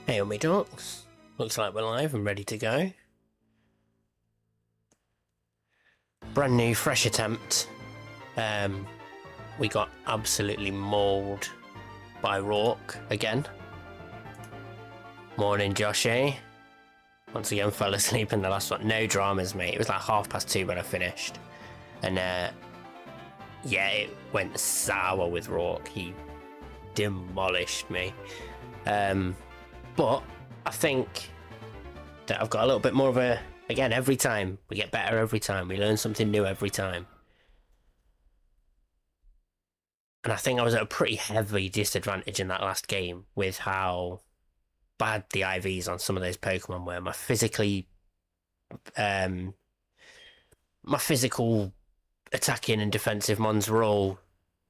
Hey, me ducks. Looks like we're live and ready to go. Brand new, fresh attempt. We got absolutely mauled by Roark again. Morning, Joshy. Once again, fell asleep in the last one. No dramas, mate. It was like 2:30 when I finished. And, yeah, it went sour with Roark. He demolished me. But I think that I've got a little bit more of a... Again, every time. We get better every time. We learn something new every time. And I think I was at a pretty heavy disadvantage in that last game with how bad the IVs on some of those Pokemon were. My physical attacking and defensive mons were all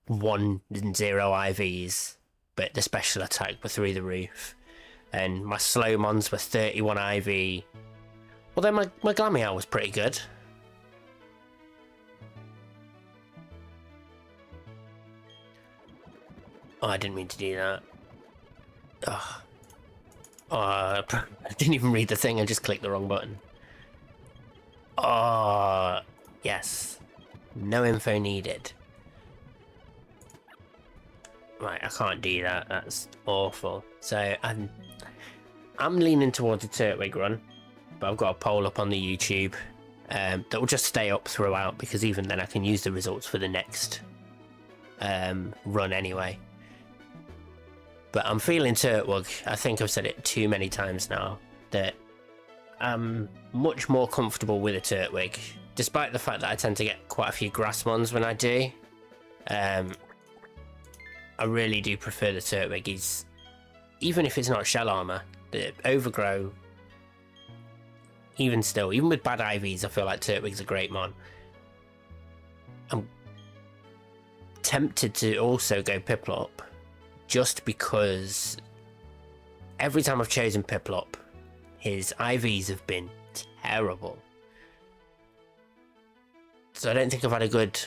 1 and 0 IVs, but the special attack were through the roof. And my slow mons were 31 IV. Although my Glameow was pretty good. Oh, I didn't mean to do that. Oh, I didn't even read the thing, I just clicked the wrong button. Oh, yes. No info needed. Right, I can't do that, that's awful. So, I'm leaning towards a Turtwig run, but I've got a poll up on the YouTube that will just stay up throughout, because even then I can use the results for the next run anyway. But I'm feeling Turtwig. I think I've said it too many times now, that I'm much more comfortable with a Turtwig, despite the fact that I tend to get quite a few grass mons when I do. I really do prefer the Turtwig. He's, even if it's not shell armor, the overgrow, even still, even with bad IVs, I feel like Turtwig's a great mon. I'm tempted to also go Piplup, just because every time I've chosen Piplup, his IVs have been terrible. So I don't think I've had a good,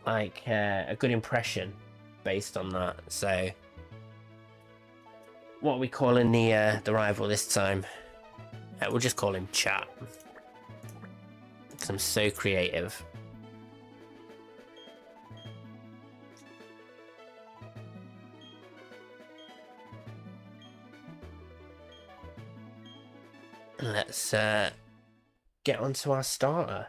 a good impression based on that. So what are we calling the rival this time? We'll just call him Chat, because I'm so creative. Let's get onto our starter.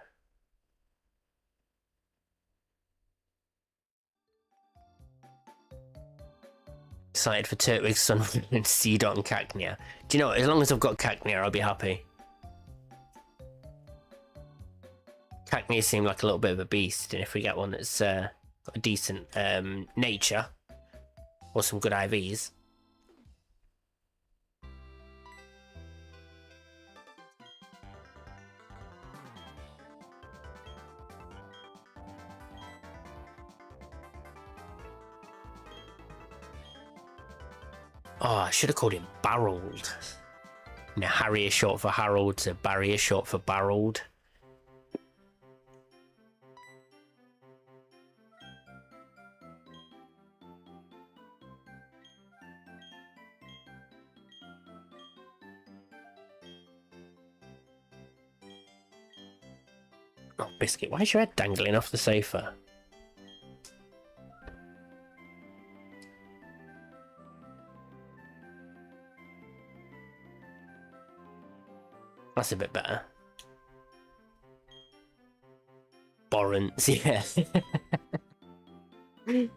Excited for Turtwig, Sunwing, and Seedot and Cacnea. Do you know what? As long as I've got Cacnea, I'll be happy. Cacnea seemed like a little bit of a beast, and if we get one that's got a decent nature or some good IVs. Oh, I should have called him Barreled. You know, Harry is short for Harold, so Barry is short for Barreled. Oh, Biscuit, why is your head dangling off the sofa? That's a bit better. Borrance, yeah. We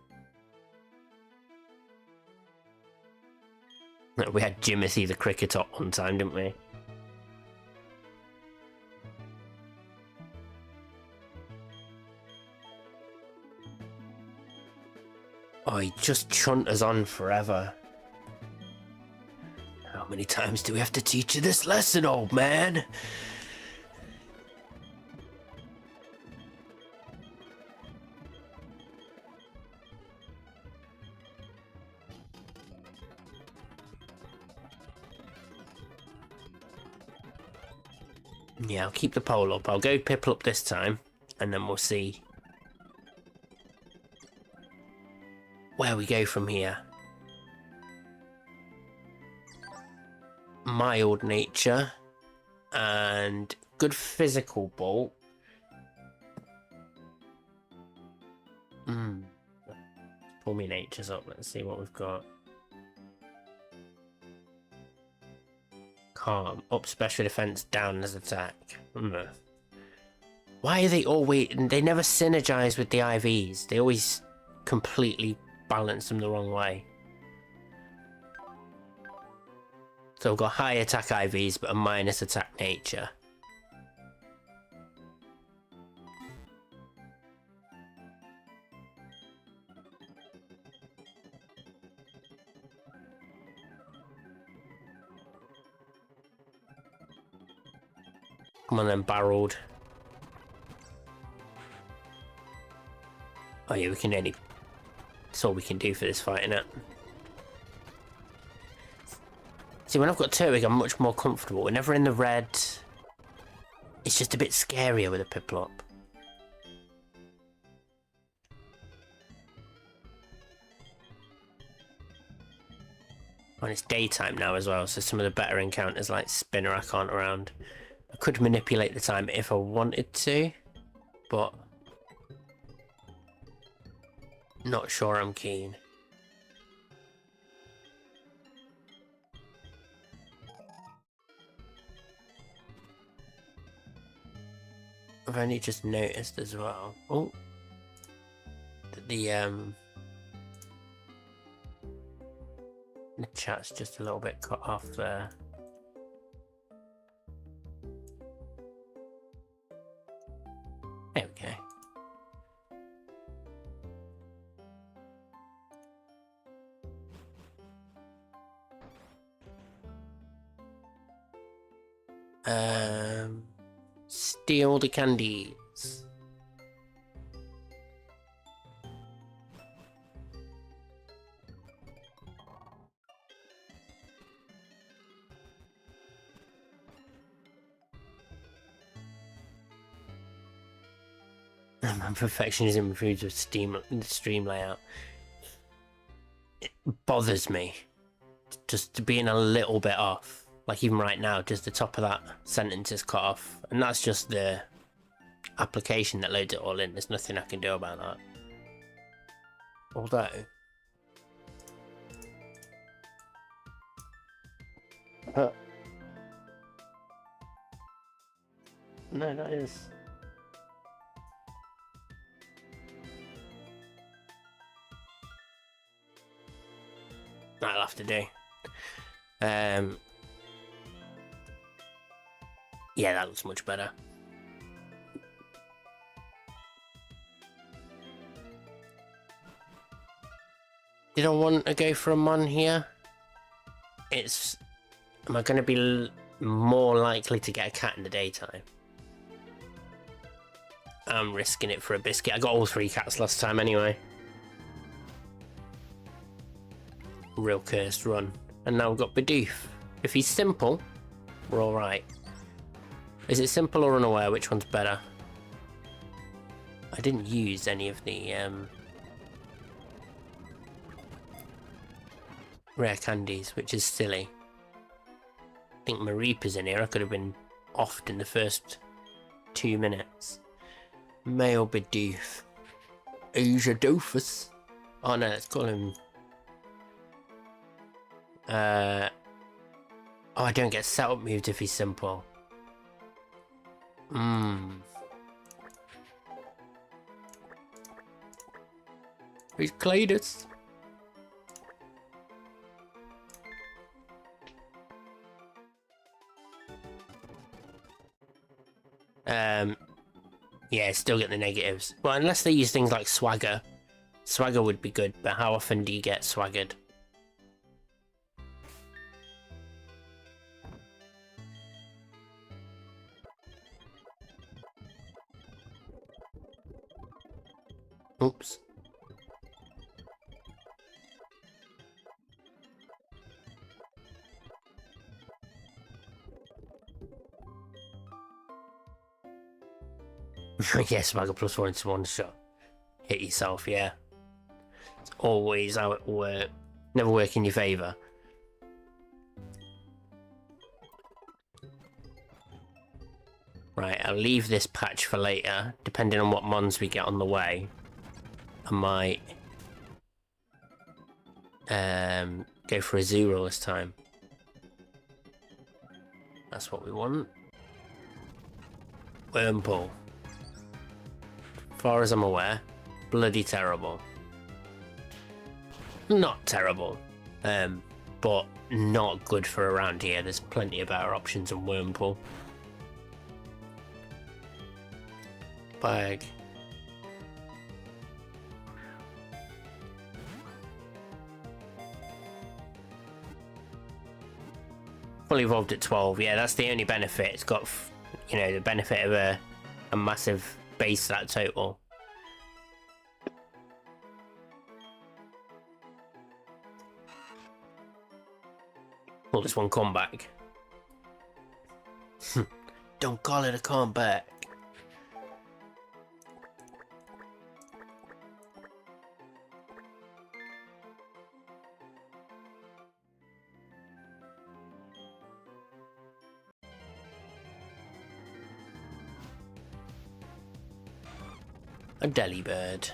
had Jimothy the Cricketot one time, didn't we? Oh, he just chunters on forever. How many times do we have to teach you this lesson, old man? Yeah, I'll keep the poll up. I'll go Piplup this time, and then we'll see where we go from here. mild nature, and good physical bolt. Pull me natures up. Let's see what we've got. Calm. Up special defense, down as attack. Why are they always... They never synergize with the IVs. They always completely balance them the wrong way. So we've got high attack IVs, but a minus attack nature. Come on then, barreled. Oh yeah, we can only... That's all we can do for this fight, innit? See, when I've got Turtwig, I'm much more comfortable. Whenever in the red, it's just a bit scarier with a Piplup. And it's daytime now as well, so some of the better encounters like Spinarak aren't around. I could manipulate the time if I wanted to, but not sure I'm keen. I've only just noticed as well. Oh, that the chat's just a little bit cut off there. There we go. Steal the candies. My perfectionism improves with stream layout. It bothers me just being a little bit off. Like even right now, just the top of that sentence is cut off. And that's just the application that loads it all in. There's nothing I can do about that. Although... No, that is... That'll have to do. Yeah, that looks much better. Did I want to go for a Mon here? It's... Am I going to be more likely to get a cat in the daytime? I'm risking it for a biscuit. I got all 3 cats last time anyway. Real cursed run. And now we've got Bidoof. If he's simple, we're alright. Is it simple or unaware? Which one's better? I didn't use any of the rare candies, which is silly. I think Mareepa's in here. I could have been offed in the first 2 minutes. Male Bidoof. Asia Doofus. Oh no, let's call him... Oh, I don't get setup moved if he's simple. Who's Cladus? Yeah, still get the negatives. Well, unless they use things like Swagger. Swagger would be good, but how often do you get swaggered? Oops. Yeah, Swagger plus 1 into 1 shot. Hit yourself, yeah. It's always how it will work. Never work in your favour. Right, I'll leave this patch for later. Depending on what mons we get on the way, I might go for a zoo roll this time. That's what we want. Wormpool. As far as I'm aware, bloody terrible. Not terrible, but not good for around here. There's plenty of better options than Wormpool. Bag. Fully evolved at 12. Yeah, that's the only benefit. It's got, you know, the benefit of a massive base stat total. Well, this one comeback. Don't call it a comeback. A delibird.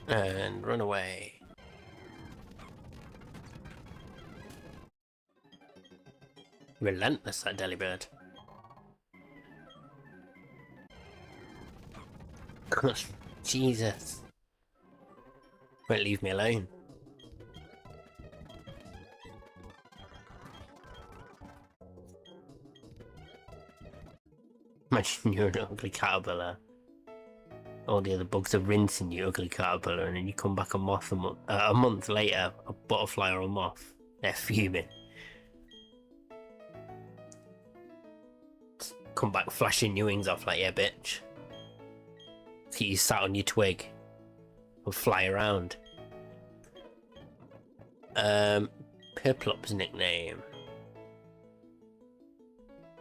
And run away. Relentless, that delibird. Jesus. Won't leave me alone. Imagine you're an ugly caterpillar. All the other bugs are rinsing you, ugly caterpillar, and then you come back a month later, a butterfly or a moth. They're fuming. Come back flashing your wings off like, yeah, bitch. So you sat on your twig and fly around. Piplop's nickname.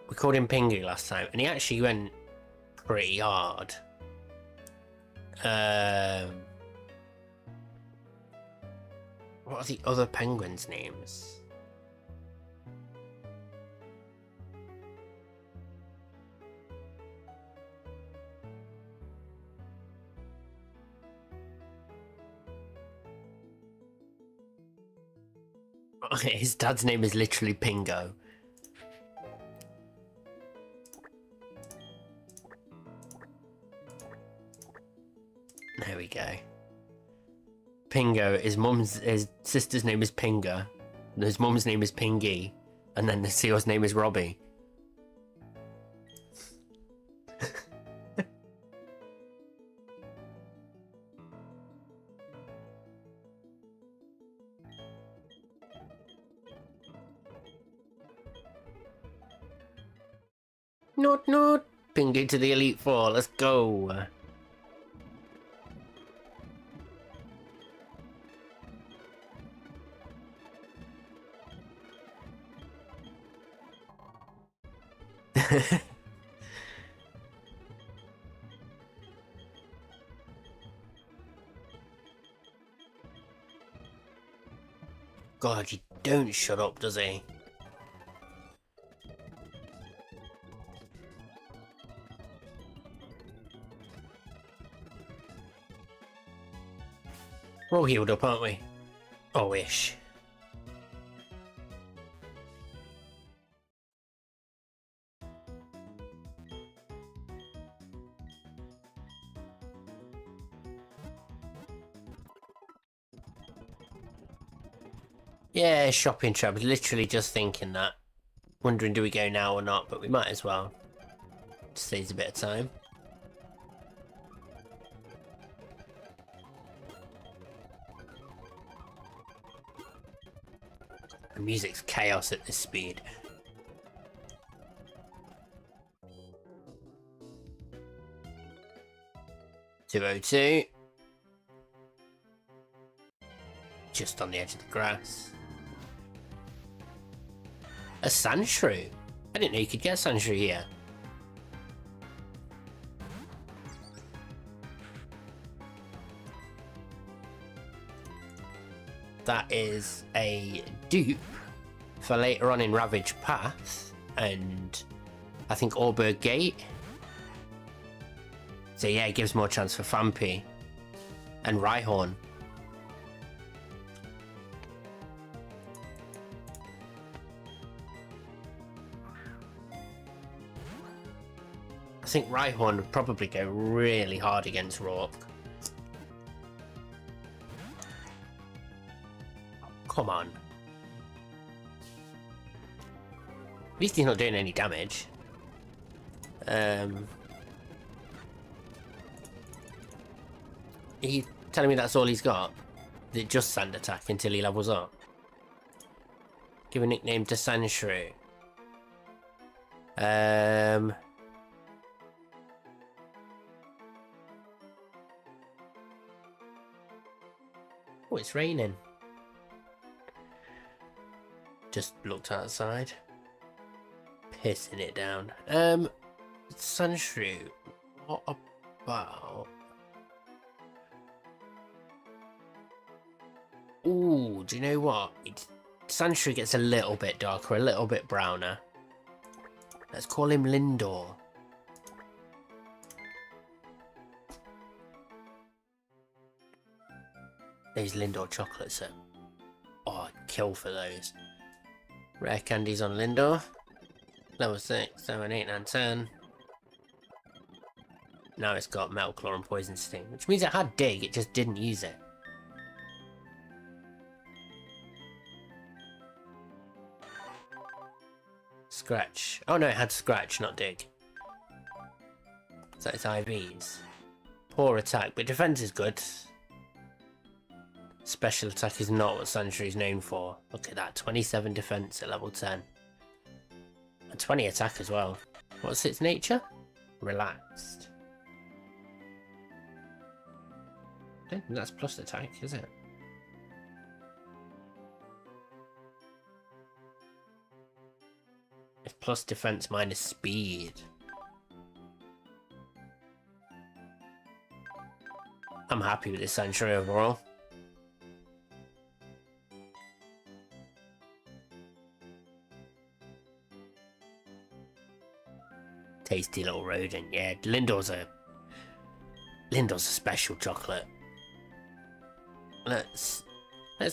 We called him Pingu last time, and he actually went pretty hard. What are the other penguins' names? His dad's name is literally Pingo. There we go. Pingo, his sister's name is Pinga, his mum's name is Pingy, and then the seal's name is Robbie. Not. Pingu to the Elite Four, let's go. God, he don't shut up, does he? We're all healed up, aren't we? Oh, ish. Yeah, shopping trip. I was literally just thinking that. Wondering do we go now or not, but we might as well. Just saves a bit of time. The music's chaos at this speed. .202. Just on the edge of the grass. A sandshrew? I didn't know you could get a sandshrew here. that is a dupe for later on in Ravage Path and I think Orberg Gate. So yeah, it gives more chance for Fampi and Rhyhorn. I think Rhyhorn would probably go really hard against Roark. Come on. At least he's not doing any damage. Are you telling me that's all he's got? Is it just Sand Attack until he levels up? Give a nickname to Sandshrew. Oh, it's raining. Just looked outside. Pissing it down. Sandshrew, what about... Ooh, do you know what? Sandshrew gets a little bit darker, a little bit browner. Let's call him Lindor. Those Lindor chocolates are... Oh, I'd kill for those. Rare candies on Lindor. Level 6, 7, 8, 9, 10. Now it's got Metal Claw and Poison Sting, which means it had Dig, it just didn't use it. Scratch. Oh no, it had Scratch, not Dig. So it's IVs. Poor attack, but defense is good. Special attack is not what Sandshrew is known for. Look at that, 27 defense at level 10. And 20 attack as well. What's its nature? Relaxed. I don't think that's plus attack, is it? It's plus defense minus speed. I'm happy with this Sandshrew overall. Tasty little rodent, yeah. Lindor's a special chocolate. Let's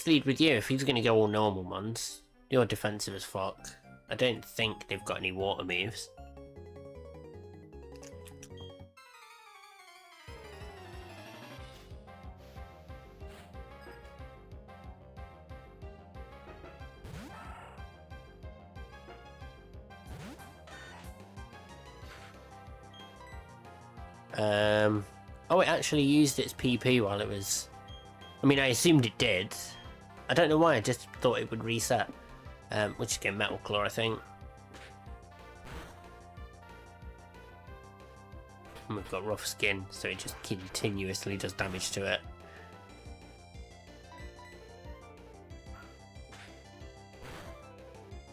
lead with you. If he's gonna go all normal ones, you're defensive as fuck. I don't think they've got any water moves. Oh, it actually used its PP while it was... I mean, I assumed it did. I don't know why, I just thought it would reset. Which again, Metal Claw, I think. And we've got Rough Skin, so it just continuously does damage to it.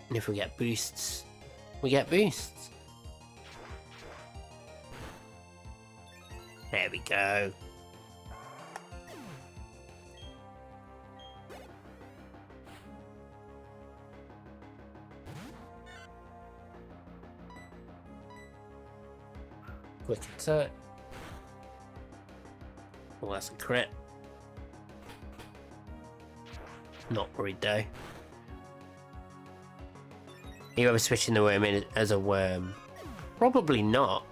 And if we get boosts, we get boosts. There we go. Quick attack. Oh, that's a crit. Not worried though. Are you ever switching the worm in as a worm? Probably not.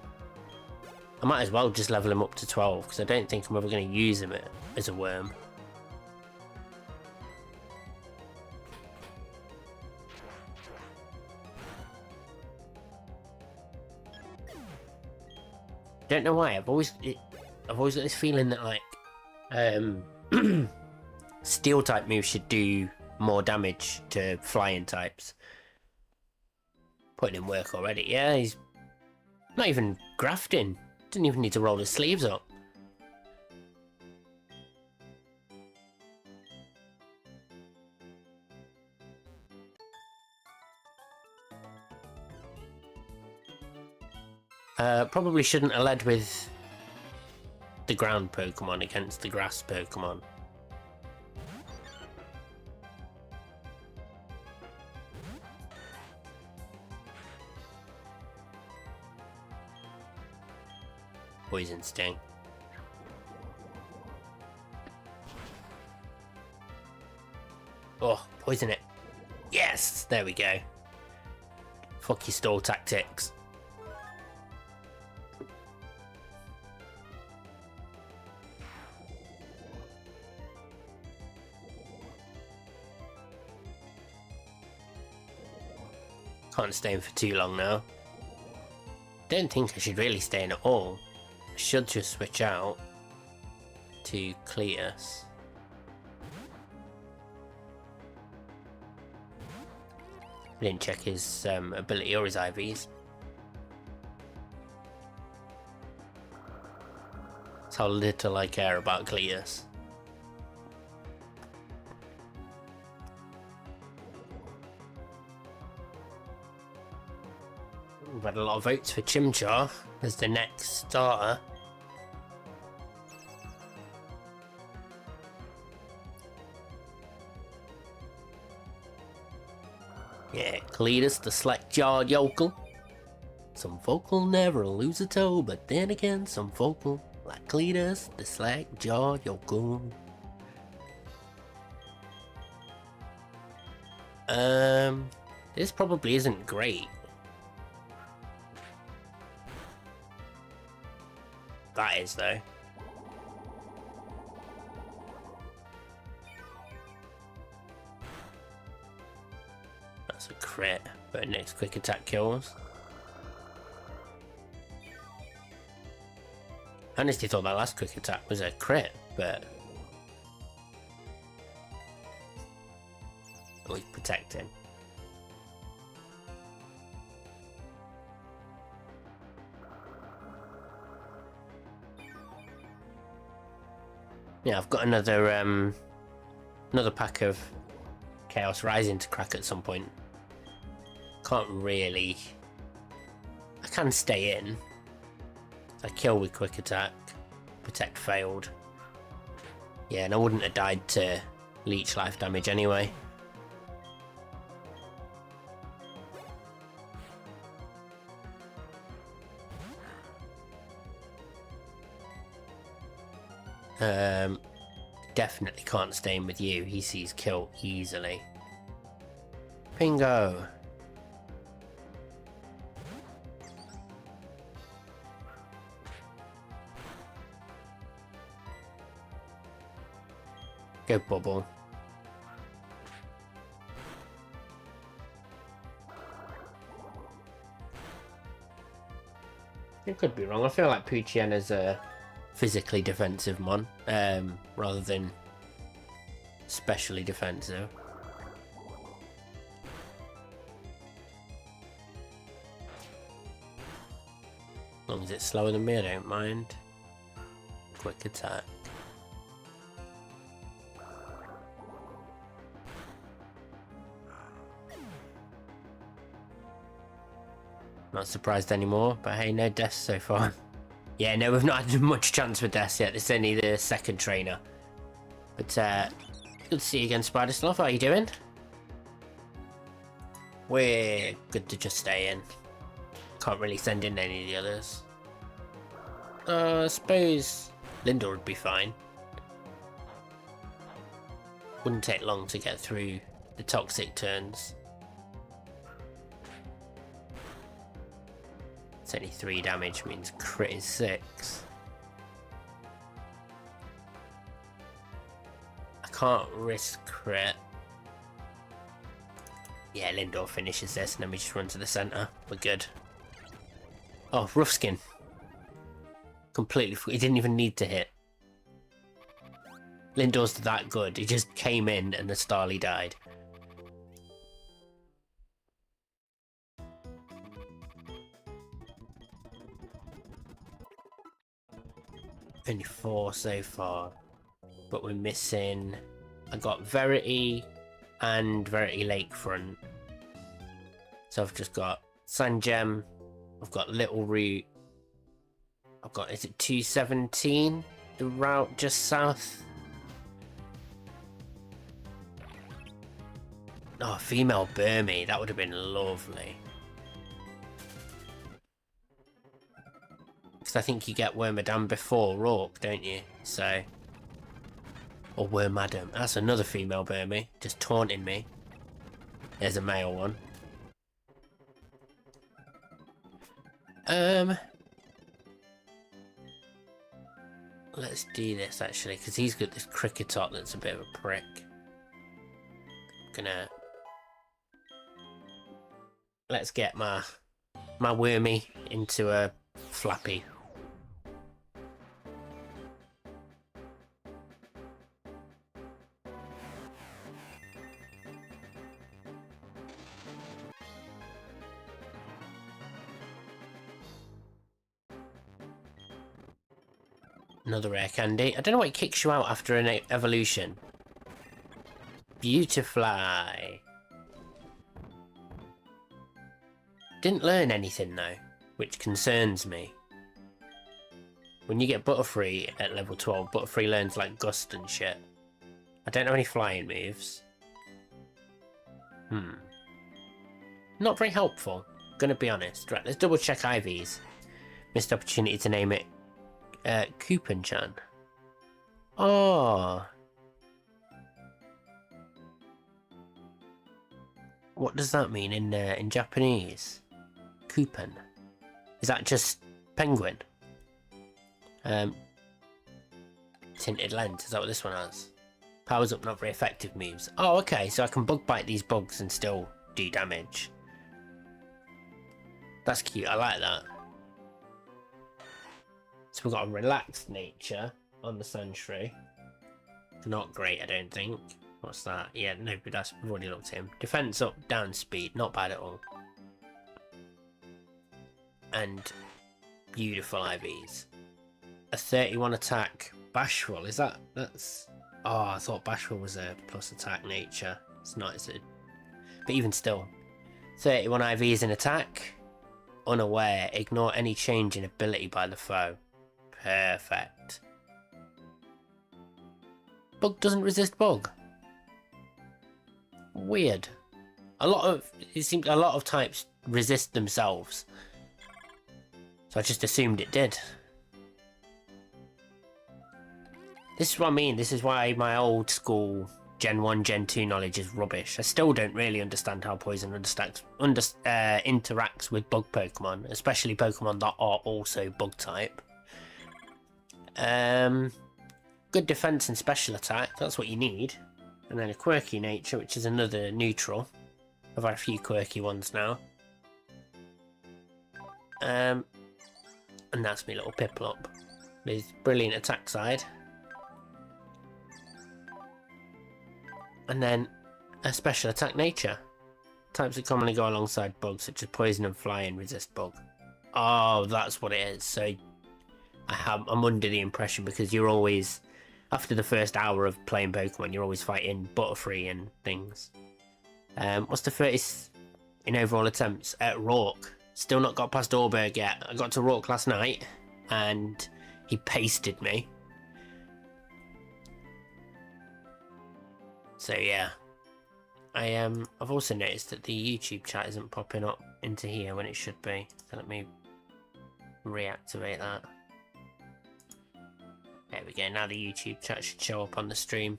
I might as well just level him up to 12 because I don't think I'm ever going to use him as a worm. Don't know why. I've always got this feeling that like steel type moves should do more damage to flying types. Putting in work already. Yeah, he's not even grafting. Didn't even need to roll his sleeves up. Probably shouldn't have led with the ground Pokemon against the grass Pokemon. Poison Sting. Oh, poison it. Yes, there we go. Fuck your stall tactics. Can't stay in for too long now. Don't think I should really stay in at all. I should just switch out to Cletus. I didn't check his ability or his IVs. That's how little I care about Cletus. We've had a lot of votes for Chimchar as the next starter. Yeah, Cletus the slack-jawed yokel. Some folk will never lose a toe, but then again, some folk will, like Cletus the slack-jawed yokel. This probably isn't great. That is, though. That's a crit, but next quick attack kills. I honestly thought that last quick attack was a crit, but we protect him. Yeah, I've got another pack of Chaos Rising to crack at some point. Can't really. I can stay in. I kill with quick attack. Protect failed. Yeah, and I wouldn't have died to leech life damage anyway. Definitely can't stay in with you. He sees kill easily. Bingo. Go bubble. I could be wrong. I feel like Puchiena's a physically defensive mon, rather than specially defensive. As long as it's slower than me, I don't mind. Quick attack. Not surprised anymore, but hey, no deaths so far. Yeah, no, we've not had much chance with deaths yet. This is only the second trainer. But, good to see you again, Spider-Sloth. How are you doing? We're good to just stay in. Can't really send in any of the others. I suppose Lindor would be fine. Wouldn't take long to get through the toxic turns. It's only 3 damage, means crit is 6. I can't risk crit. Yeah, Lindor finishes this and then we just run to the centre. We're good. Oh, rough skin. Completely, he didn't even need to hit. Lindor's that good, he just came in and the Starly died. Only 4 so far, but we're missing. I got Verity and Verity Lakefront, so I've just got Sandgem. I've got Little Root. I've got, is it 217? The route just south. Oh, female Burmy, that would have been lovely. Because I think you get Wormadam before Roark, don't you? So... Or Wormadam. That's another female Burmy. Just taunting me. There's a male one. Let's do this, actually. Because he's got this Cricketot that's a bit of a prick. Gonna... Let's get my Wormy into a Flappy. Another rare candy. I don't know why it kicks you out after an evolution. Beautifly. Didn't learn anything though, which concerns me. When you get Butterfree at level 12, Butterfree learns like Gust and shit. I don't know any flying moves. Not very helpful, gonna be honest. Right, let's double check IVs. Missed opportunity to name it Coupon-chan. Oh. What does that mean in Japanese? Coupon. Is that just penguin? Tinted lens, is that what this one has? Powers up, not very effective moves. Oh, okay, so I can bug bite these bugs and still do damage. That's cute, I like that. So we've got a relaxed nature on the Sandshrew. Not great, I don't think. What's that? Yeah, no, but that's, we've already looked at him. Defense up, down speed, not bad at all. And beautiful IVs. A 31 attack, Bashful, is that, that's... Oh, I thought Bashful was a plus attack nature. It's not, it's a... But even still. 31 IVs in attack. Unaware, ignore any change in ability by the foe. Perfect. Bug doesn't resist bug. Weird. It seems a lot of types resist themselves. So I just assumed it did. This is what I mean. This is why my old school Gen 1, Gen 2 knowledge is rubbish. I still don't really understand how Poison interacts with bug Pokemon, especially Pokemon that are also bug type. Good defense and special attack, that's what you need. And then a quirky nature, which is another neutral. I've had a few quirky ones now. And that's my little Piplup. With brilliant attack side. And then a special attack nature. Types that commonly go alongside bugs, such as poison and fly, and resist bug. Oh, that's what it is. So I'm under the impression, because you're always, after the first hour of playing Pokemon, you're always fighting Butterfree and things. What's the 30th in overall attempts? At Roark. Still not got past Orberg yet. I got to Roark last night, and he pasted me. So yeah. I've also noticed that the YouTube chat isn't popping up into here when it should be. So let me reactivate that. There we go, now the YouTube chat should show up on the stream.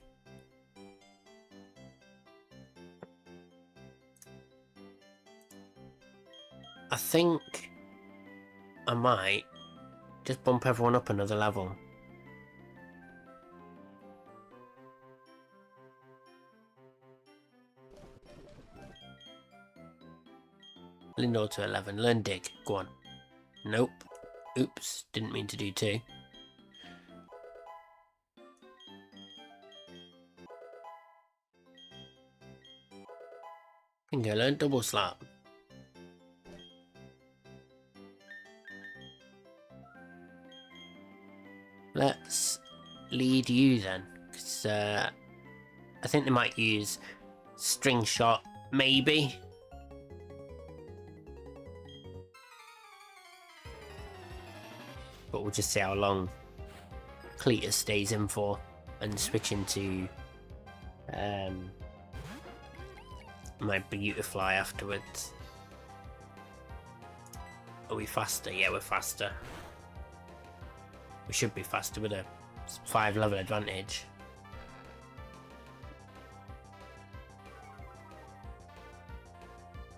I think I might just bump everyone up another level. Lindor to 11, learn dig, go on. Nope. Oops, didn't mean to do 2. Can go learn double slap. Let's lead you then, because I think they might use string shot, maybe. But we'll just see how long Cletus stays in for, and switch into my Beautifly afterwards. Are we faster? Yeah, we're faster. We should be faster with a 5 level advantage.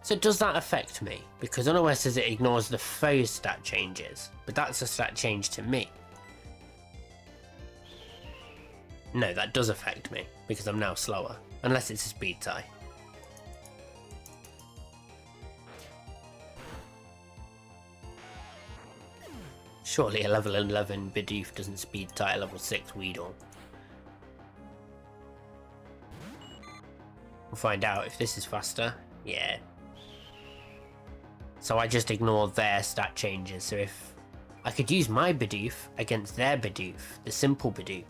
So does that affect me? Because otherwise says it ignores the foe stat changes, but that's a stat change to me. No, that does affect me, because I'm now slower, unless it's a speed tie. Surely a level 11 Bidoof doesn't speed tie a level 6 Weedle. We'll find out if this is faster. Yeah. So I just ignore their stat changes. So if I could use my Bidoof against their Bidoof, the simple Bidoof,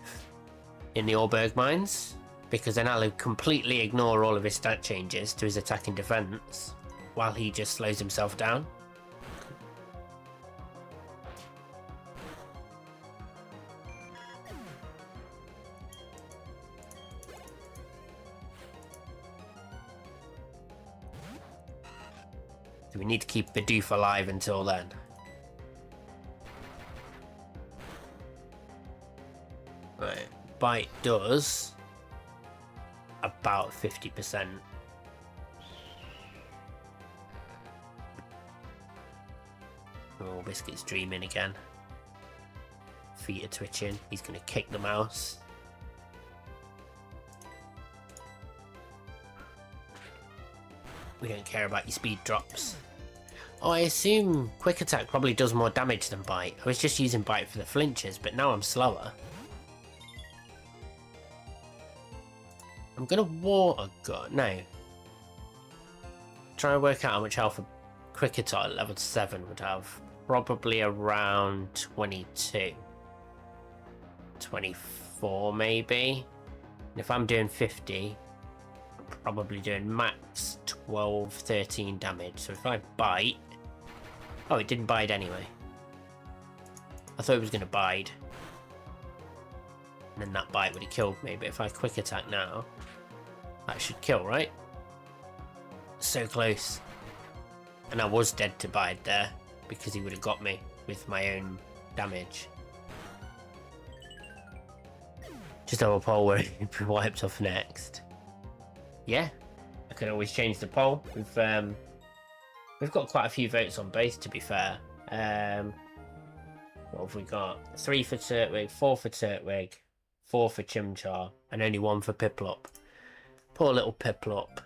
in the Orberg Mines, because then I'll completely ignore all of his stat changes to his attack and defense while he just slows himself down. So we need to keep Bidoof alive until then. Right, Bite does about 50%. Oh, Biscuit's dreaming again. Feet are twitching. He's going to kick the mouse. We don't care about your speed drops. Oh, I assume Quick Attack probably does more damage than Bite. I was just using Bite for the flinches, but now I'm slower. I'm gonna Water Gun. No. Try and work out how much health a Quick Attack at level 7 would have. Probably around 22. 24 maybe. And if I'm doing 50, I'm probably doing max 12, 13 damage. So if I Bite... Oh, it didn't bide anyway. I thought it was going to bide. And then that bite would have killed me. But if I Quick Attack now, that should kill, right? So close. And I was dead to bide there, because he would have got me with my own damage. Just have a poll where he wiped off next. Yeah, I can always change the poll. We've got quite a few votes on both, to be fair. What have we got? 3 for Turtwig, 4 for Turtwig, 4 for Chimchar, and only 1 for Piplup. Poor little Piplup.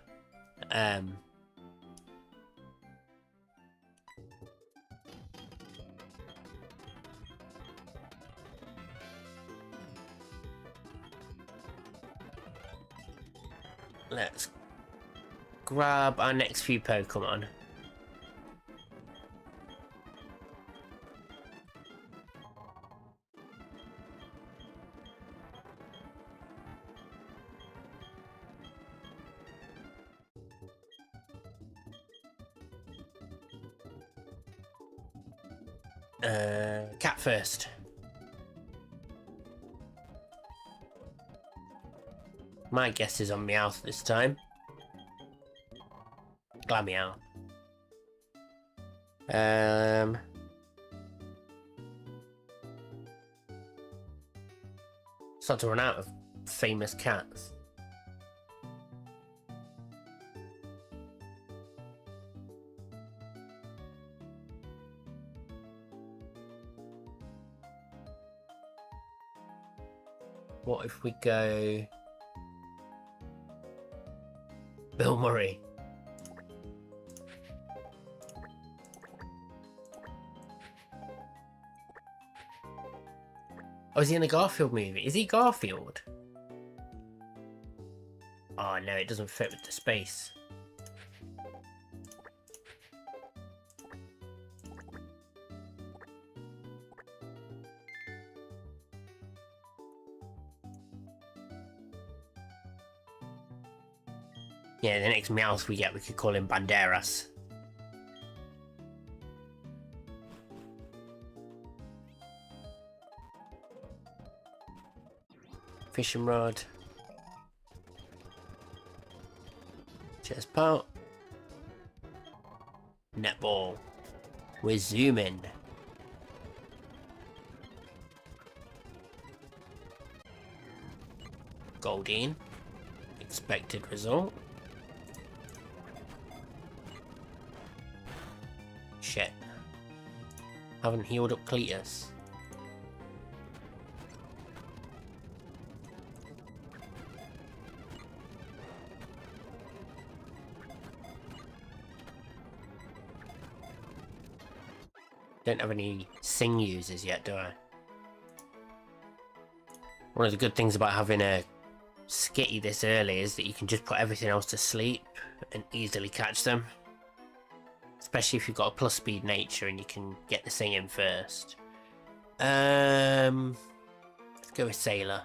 Let's grab our next few Pokemon. Cat first. My guess is on Meowth this time. Glameow. Start to run out of famous cats. What if we go Bill Murray? Oh, is he in the Garfield movie? Is he Garfield? Oh no, it doesn't fit with the space. Yeah, the next Meowth we get, we could call him Banderas. Fishing Rod. Chest Pout. Netball. We're zooming. Goldine. Expected result. Shit. Haven't healed up Cletus. Don't have any sing users yet, do I? One of the good things about having a skitty this early is that you can just put everything else to sleep and easily catch them. Especially if you've got a plus speed nature and you can get the singing first. Let's go with Sailor.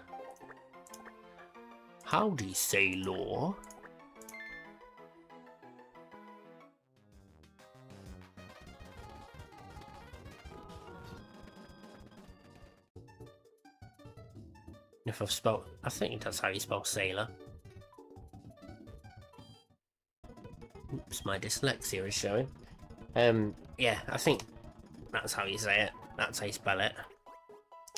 Howdy, Sailor. If I've spelled, I think that's how you spell sailor. Oops, my dyslexia is showing. Yeah, I think that's how you say it. That's how you spell it.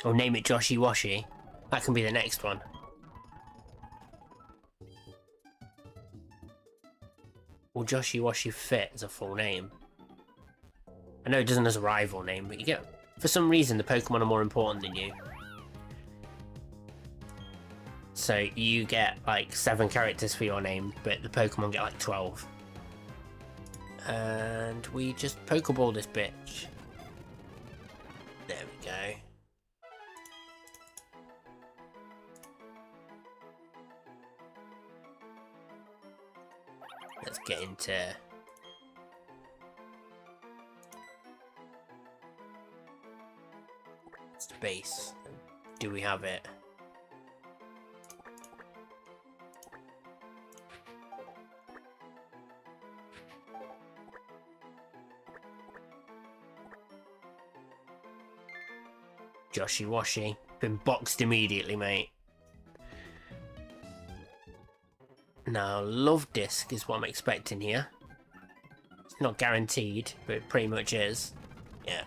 Or name it Joshy Washy. That can be the next one. Will Joshy Washy fit as a full name? I know it doesn't as a rival name, but you get, for some reason, the Pokemon are more important than you. So you get like 7 characters for your name, but the Pokemon get like 12. And we just Pokeball this bitch. There we go. Let's get into space. Do we have it? Joshy Washy. Been boxed immediately, mate. Now, Love Disc is what I'm expecting here. It's not guaranteed, but it pretty much is. Yeah.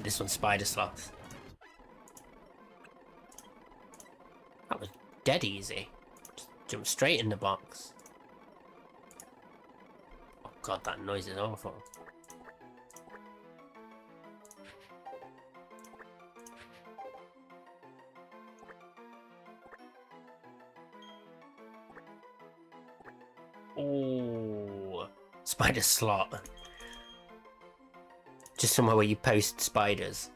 This one's Spider Sloth. That was dead easy. Just jumped straight in the box. Oh god, that noise is awful. Oh, spider slot. Just somewhere where you post spiders.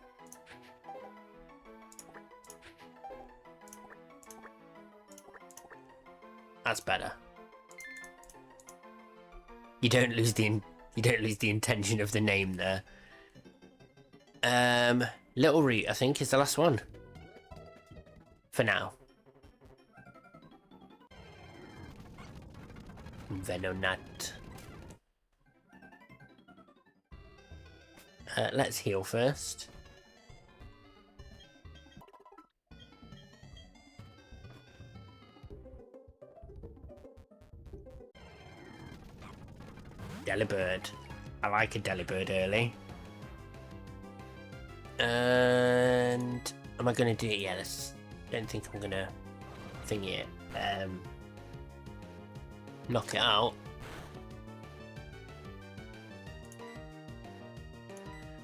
That's better. You don't lose the intention of the name there. Little Root, I think, is the last one. For now. Venonat. Let's heal first. Delibird. I like a Delibird early. And am I gonna do it? Yeah, don't think I'm gonna thingy it. Knock it out.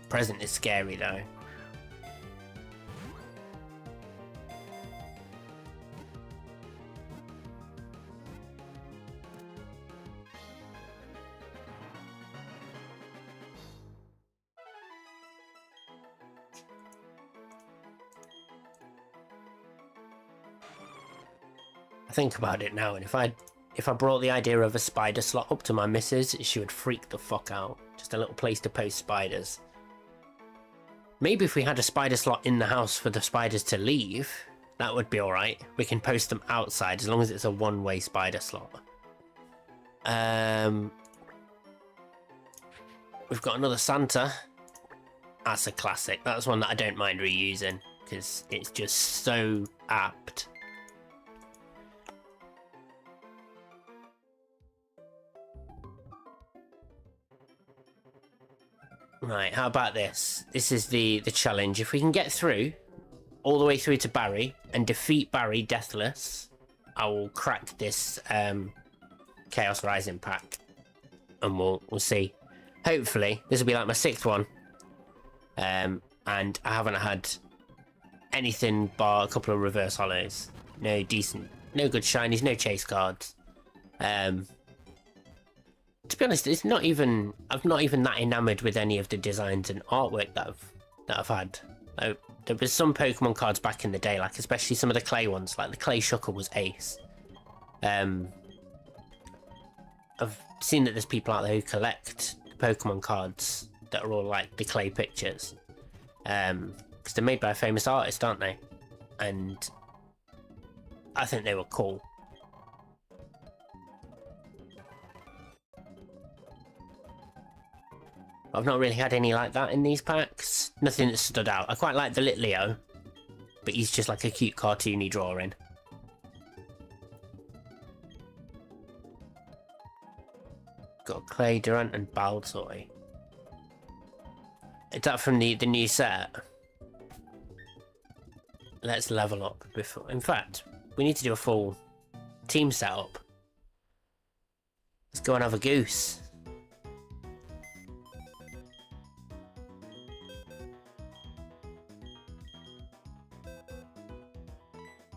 Present is scary though. I think about it now, and if I brought the idea of a spider slot up to my missus, she would freak the fuck out. Just a little place to post spiders. Maybe if we had a spider slot in the house for the spiders to leave, that would be alright. We can post them outside as long as it's a one-way spider slot. We've got another Santa. That's a classic. That's one that I don't mind reusing because it's just so apt. Right, how about this? This is the challenge. If we can get through all the way through to Barry and defeat Barry deathless, I will crack this Chaos Rising pack, and we'll see. Hopefully, this will be like my 6th one, and I haven't had anything bar a couple of reverse hollows. No good shinies, no chase cards. To be honest, it's not even. I'm not even that enamoured with any of the designs and artwork that I've had. There was some Pokemon cards back in the day, like especially some of the clay ones, like the clay Shuckle was ace. I've seen that there's people out there who collect Pokemon cards that are all like the clay pictures, because they're made by a famous artist, aren't they? And I think they were cool. I've not really had any like that in these packs. Nothing that stood out. I quite like the Litleo, but he's just like a cute cartoony drawing. Got Clay, Durant and Baltoy. Is that from the new set? Let's level up before. In fact, we need to do a full team setup. Let's go and have a goose.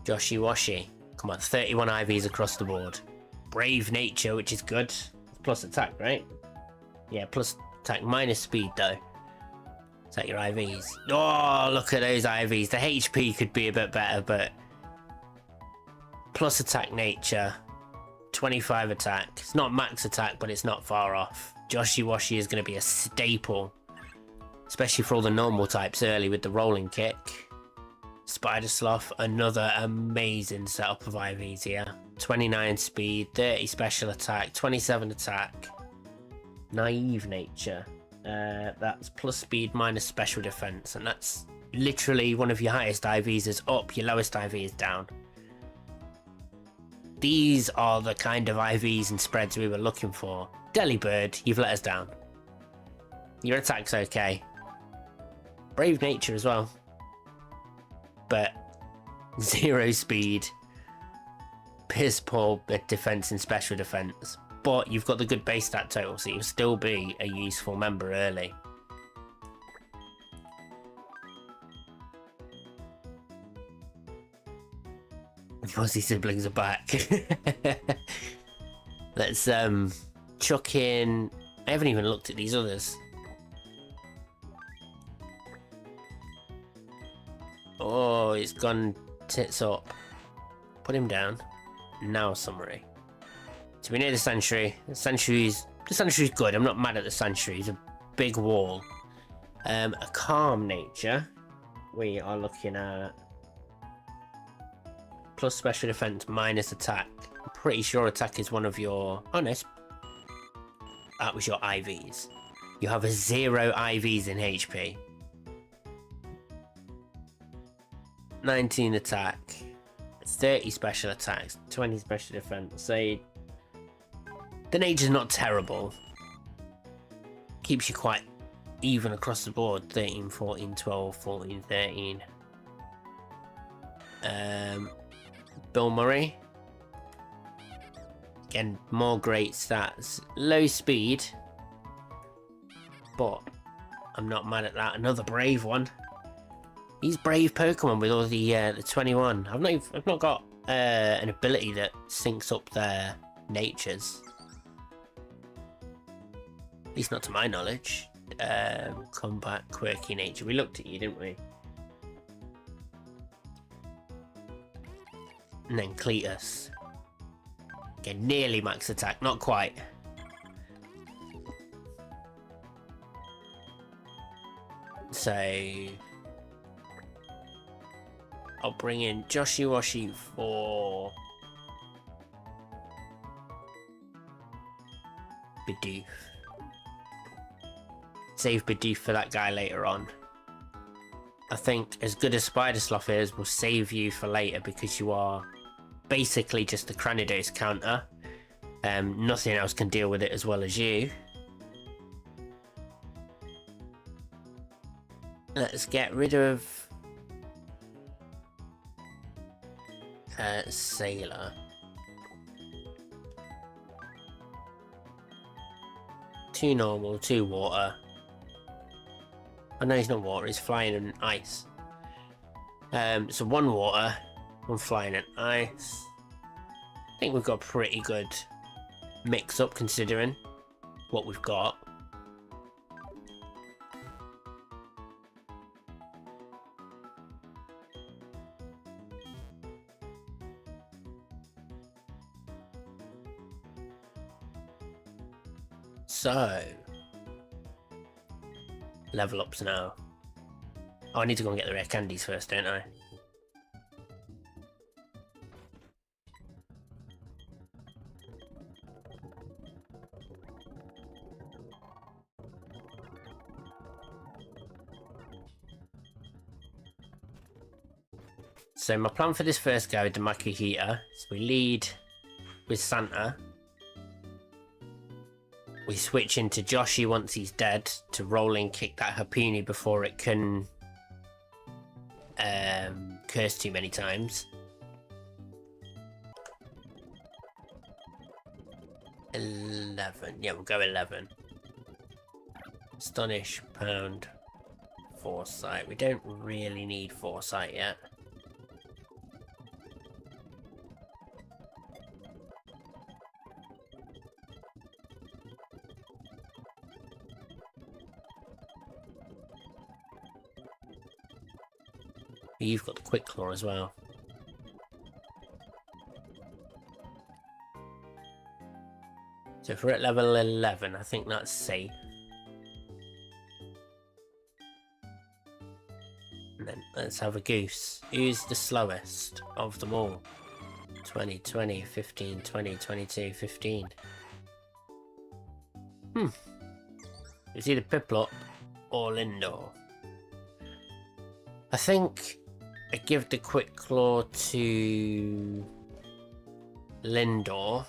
Joshy Washy. Come on, 31 IVs across the board. Brave Nature, which is good. Plus attack, right? Yeah, plus attack, minus speed though. Is that your IVs? Oh, look at those IVs. The HP could be a bit better, but plus attack nature, 25 attack. It's not max attack, but it's not far off. Joshy Washy is going to be a staple, especially for all the normal types early with the rolling kick. Spider Sloth, another amazing setup of IVs here. 29 speed, 30 special attack, 27 attack. Naive Nature. That's plus speed minus special defense, and that's literally one of your highest IVs is up, your lowest IV is down. These are the kind of IVs and spreads we were looking for. Delibird, you've let us down. Your attack's okay. Brave Nature as well. But 0 speed, piss poor defense and special defense. But you've got the good base stat total, so you'll still be a useful member early. The Fuzzy siblings are back. Let's chuck in. I haven't even looked at these others. Oh, it's gone tits up. Put him down. Now summary. So we know the Sentry. The Sentry's good. I'm not mad at the Sentry. He's a big wall. A Calm Nature. We are looking at plus special defense minus attack. I'm pretty sure attack is one of your. Oh no, that was your IVs. You have a 0 IVs in HP. 19 attack, 30 special attacks, 20 special defense. So the nature's not terrible. Keeps you quite even across the board. 13, 14, 12, 14, 13. Bill Murray. Again, more great stats. Low speed. But I'm not mad at that. Another brave one. These brave Pokemon with all the 21. I've not got an ability that syncs up their natures. At least not to my knowledge. Combat, quirky nature. We looked at you, didn't we? And then Cletus. Again, nearly max attack, not quite. So I'll bring in Joshy Washy for Bidoof. Save Bidoof for that guy later on. I think as good as Spider Sloth is, will save you for later because you are basically just the Cranidos counter. Nothing else can deal with it as well as you. Let's get rid of Sailor. 2 normal, 2 water. Oh no, he's not water, he's flying and ice. So 1 water, 1 flying and ice. I think we've got a pretty good mix up considering what we've got. So, level ups now. Oh, I need to go and get the rare candies first, don't I? So my plan for this first guy with the Makihita is we lead with Santa. We switch into Joshi once he's dead to rolling kick that Harpini before it can curse too many times. 11. Yeah, we'll go 11. Astonish, Pound, Foresight. We don't really need Foresight yet. You've got the Quick Claw as well. So if we're at level 11, I think that's safe. And then let's have a goose. Who's the slowest of them all? 20, 20, 15, 20, 22, 15. It's either Piplup or Lindor. I think I give the Quick Claw to Lindor.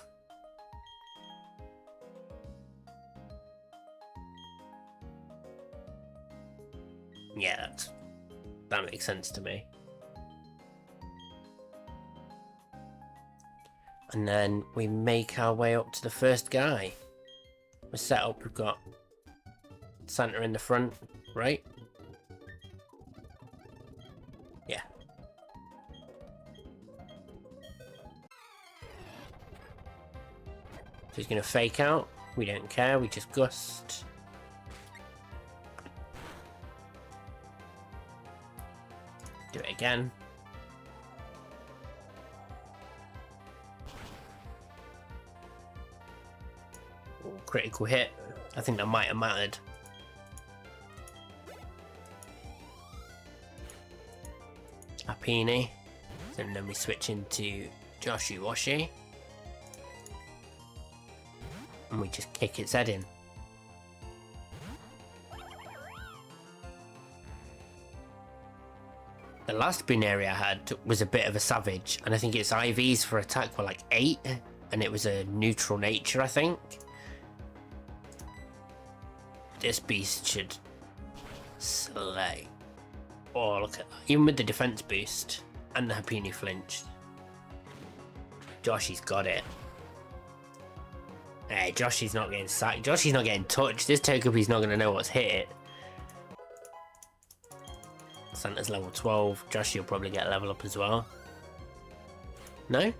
Yeah, that makes sense to me. And then we make our way up to the first guy. We're set up, we've got Santa in the front, right? Yeah. So he's going to fake out. We don't care, we just gust. Do it again. Ooh, critical hit. I think that might have mattered. Apini. And then we switch into Joshi Washi. And we just kick its head in. The last Buneri I had was a bit of a savage, and I think its IVs for attack were like 8, and it was a neutral nature, I think. This beast should slay. Oh, look at that. Even with the defense boost and the Harpini flinch. Joshi's got it. Hey, Joshi's not getting sacked. Joshi's not getting touched. This Togepi's not going to know what's hit it. Santa's level 12. Joshi will probably get a level up as well. No?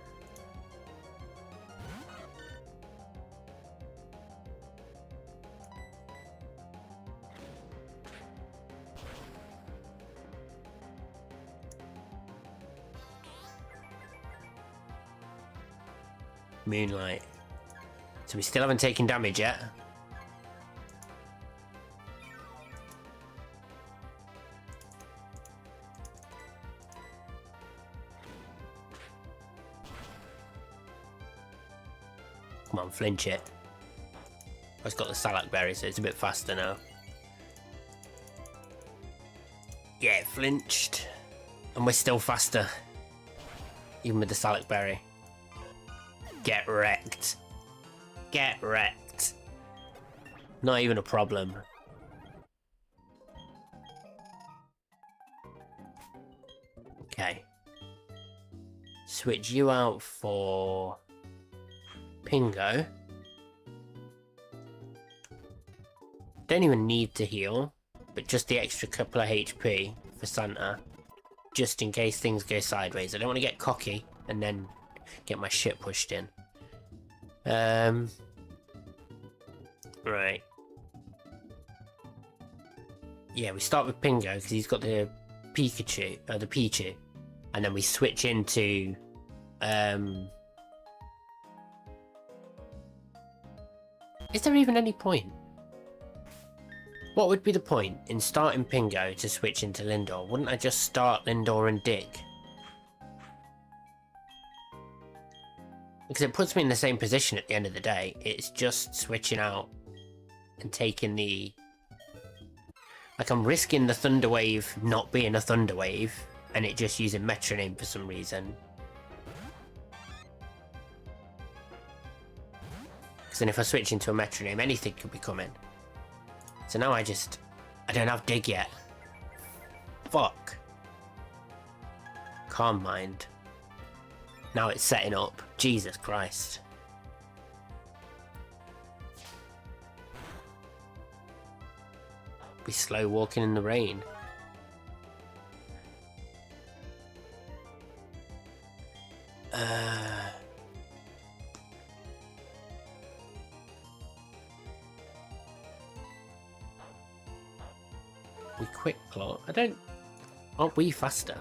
Moonlight. So we still haven't taken damage yet. Come on, flinch it. It's got the Salak Berry, so it's a bit faster now. Yeah, it flinched. And we're still faster. Even with the Salak Berry. Get wrecked. Get wrecked. Not even a problem. Okay. switch you out for Pingo. Don't even need to heal, but just the extra couple of HP for Santa, just in case things go sideways. I don't want to get cocky and then get my shit pushed in. Right. Yeah, we start with Pingo because he's got the Pikachu, the Pichu, and then we switch into Is there even any point? What would be the point in starting Pingo to switch into Lindor? Wouldn't I just start Lindor and dig? Because it puts me in the same position at the end of the day. It's just switching out and taking the... Like, I'm risking the Thunder Wave not being a Thunder Wave, and it just using Metronome for some reason. Because then if I switch into a Metronome, anything could be coming. So now I don't have Dig yet. Fuck. Calm Mind. Now it's setting up. Jesus Christ. Be slow walking in the rain. We quick claw. Aren't we faster?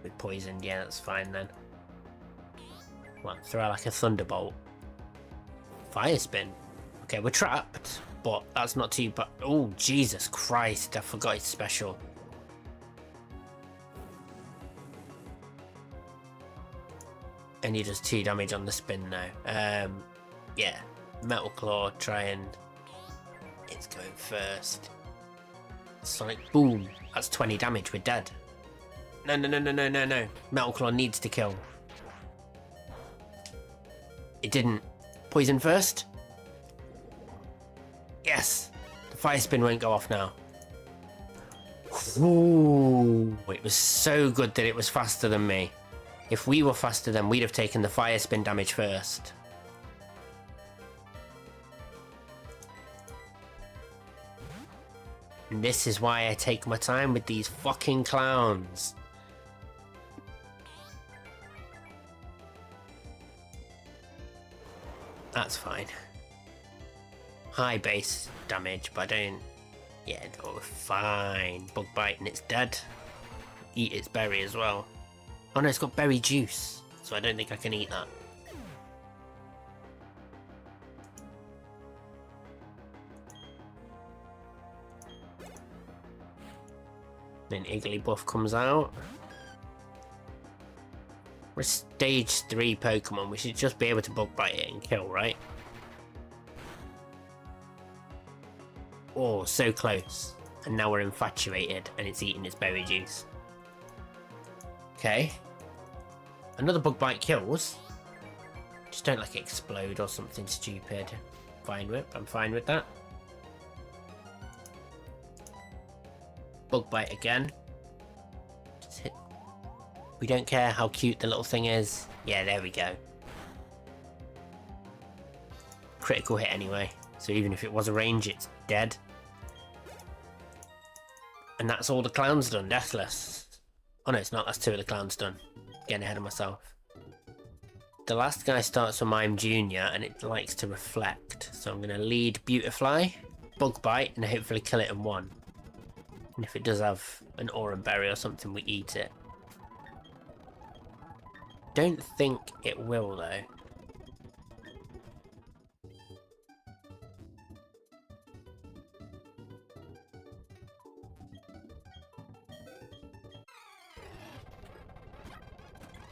We're poisoned, yeah, that's fine then. What, throw out like a thunderbolt? Fire spin. Okay, we're trapped, but that's not too bad. Oh, Jesus Christ, I forgot it's special. And he does 2 damage on the spin now. Yeah. Metal Claw, try and... It's going first. Sonic Boom. That's 20 damage, we're dead. No. Metal Claw needs to kill. It didn't. Poison first? Yes! The Fire Spin won't go off now. Ooh, it was so good that it was faster than me. If we were faster, then we'd have taken the Fire Spin damage first. And this is why I take my time with these fucking clowns. That's fine. High base damage, but I don't... Yeah, no, fine. Bug bite and it's dead. Eat its berry as well. Oh no, it's got berry juice, so I don't think I can eat that. Then Igglybuff comes out. We're stage 3 Pokemon, we should just be able to bug bite it and kill, right? Oh, so close. And now we're infatuated and it's eating its berry juice. Okay. Another bug bite kills. Just don't like explode or something stupid. Fine whip, I'm fine with that. Bug bite again. Just hit. We don't care how cute the little thing is. Yeah, there we go. Critical hit anyway. So even if it was a range, it's dead. And that's all the clowns done, deathless. Oh no, it's not, that's 2 of the clowns done. Getting ahead of myself. The last guy starts with Mime Junior and it likes to reflect. So I'm going to lead Beautifly, Bug Bite, and hopefully kill it in 1. And if it does have an Aura Berry or something, we eat it. Don't think it will though.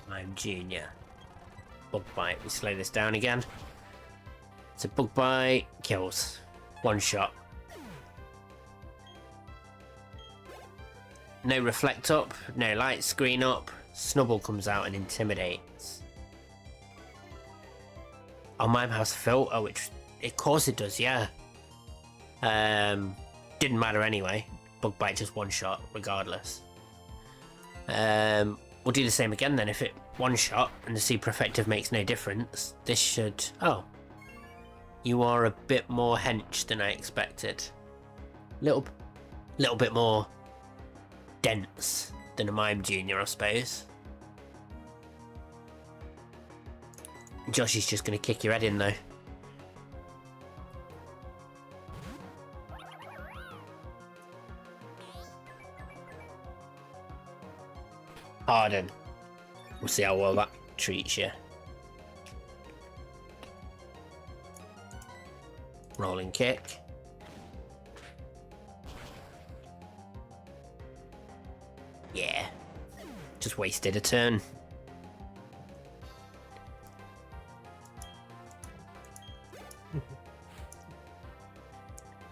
I'm Junior. Bug Bite. We slow this down again. So Bug Bite kills. 1 shot. No Reflect up. No Light Screen up. Snubble comes out and intimidates. Oh, Mime has Filter, which of course it does, yeah. Didn't matter anyway. Bug Bite just 1 shot, regardless. We'll do the same again then. If it one shot and the super effective makes no difference, this should... Oh. You are a bit more hench than I expected. Little bit more dense than a Mime Junior, I suppose. Josh is just going to kick your head in though. Harden. We'll see how well that treats you. Rolling kick. Yeah. Just wasted a turn.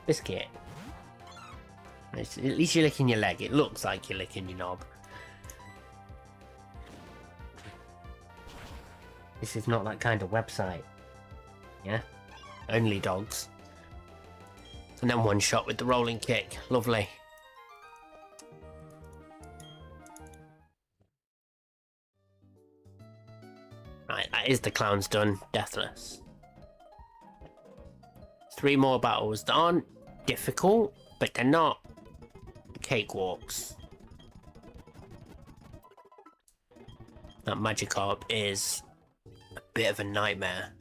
Biscuit. At least you're licking your leg. It looks like you're licking your knob. This is not that kind of website. Yeah? Only dogs. And then one shot with the rolling kick. Lovely. Right, that is the clown's done. Deathless. 3 more battles that aren't difficult, but they're not cakewalks. That Magikarp is a bit of a nightmare.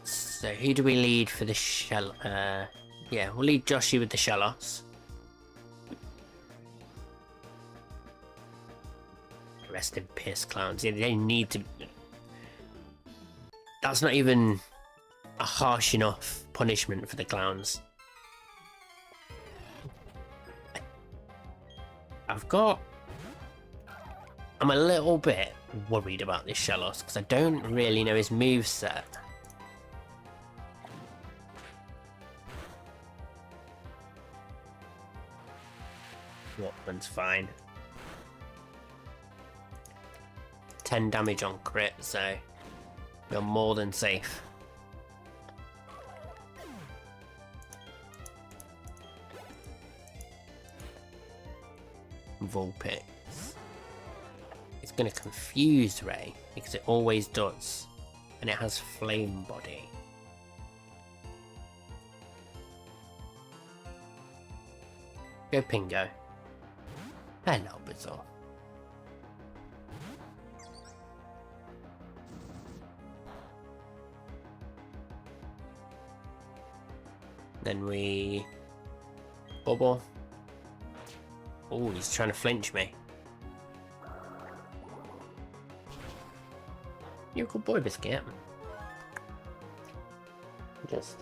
So who do we lead for the shell? Yeah, we'll lead Joshy with the Shellos. Rest in piss, clowns. Yeah, they need to... That's not even a harsh enough punishment for the clowns. I'm a little bit worried about this Shellos because I don't really know his moveset. Watman's fine. 10 damage on crit, so we're more than safe. Vulpix. It's going to confuse Ray, because it always does. And it has Flame Body. Go Pingo. Hello, Bizarre. Then we... Bubble. Oh, he's trying to flinch me. You're a good boy, Biscuit. Just...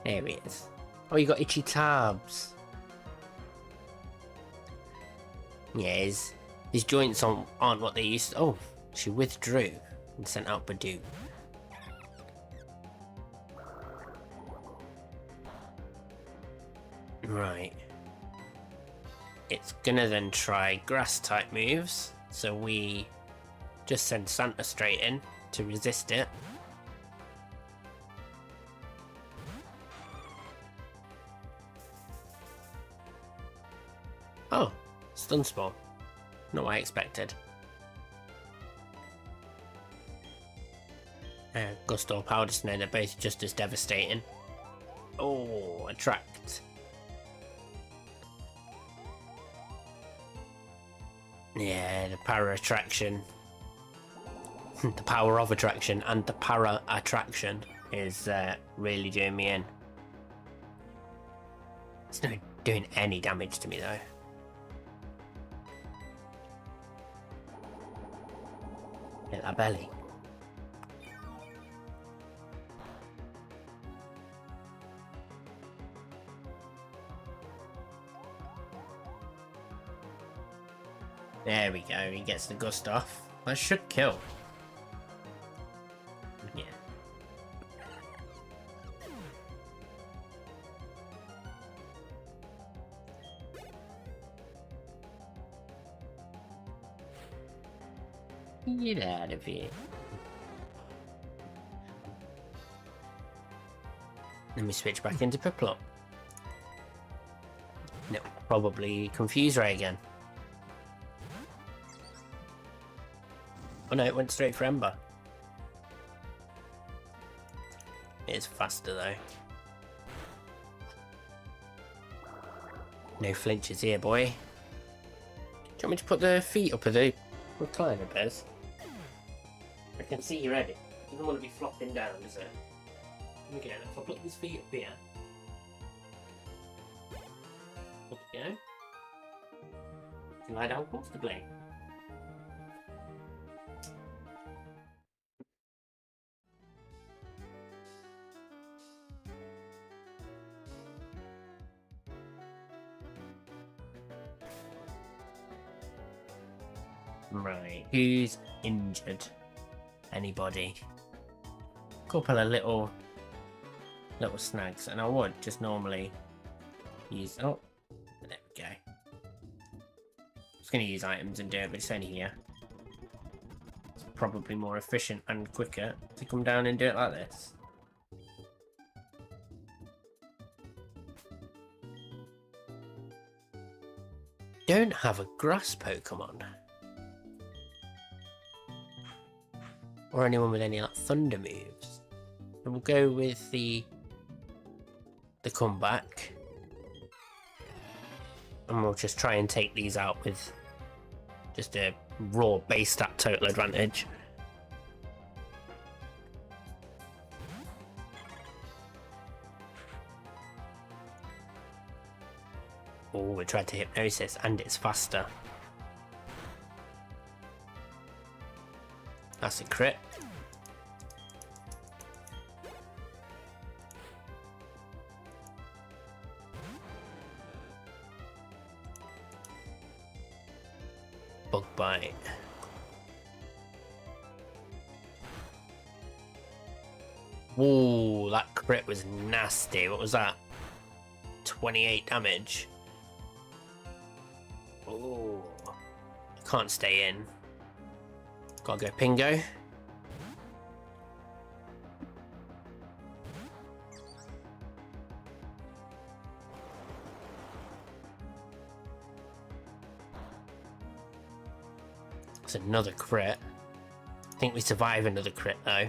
There he is. Oh, you got itchy tabs. Yeah, his joints aren't what they used to... Oh, she withdrew and sent out Badoo. Right. It's gonna then try grass type moves, so we just send Santa straight in to resist it. Oh, stun spawn. Not what I expected. Gusto, Powder Snow, they're both just as devastating. Oh, attract. Yeah, the para attraction. The power of attraction and the para attraction is really doing me in. It's not doing any damage to me though. Hit that belly. There we go, he gets the gust off. That should kill. Yeah. Get out of here. Let me switch back into Piplup. probably Confuse Ray again. Oh no, it went straight for Ember. It is faster though. No flinches here, boy. Do you want me to put the feet up of the recliner, Bez? I can see you're ready. You don't want to be flopping down, does it? Let me go. If I put his feet up here. Up you go. You can lie down comfortably. Right, who's injured? Anybody? Couple of little snags, and I would just normally use. Oh, there we go. I was going to use items and do it, but it's only here. It's probably more efficient and quicker to come down and do it like this. Don't have a grass Pokemon. Or anyone with any like thunder moves. So we'll go with the comeback. And we'll just try and take these out with just a raw base stat total advantage. Oh, we tried to hypnosis and it's faster. That's a crit. Bug bite. Whoa, that crit was nasty. What was that? 28 damage. Oh, I can't stay in. Gotta go Pingo. It's another crit. I think we survive another crit though.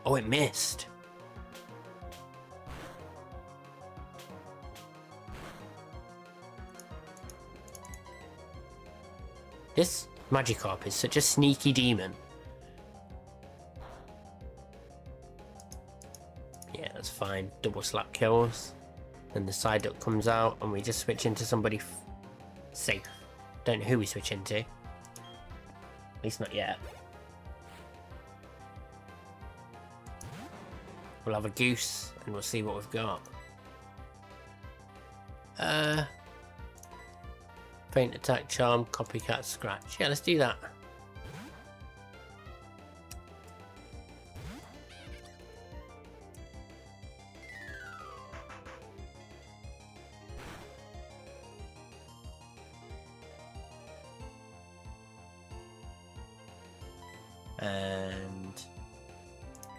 Oh, it missed. This Magikarp is such a sneaky demon. Yeah, that's fine. Double slap kills. Then the side duck comes out and we just switch into somebody safe. Don't know who we switch into. At least not yet. We'll have a goose and we'll see what we've got. Faint attack, charm, copycat, scratch. Yeah, let's do that. And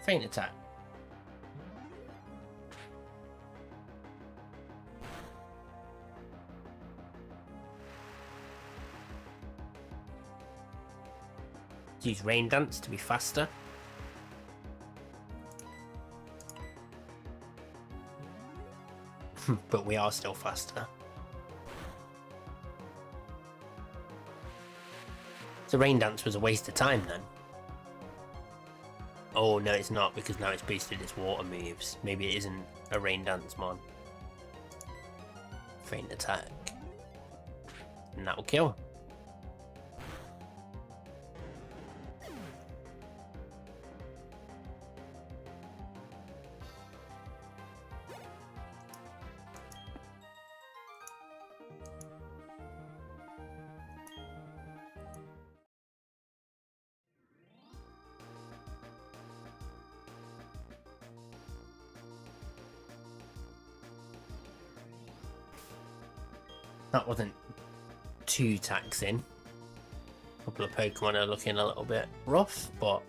faint attack. Use Rain Dance to be faster. But we are still faster. So Rain Dance was a waste of time then. Oh no, it's not, because now it's boosted its water moves. Maybe it isn't a Rain Dance mon. Faint attack. And that will kill. That wasn't too taxing. A couple of Pokemon are looking a little bit rough, but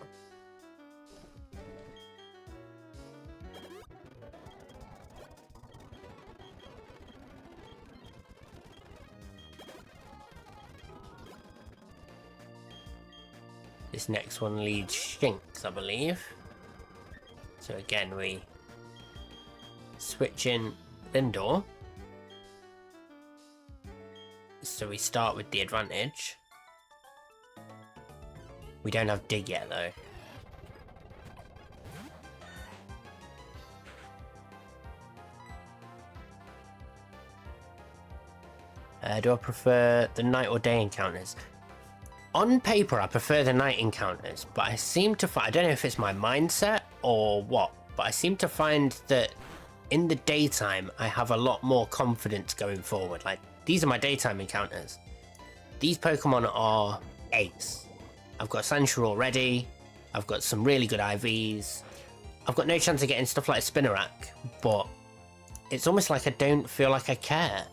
This next one leads Shinx, I believe. So again, we switch in Lindor. So we start with the advantage. We don't have Dig yet though. Do I prefer the night or day encounters? On paper, I prefer the night encounters, but I seem to find, I don't know if it's my mindset or what, but I seem to find that in the daytime, I have a lot more confidence going forward. Like, these are my daytime encounters. These Pokemon are ace. I've got Sandshrew already. I've got some really good IVs. I've got no chance of getting stuff like Spinarak, but it's almost like I don't feel like I care.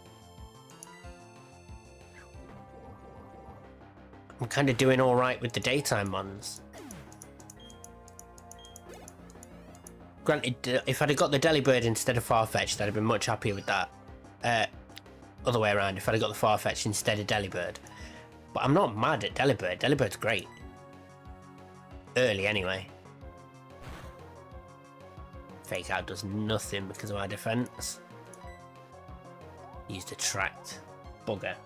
I'm kind of doing alright with the daytime ones. Granted, if I'd have got the Delibird instead of Farfetch'd, I'd have been much happier with that. Other way around, if I'd have got the Farfetch'd instead of Delibird. But I'm not mad at Delibird. Delibird's great. Early, anyway. Fake Out does nothing because of our defense. Used Attract. Bugger.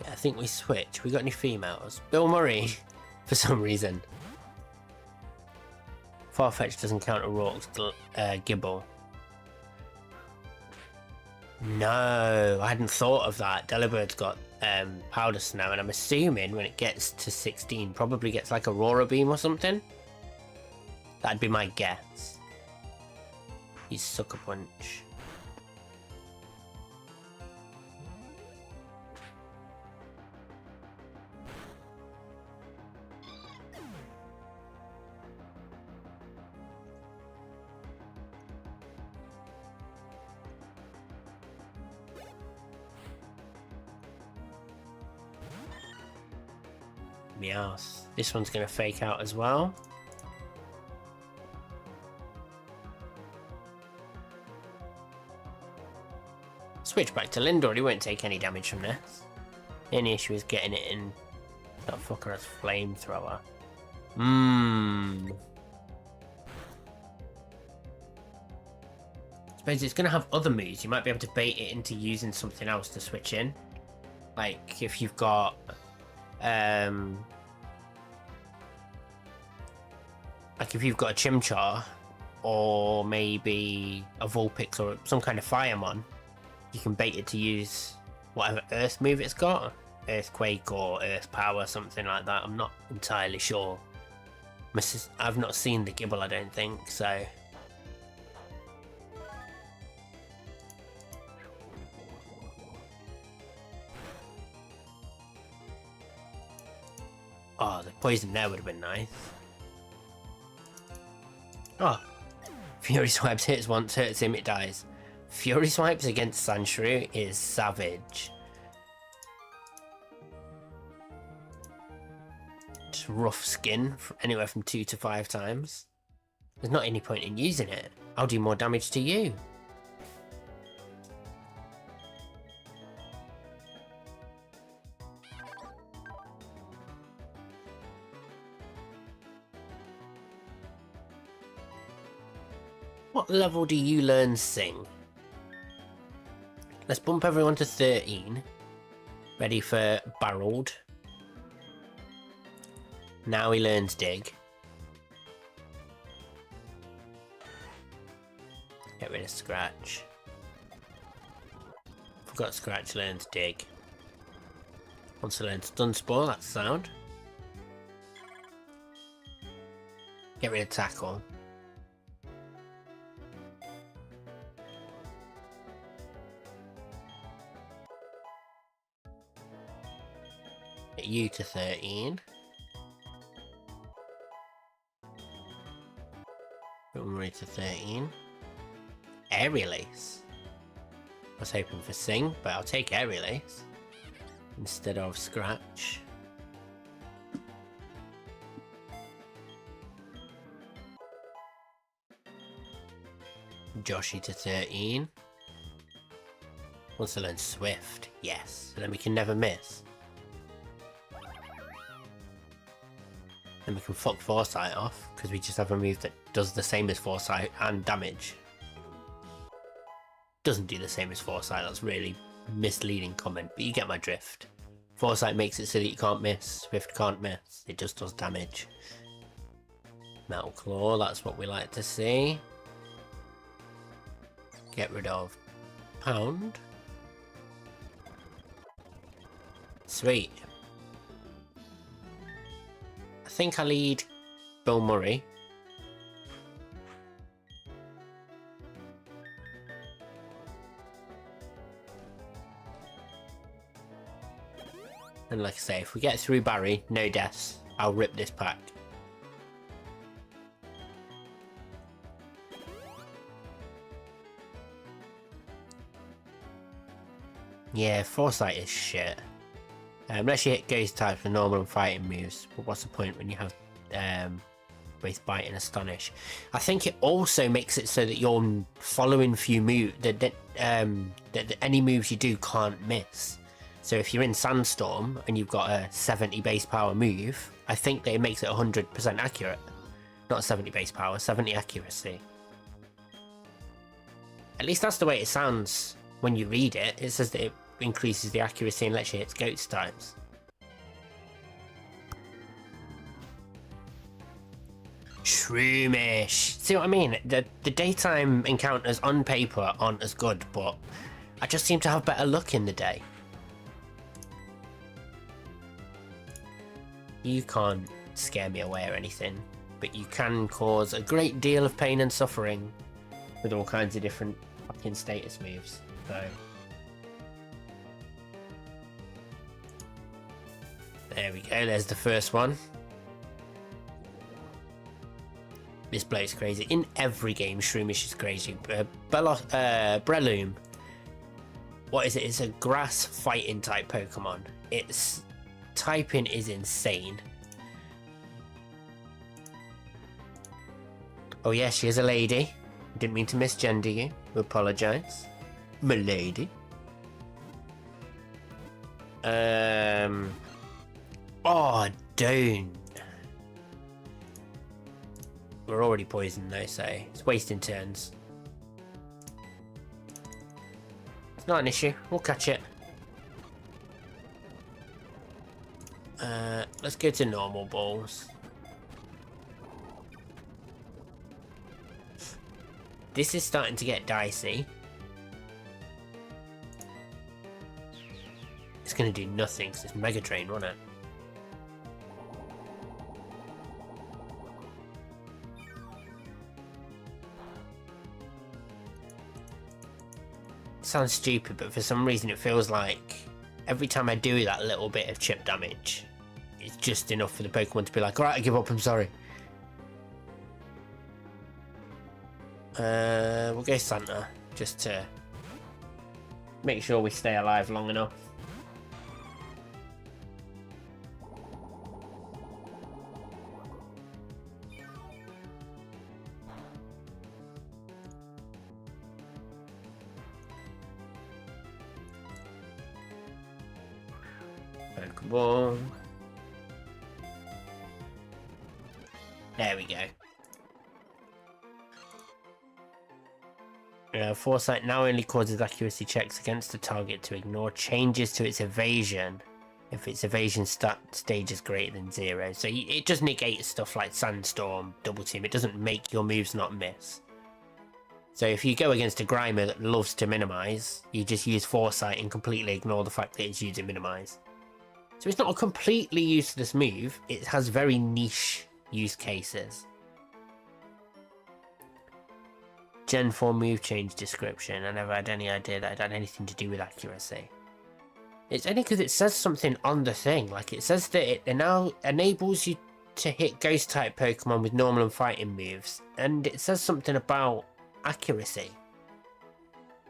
Yeah, I think we switch. We got any females? Bill Murray, for some reason. Farfetch doesn't count a Roark's Gibble. No, I hadn't thought of that. Delibird's got Powder Snow, and I'm assuming when it gets to 16, probably gets like Aurora Beam or something. That'd be my guess. He's Sucker Punch. Meowth. This one's going to Fake Out as well. Switch back to Lindor, he won't take any damage from this. The only issue is getting it in. That fucker has Flamethrower. Suppose it's going to have other moves. You might be able to bait it into using something else to switch in. Like if you've got like if you've got a Chimchar or maybe a Vulpix or some kind of Firemon, you can bait it to use whatever Earth move it's got. Earthquake or Earth Power, something like that. I'm not entirely sure. I've not seen the Gibble, I don't think, so... Oh, the poison there would have been nice. Oh, Fury Swipes hits once, hurts him, it dies. Fury Swipes against Sandshrew is savage. Just rough skin, anywhere from 2 to 5 times. There's not any point in using it. I'll do more damage to you. What level do you learn Sing? Let's bump everyone to 13. Ready for Barreled. Now he learns Dig. Get rid of Scratch. Forgot Scratch learns Dig. Once he learns Dunspore, that's sound. Get rid of Tackle. Get you to 13. Put Marie to 13. Aerial Ace. I was hoping for Sing, but I'll take Aerial Ace instead of Scratch. Joshy to 13. Wants to learn Swift. Yes. So then we can never miss. Then we can fuck Foresight off, because we just have a move that does the same as Foresight and damage. Doesn't do the same as Foresight, that's really misleading comment, but you get my drift. Foresight makes it so that you can't miss, Swift can't miss, it just does damage. Metal Claw, that's what we like to see. Get rid of Pound. Sweet. I think I lead Bill Murray. And like I say, if we get through Barry, no deaths, I'll rip this pack. Yeah, Foresight is shit. Unless you hit Ghost types for normal and fighting moves, but what's the point when you have both Bite and Astonish? I think it also makes it so that your following few moves, that any moves you do can't miss. So if you're in Sandstorm and you've got a 70 base power move, I think that it makes it 100% accurate. Not 70 base power, 70 accuracy. At least that's the way it sounds when you read it. It says that it increases the accuracy and lets you hit Ghost types. Shroomish. See what I mean? The daytime encounters on paper aren't as good, but I just seem to have better luck in the day. You can't scare me away or anything, but you can cause a great deal of pain and suffering with all kinds of different fucking status moves. So there we go, there's the first one. This bloke's crazy. In every game, Shroomish is crazy. Breloom. What is it? It's a grass fighting type Pokemon. Its typing is insane. Oh yeah, she is a lady. Didn't mean to misgender you. We apologise. Milady. Oh, don't. We're already poisoned though, so it's wasting turns. It's not an issue. We'll catch it. Let's go to normal balls. This is starting to get dicey. It's going to do nothing because it's Mega Drain, wasn't it? Sounds stupid, but for some reason it feels like every time I do that little bit of chip damage, it's just enough for the Pokemon to be like, alright, I give up, I'm sorry. We'll go Santa, just to make sure we stay alive long enough. Pokeball. There we go. Foresight now only causes accuracy checks against the target to ignore changes to its evasion if its evasion stage is greater than 0. So it just negates stuff like Sandstorm, Double Team. It doesn't make your moves not miss. So if you go against a Grimer that loves to minimize, you just use Foresight and completely ignore the fact that it's using minimize. So it's not a completely useless move, it has very niche use cases. Gen 4 move change description. I never had any idea that it had anything to do with accuracy. It's only because it says something on the thing, like it says that it now enables you to hit ghost type Pokemon with normal and fighting moves, and it says something about accuracy.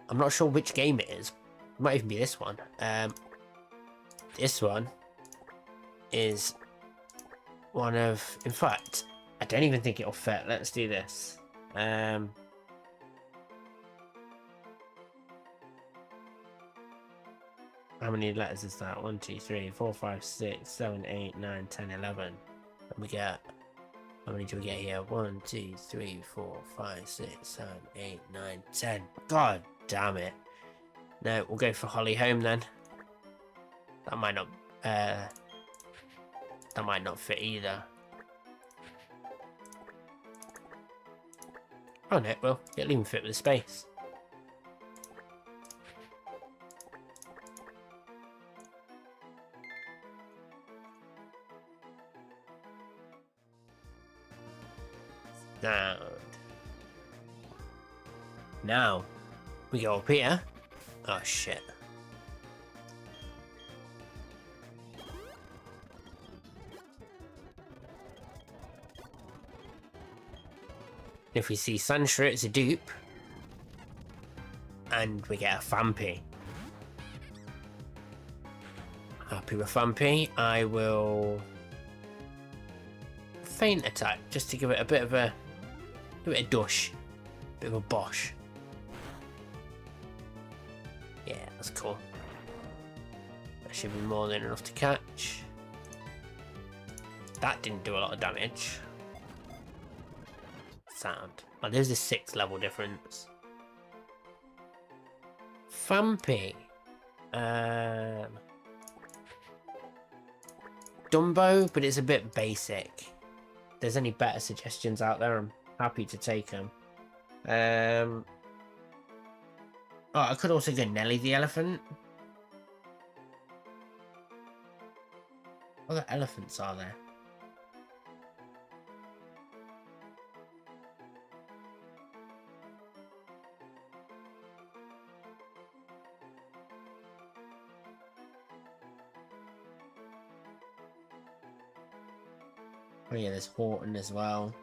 I'm not sure which game it is. It might even be this one. This one is one of... In fact, I don't even think it'll fit. Let's do this. How many letters is that? 1, 2, 3, 4, 5, 6, 7, 8, 9, 10, 11. And we get... How many do we get here? 1, 2, 3, 4, 5, 6, 7, 8, 9, 10. God damn it. No, we'll go for Holly Home then. That might not fit either. Oh no, well, it'll even fit with the space. Now, we go up here. Oh shit. If we see Sandshrew, it's a dupe. And we get a Fampy. Happy with Fampy. I will Feint Attack just to give it a bit of a dush. Bit of a bosh. Yeah, that's cool. That should be more than enough to catch. That didn't do a lot of damage. Sound. Oh, there's a 6 level difference. Fampy. Dumbo, but it's a bit basic. If there's any better suggestions out there, I'm happy to take them. Oh, I could also go Nelly the Elephant. What other elephants are there? Oh yeah, there's Horton as well.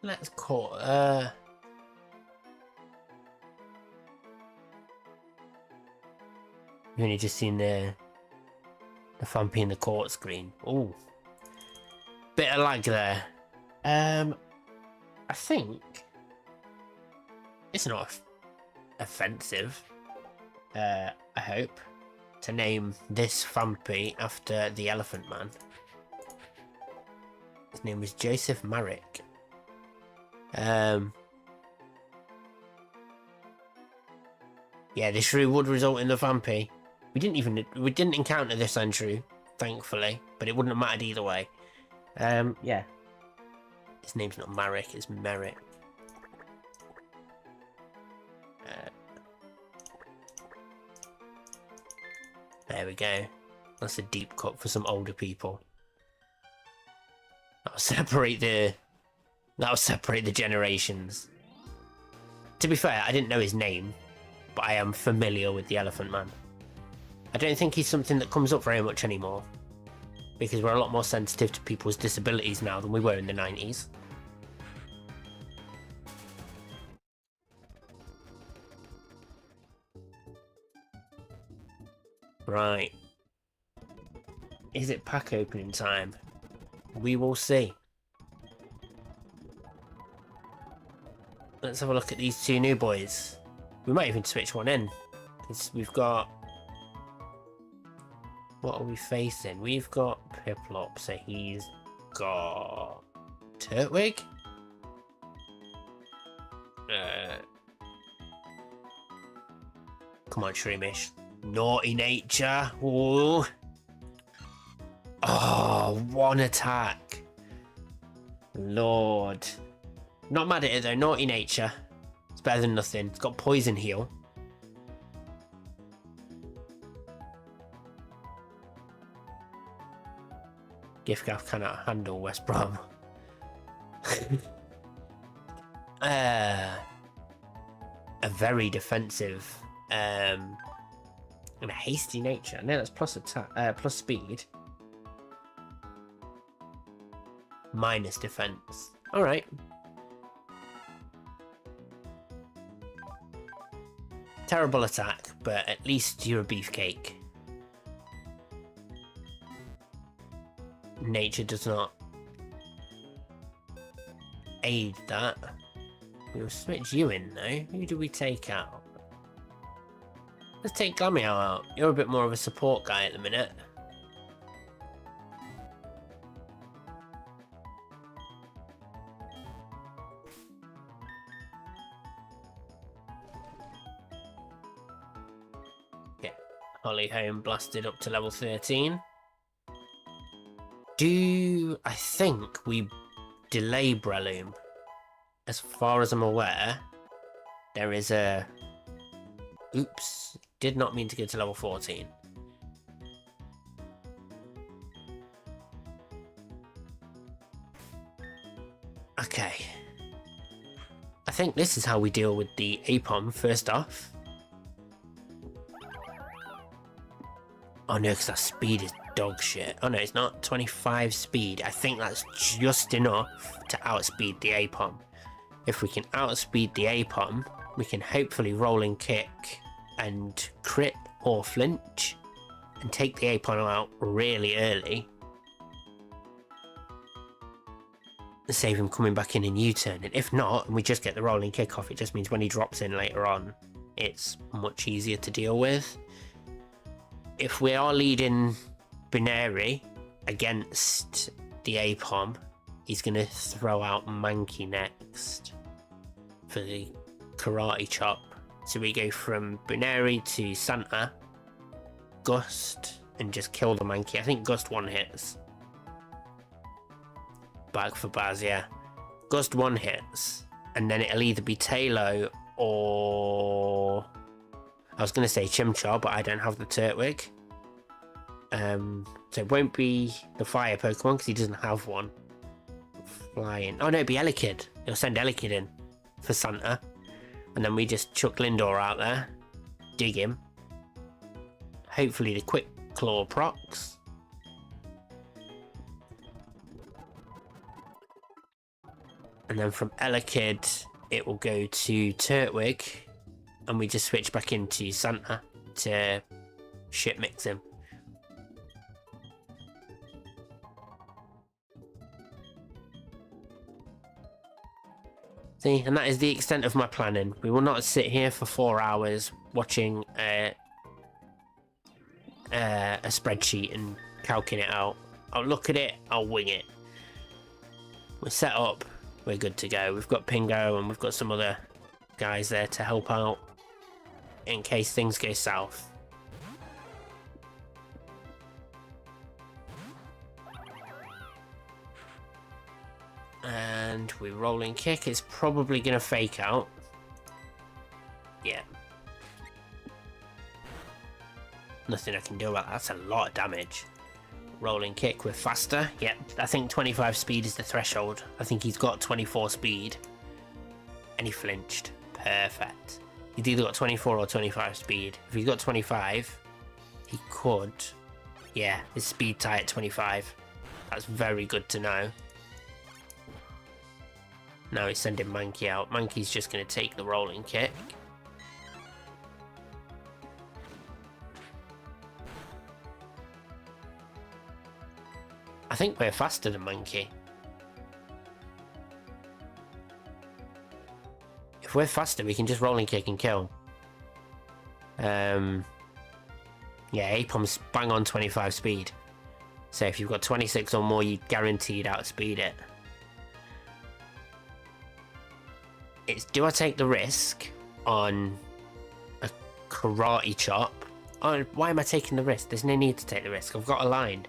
Let's call You've only just seen the Fampy in the court screen. Ooh. Bit of lag there. I think it's not offensive, I hope, to name this Fampy after the Elephant Man. His name was Joseph Marek. Yeah, the shrew would result in the Fampy. We didn't encounter this Sandshrew, thankfully, but it wouldn't have mattered either way. Yeah. His name's not Marek, it's Merrick. There we go. That's a deep cut for some older people. That'll separate the generations. To be fair, I didn't know his name, but I am familiar with the Elephant Man. I don't think he's something that comes up very much anymore, because we're a lot more sensitive to people's disabilities now than we were in the 90s. Right. Is it pack opening time? We will see. Let's have a look at these two new boys. We might even switch one in, because we've got... What are we facing? We've got Piplup, so he's got... Turtwig? Come on, Shroomish. Naughty Nature. Ooh. Oh, one attack. Lord. Not mad at it though, Naughty Nature. It's better than nothing. It's got Poison Heal. Giftgaff cannot handle West Brom. A very defensive And a hasty nature. No, that's plus attack, plus speed. Minus defense. Alright. Terrible attack, but at least you're a beefcake. Nature does not aid that. We'll switch you in though. Who do we take out? Let's take Glamio out. You're a bit more of a support guy at the minute. Okay. Holly Home blasted up to level 13. I think we delay Breloom? As far as I'm aware, there is a... Oops, did not mean to go to level 14. Okay. I think this is how we deal with the Apom first off. Oh no, because our speed is dog shit. Oh no, it's not 25 speed. I think that's just enough to outspeed the Apom. If we can outspeed the Apom, we can hopefully rolling kick and crit or flinch and take the Apom out really early. Save him coming back in a U-turn. And if not, and we just get the rolling kick off, it just means when he drops in later on, it's much easier to deal with. If we are leading Binary against the Apom, he's going to throw out Mankey next for the Karate Chop. So we go from Binary to Santa, Gust, and just kill the Mankey. I think Gust one hits. Back for Baz, yeah. Gust one hits, and then it'll either be Talo or... I was going to say Chimchar, but I don't have the Turtwig. So it won't be the fire Pokemon because he doesn't have one. Flying. Oh no, it'll be Elekid. He'll send Elekid in for Santa. And then we just chuck Lindor out there. Dig him. Hopefully the Quick Claw procs. And then from Elekid, it will go to Turtwig. And we just switch back into Santa to shit mix him. See, and that is the extent of my planning. We will not sit here for 4 hours watching a spreadsheet and calculating it out. I'll look at it, I'll wing it. We're set up, we're good to go. We've got Pingo and we've got some other guys there to help out in case things go south. And we rolling kick. It's probably going to fake out. Yeah. Nothing I can do about that. That's a lot of damage. Rolling kick with faster. Yeah, I think 25 speed is the threshold. I think he's got 24 speed. And he flinched. Perfect. He's either got 24 or 25 speed. If he's got 25, he could... Yeah, his speed tie at 25. That's very good to know. Now he's sending Mankey out. Mankey's just going to take the rolling kick. I think we're faster than Mankey. If we're faster, we can just rolling kick and kill. Yeah, Apom's bang on 25 speed. So if you've got 26 or more, you guaranteed outspeed it. It's, do I take the risk on a Karate Chop? Oh, why am I taking the risk? There's no need to take the risk. I've got a line.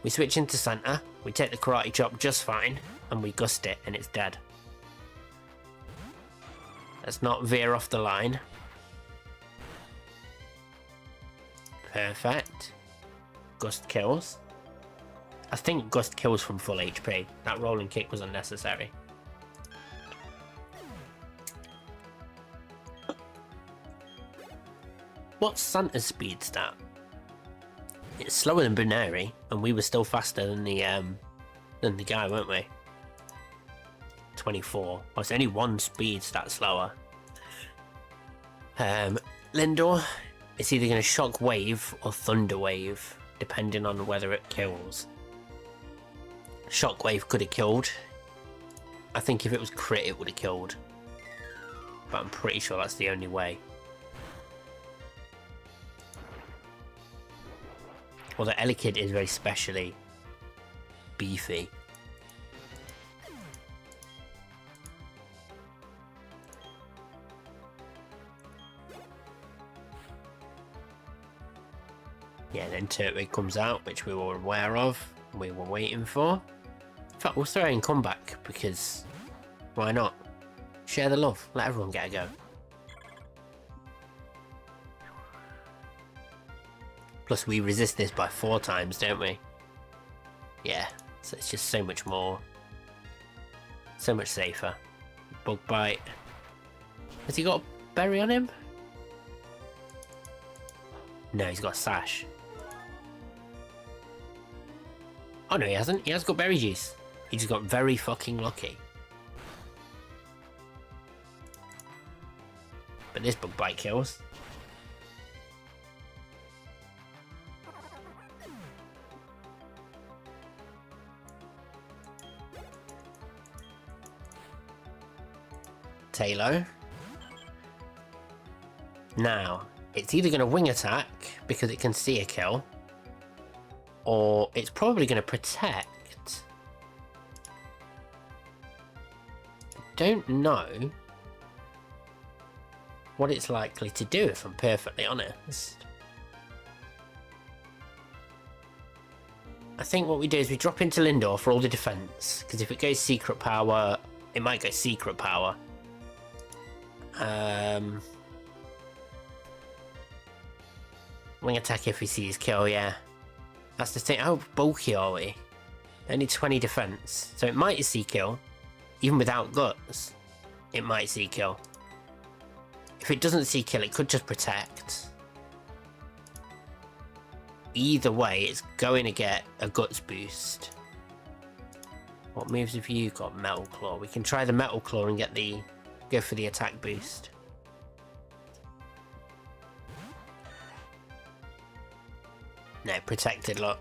We switch into Santa, we take the Karate Chop just fine, and we gust it, and it's dead. Let's not veer off the line. Perfect. Gust kills. I think Gust kills from full HP. That rolling kick was unnecessary. What's Santa's speed stat? It's slower than Buneri, and we were still faster than the guy, weren't we? 24. Well, it's only one speed stat slower. Lindor, it's either going to shock wave or thunder wave, depending on whether it kills. Shock wave could have killed. I think if it was crit, it would have killed. But I'm pretty sure that's the only way. Although Elekid is very specially beefy. Yeah, then Turtwig comes out, which we were aware of, we were waiting for. In fact, we'll throw in comeback, because why not? Share the love, let everyone get a go. Plus we resist this by 4 times, don't we? Yeah, so it's just so much more, so much safer. Bug bite. Has he got a berry on him? No, he's got a sash. Oh no, he hasn't. He has got berry juice. He just got very fucking lucky. But this bug bite kills. Tailo. Now, it's either going to wing attack because it can see a kill, or it's probably going to protect. Don't know what it's likely to do, if I'm perfectly honest. I think what we do is we drop into Lindor for all the defense, because if it goes secret power, it might go secret power. Wing attack if he sees kill, yeah. That's the thing. How bulky are we? Only 20 defense, so it might see kill. Even without guts, it might see kill. If it doesn't see kill, it could just protect. Either way, it's going to get a guts boost. What moves have you got? Metal Claw. We can try the Metal Claw and get the go for the attack boost. No, protected, look.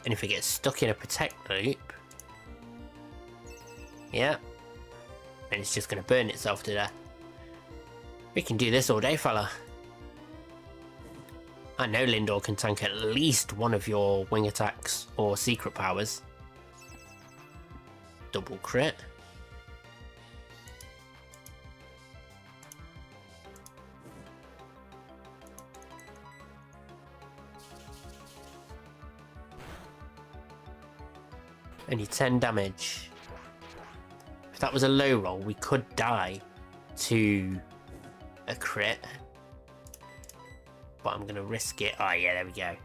And if it gets stuck in a protect loop, yeah, and it's just going to burn itself to death. We can do this all day, fella. I know Lindor can tank at least one of your wing attacks or secret powers. Double crit. Only 10 damage. If that was a low roll, we could die to a crit. But I'm going to risk it. Oh yeah, there we go.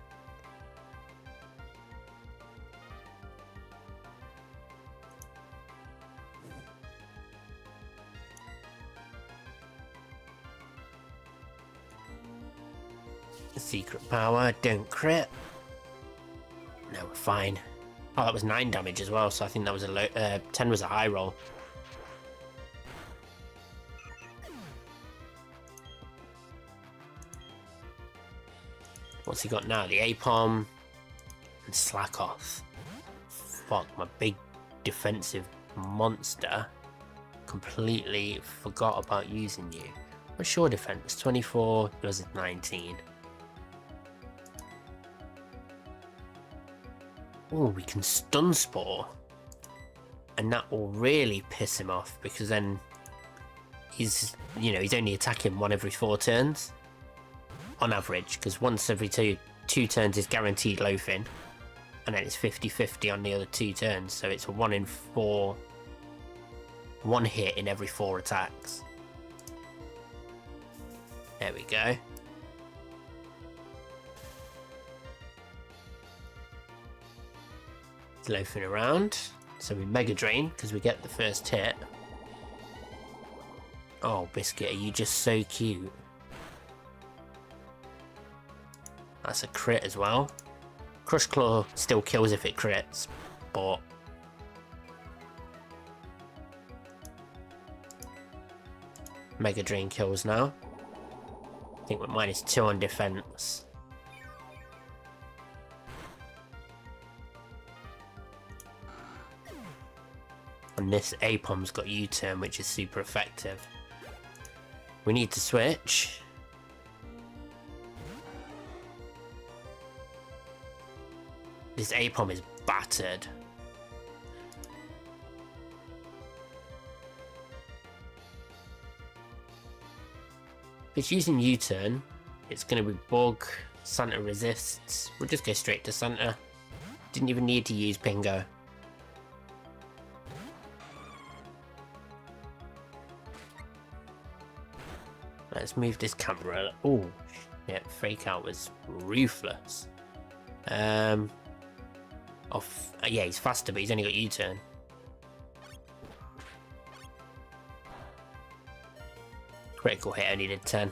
Secret power, don't crit. No, we're fine. Oh, that was 9 damage as well, so I think that was a low. 10 was a high roll. What's he got now? The Apom and Slack Off. Fuck, my big defensive monster. Completely forgot about using you. What's your defense? 24, yours is 19. Oh, we can stun Spore. And that will really piss him off, because then he's, you know, he's only attacking 1 every 4 turns. On average, because once every two turns is guaranteed loafing. And then it's 50-50 on the other 2 turns, so it's a 1 in 4. 1 hit in every 4 attacks. There we go. It's loafing around, so we Mega Drain because we get the first hit. Oh, Biscuit, are you just so cute? That's a crit as well. Crush Claw still kills if it crits, but... Mega Drain kills now. I think we're -2 on defense. And this Apom's got U-turn, which is super effective. We need to switch. This Apom is battered. If it's using U-turn, it's going to be Bug, Santa resists. We'll just go straight to Santa. Didn't even need to use Pingo. Let's move this camera. Oh, yeah, Fake Out was ruthless. Yeah, he's faster, but he's only got U-turn. Critical hit only did 10.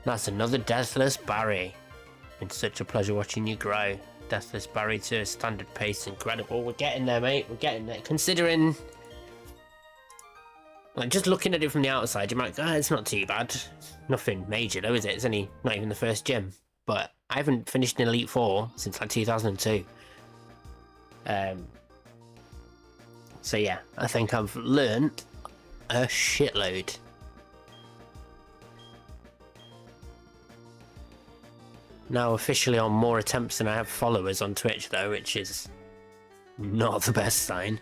That's another Deathless Barry. It's such a pleasure watching you grow. Deathless Barry to a standard pace, incredible. We're getting there, mate. We're getting there. Considering, like, just looking at it from the outside, you might go, it's not too bad. Nothing major though, is it? It's only not even the first gym. But I haven't finished in Elite 4 since like 2002. So yeah, I think I've learnt a shitload. Now officially on more attempts than I have followers on Twitch though, which is not the best sign.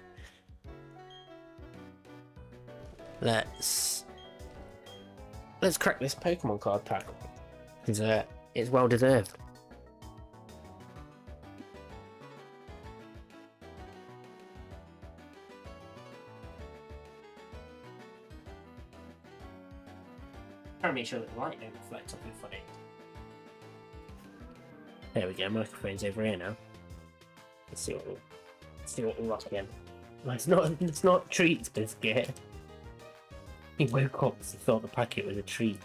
Let's crack this Pokemon card pack, because it's well deserved. Trying to make sure that the light don't reflect something funny. There we go, microphone's over here now. Let's see what we're rocking. Well, it's not treats, Biscuit. He woke up because he thought the packet was a treat.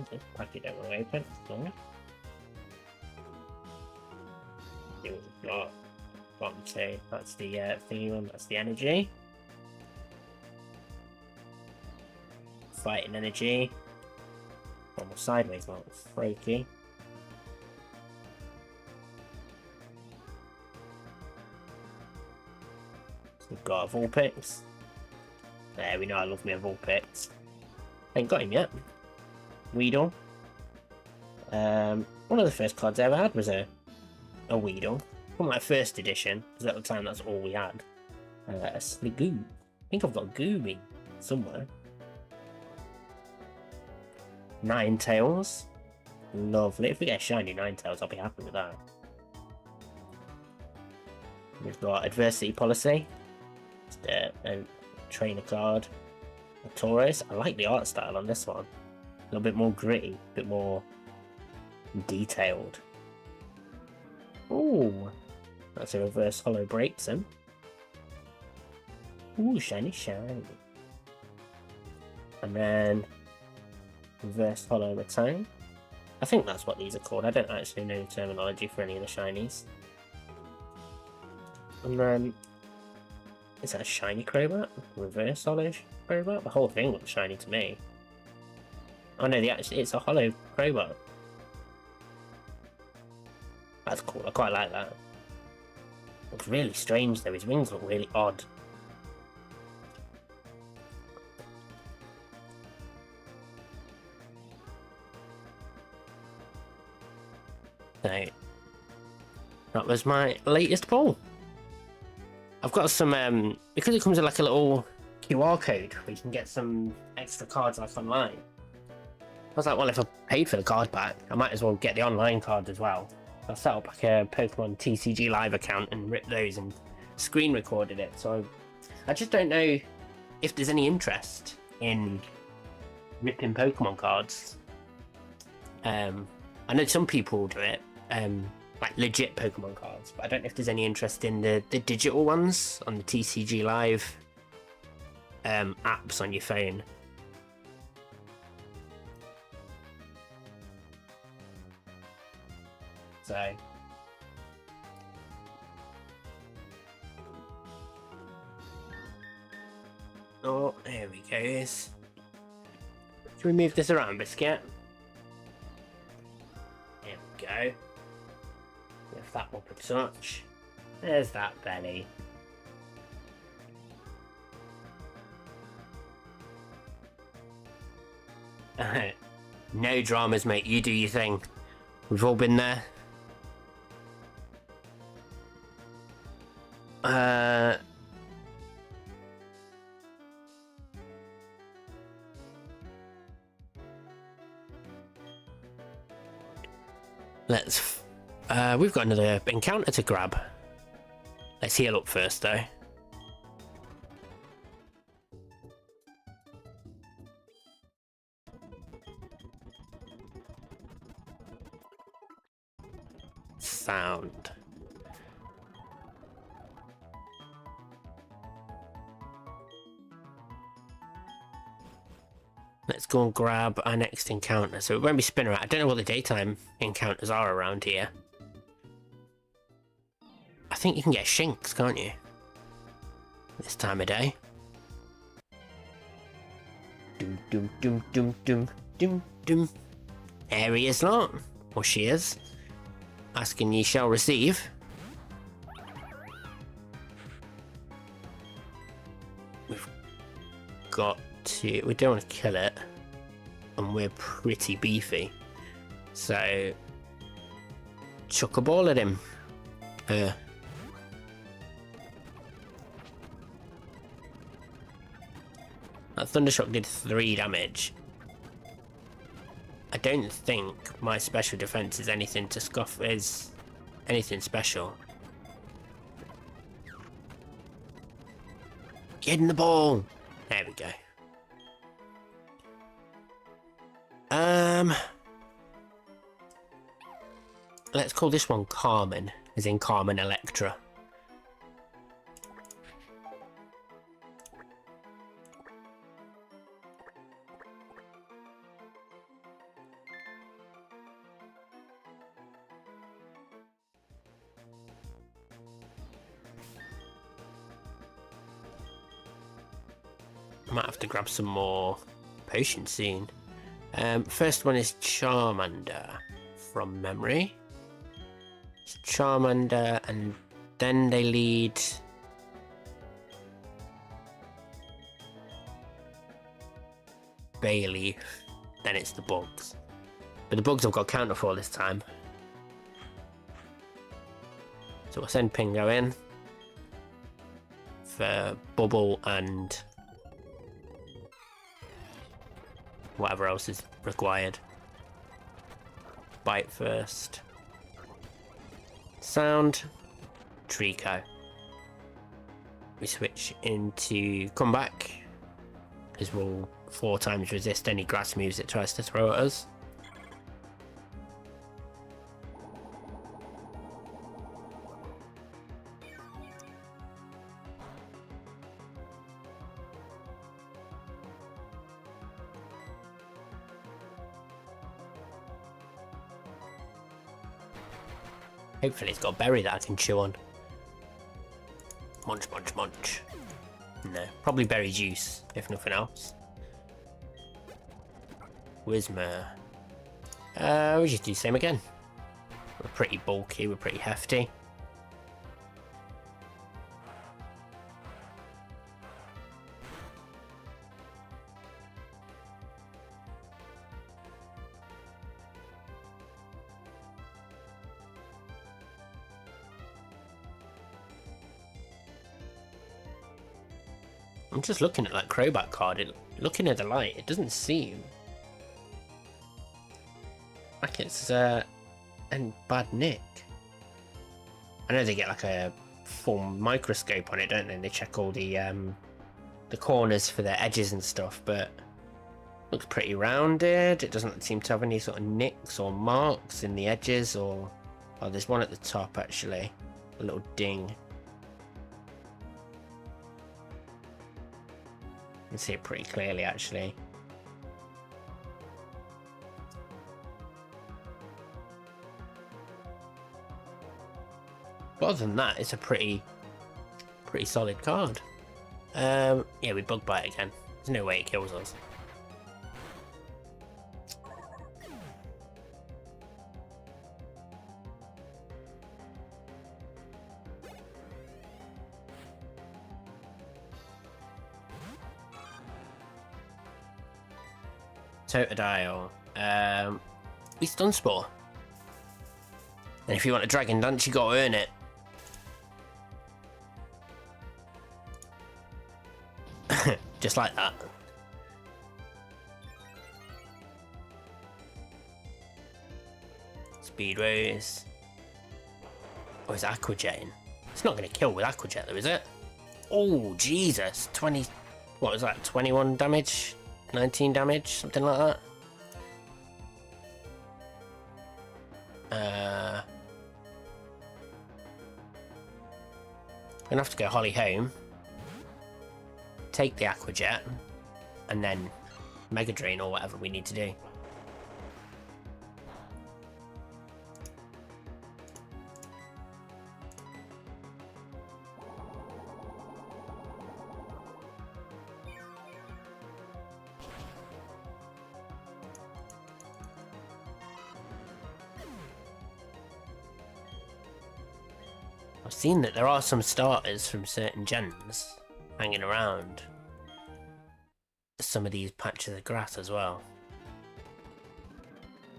The packet don't want to open. No. See what we've got. Bottom two. That's the thingy one. That's the energy. Fighting energy. Almost sideways, not freaky. So we've got a Vulpix. There, we know I love me a Vulpix. Ain't got him yet. Weedle. One of the first cards I ever had was a Weedle. From like first edition, because at the time that's all we had. A Sligoo. I think I've got Goomy somewhere. Ninetales. Lovely. If we get a shiny Ninetales, I'll be happy with that. We've got Adversity Policy. Just a trainer card. A Tauros. I like the art style on this one. A little bit more gritty, a bit more detailed. Ooh, that's a reverse hollow Breakson. Ooh, shiny. And then reverse hollow Return. I think that's what these are called. I don't actually know the terminology for any of the shinies. And then, is that a shiny Crobat? Reverse hollow Crobat? The whole thing looks shiny to me. Oh no, it's a hollow Crobat. That's cool, I quite like that. Looks really strange though, his wings look really odd. So, that was my latest pull. I've got some, because it comes with like a little QR code where you can get some extra cards like online. I was like, well, if I paid for the card pack, I might as well get the online card as well. I set up like a Pokemon TCG Live account and ripped those and screen recorded it. So I just don't know if there's any interest in ripping Pokemon cards. I know some people do it, like legit Pokemon cards. ones, but I don't know if there's any interest in the digital ones on the TCG Live apps on your phone. So oh, there we go. Should we move this around, Biscuit? There we go. Lift that up a touch. There's that belly. No dramas, mate. You do your thing. We've all been there. Let's. We've got another encounter to grab. Let's heal up first, though. Sound. Let's go and grab our next encounter. So it won't be Spinner. I don't know what the daytime encounters are around here. I think you can get Shinx, can't you? This time of day. Doom, doom, doom, doom, doom, doom, doom. There he is not. Or she is. Asking ye shall receive. We've got to... We don't want to kill it. And we're pretty beefy. So... chuck a ball at him. That Thundershock did 3 damage. I don't think my special defense is anything to scoff, is anything special. Get in the ball! There we go. Let's call this one Carmen, as in Carmen Electra. Might have to grab some more potions soon. First one is Charmander, from memory. It's Charmander, and then they lead... Bayleaf. Then it's the bugs. But the bugs I've got counter for this time. So we'll send Pingo in for Bubble and whatever else is required. Bite first. Sound. Trico. We switch into comeback, because we'll 4 times resist any grass moves it tries to throw at us. Hopefully it's got a berry that I can chew on. Munch, munch, munch. No, probably berry juice, if nothing else. Whismer. We just do the same again. We're pretty bulky, we're pretty hefty. I'm just looking at that Crobat card. Looking at the light, it doesn't seem like it's in bad nick. I know they get like a full microscope on it, don't they? And they check all the corners for the edges and stuff, but looks pretty rounded. It doesn't seem to have any sort of nicks or marks in the edges, or oh, there's one at the top actually. A little ding. You can see it pretty clearly, actually. But other than that, it's a pretty solid card. Yeah, we bug bite again. There's no way it kills us. Totodile. We Stun Spore. And if you want a Dragon Dance, you gotta earn it. Just like that. Speed Rose. Oh, it's Aqua Jetting. It's not going to kill with Aqua Jet though, is it? Oh, Jesus. 20... What was that? 21 damage? 19 damage? Something like that? I'm going to have to go Holly home. Take the Aqua Jet. And then Mega Drain or whatever we need to do. I've seen that there are some starters from certain gens hanging around some of these patches of grass as well.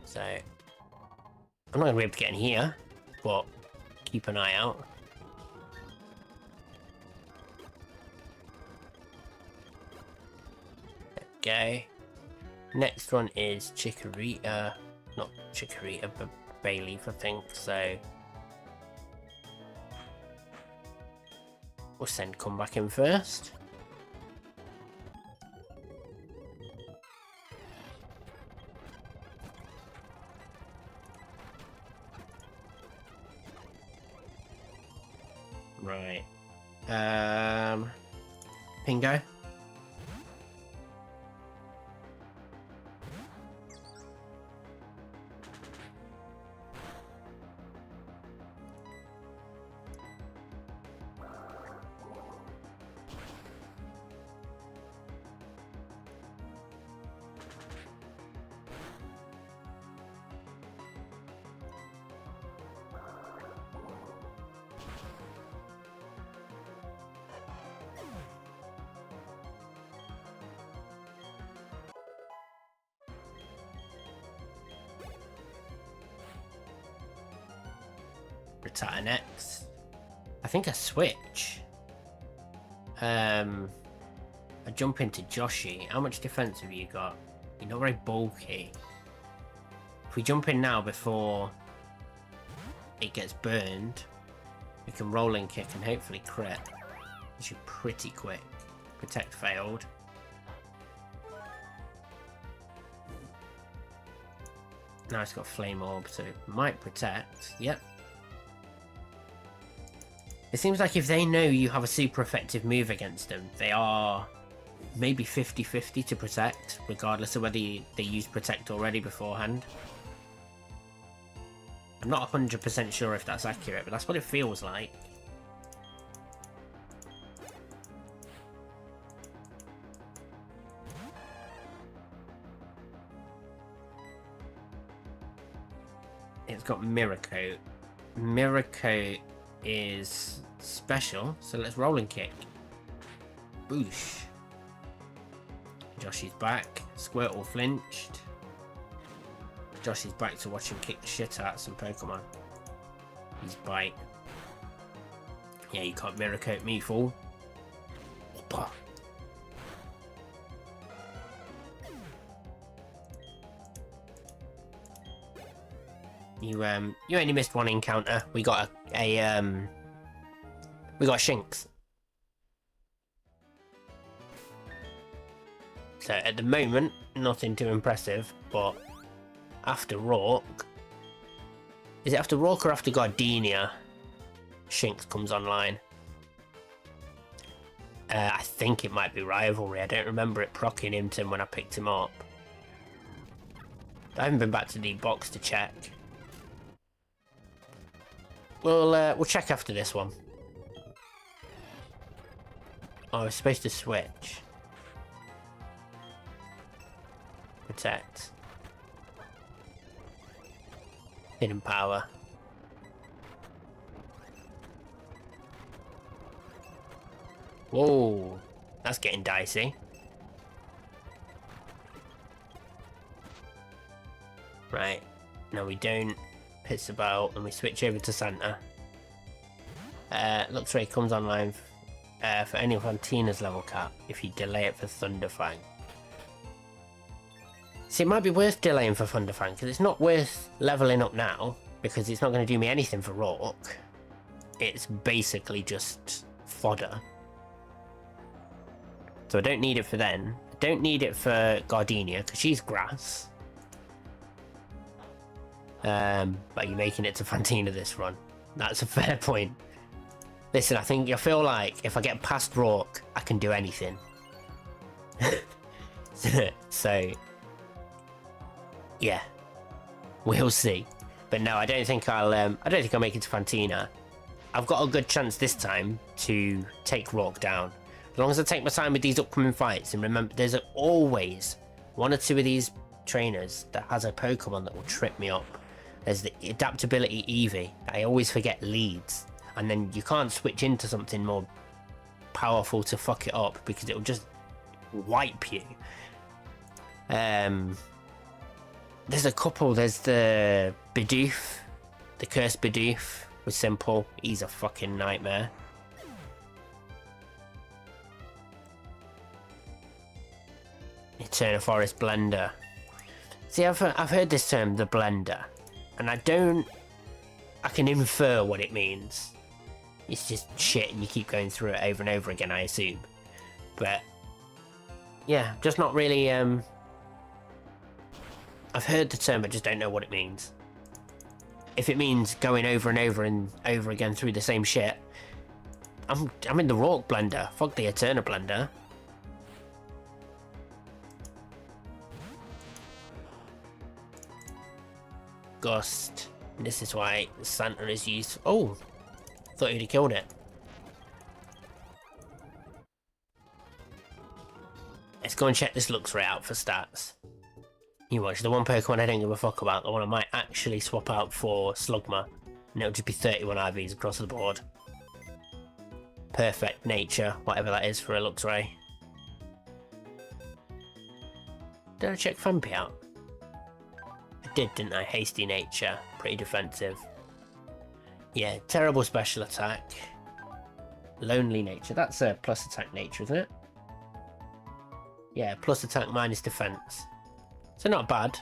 So I'm not going to be able to get in here, but keep an eye out. There we go. Next one is Chikorita. Not Chikorita, but Bayleaf, I think. So we'll send Comeback in first. Right. Pingo. Rattata next. I think I switch. I jump into Joshi. How much defense have you got? You're not very bulky. If we jump in now before it gets burned, we can Rolling Kick and hopefully crit. Which is pretty quick. Protect failed. Now it's got Flame Orb, so it might protect. Yep. It seems like if they know you have a super effective move against them, they are maybe 50-50 to protect, regardless of whether they use protect already beforehand. I'm not 100% sure if that's accurate, but that's what it feels like. It's got Mirror Coat. Mirror Coat is special, so let's Rolling Kick. Boosh. Joshy's back. Squirtle flinched. Joshy's back to watch him kick the shit out of some Pokemon. He's Bite. Yeah, you can't Mirror Coat me, fool. Whopper. You only missed one encounter. We got a Shinx. So at the moment, nothing too impressive, but after Roark... Is it after Roark or after Gardenia? Shinx comes online. I think it might be Rivalry. I don't remember it proccing him when I picked him up. I haven't been back to the box to check. We'll check after this one. Oh, I was supposed to switch. Protect. Hidden power. Whoa, that's getting dicey. Right, no we don't. Piss about and we switch over to Santa. Looks like it comes online for any of Fantina's level cap if you delay it for Thunderfang. See, it might be worth delaying for Thunderfang because it's not worth leveling up now because it's not going to do me anything for Roark. It's basically just fodder. So I don't need it for then. I don't need it for Gardenia because she's grass. But you're making it to Fantina this run. That's a fair point. Listen, I feel like if I get past Roark, I can do anything. So, yeah, we'll see. But no, I don't think I'll make it to Fantina. I've got a good chance this time to take Roark down. As long as I take my time with these upcoming fights, and remember, there's always one or two of these trainers that has a Pokemon that will trip me up. There's the adaptability Eevee. I always forget leads. And then you can't switch into something more powerful to fuck it up because it'll just wipe you. There's a couple. There's the Bidoof. The Cursed Bidoof was simple. He's a fucking nightmare. Eternal Forest Blender. See, I've heard this term, the Blender. And I can infer what it means. It's just shit and you keep going through it over and over again, I assume. But, yeah, just not really, I've heard the term, but just don't know what it means. If it means going over and over and over again through the same shit, I'm in the Roark Blender. Fuck the Eterna Blender. Gust. This is why Santa is used. Oh, thought he'd have killed it. Let's go and check this Luxray out for stats. You watch the one Pokemon I don't give a fuck about, the one I might actually swap out for Slugma, and it'll just be 31 IVs across the board. Perfect nature, whatever that is for a Luxray. Did I check Fampi out? Didn't I? Hasty nature, pretty defensive. Yeah, terrible special attack. Lonely nature, that's a plus attack nature, isn't it? Yeah, plus attack minus defense. So not bad.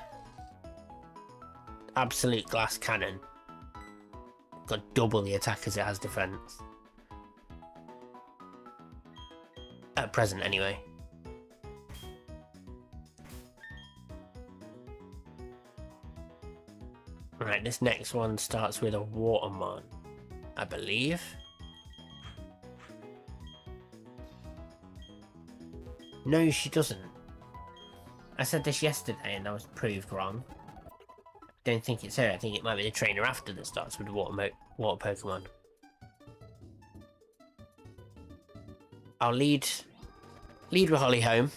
Absolute glass cannon. Got double the attack as it has defense. At present, anyway. Right, this next one starts with a Watermon, I believe. No, she doesn't. I said this yesterday and I was proved wrong. Don't think it's her. I think it might be the trainer after that starts with water Pokemon. I'll lead with Holly home.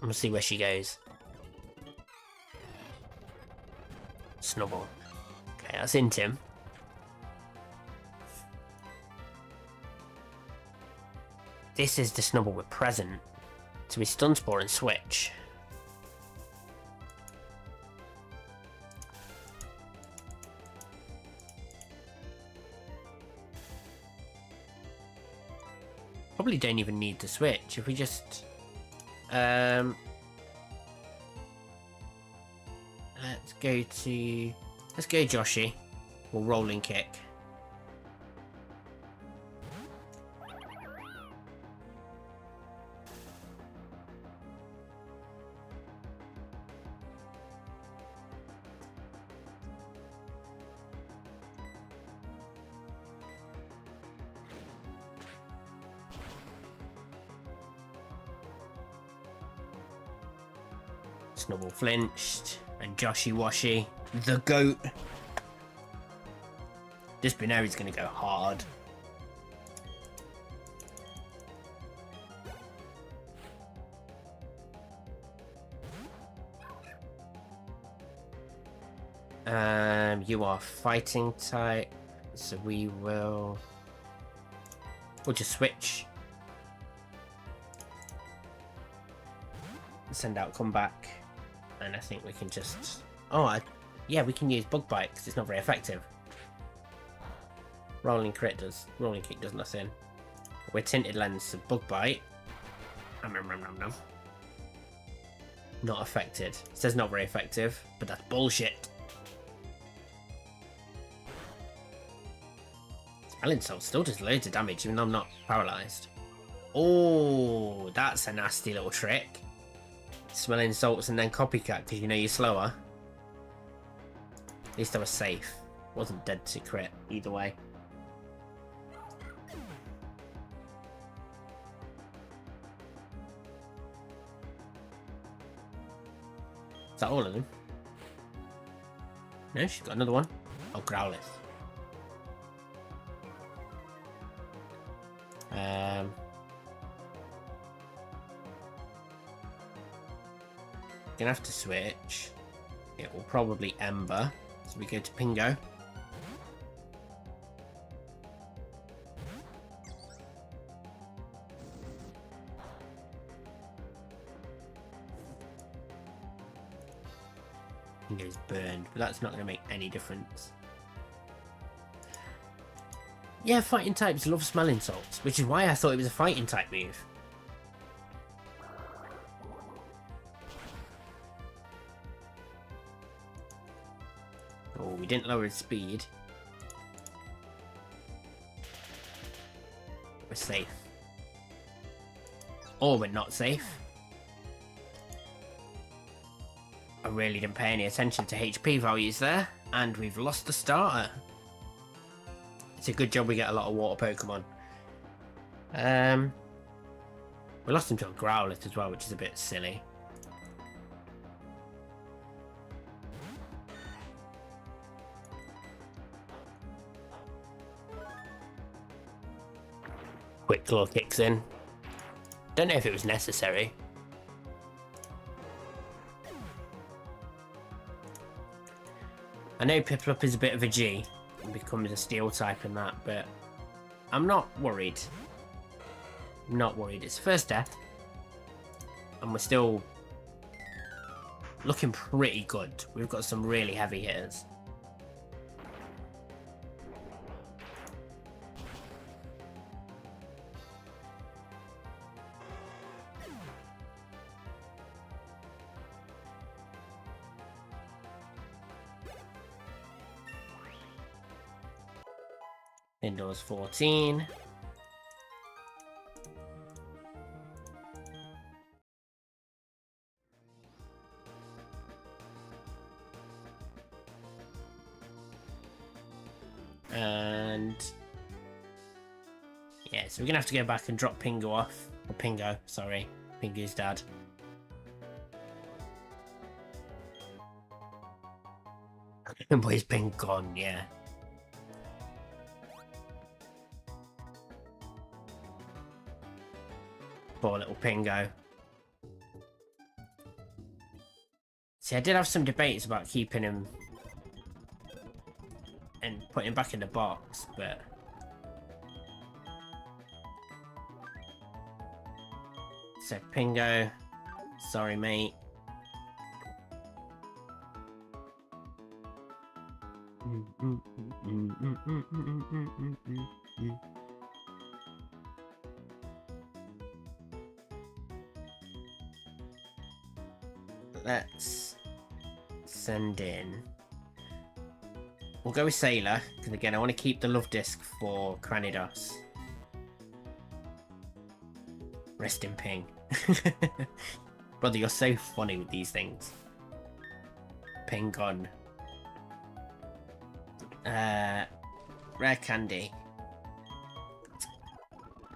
And we'll see where she goes. Snubble. Okay, that's Intim. This is the Snubble with present. So we Stun Spore and switch. Probably don't even need to switch if we just let's go Joshy. We'll rolling kick. Snubble flinched. And Joshy Washy, the goat. This Binari's gonna go hard. You are fighting type, so we'll just switch. Send out comeback, and I think we can just. Yeah, we can use bug bite because it's not very effective. Rolling kick does nothing. We're tinted lens, so bug bite. Not affected. It says not very effective, but that's bullshit. Smelling Salt still does loads of damage, even though I'm not paralyzed. Oh, that's a nasty little trick. Smelling Salts and then copycat because you know you're slower. At least I was safe. Wasn't dead to crit either way. Is that all of them? No, she's got another one. Oh, Growlithe. Gonna have to switch. It will probably Ember. So we go to Pingo. Pingo's burned, but that's not going to make any difference. Yeah, fighting types love Smelling Salts, which is why I thought it was a fighting type move. Oh, we didn't lower his speed. We're safe. Or we're not safe. I really didn't pay any attention to HP values there, and we've lost the starter. It's a good job we get a lot of water Pokemon. We lost him to a Growlithe as well, which is a bit silly. Quick Claw kicks in. Don't know if it was necessary. I know Piplup is a bit of a G and becomes a steel type in that, but I'm not worried. I'm not worried. It's first death, and we're still looking pretty good. We've got some really heavy hitters. Indoors 14. And yeah, so we're gonna have to go back and drop Pingo off. Or Pingo, sorry. Pingo's dad. But he's been gone, yeah. Poor little Pingo. See, I did have some debates about keeping him and putting him back in the box, but so Pingo, sorry mate. Let's send in. We'll go with Sailor, because again, I want to keep the love disc for Cranidos. Rest in Ping. Brother, you're so funny with these things. Ping gone. Rare Candy.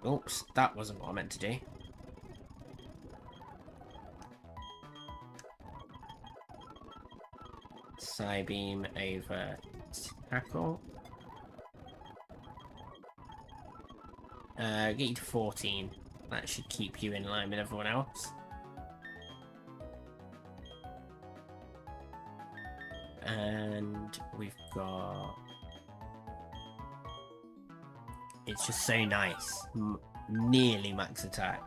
Oops, that wasn't what I meant to do. Psybeam over tackle. Get you to 14. That should keep you in line with everyone else. And we've got... It's just so nice. Nearly max attack.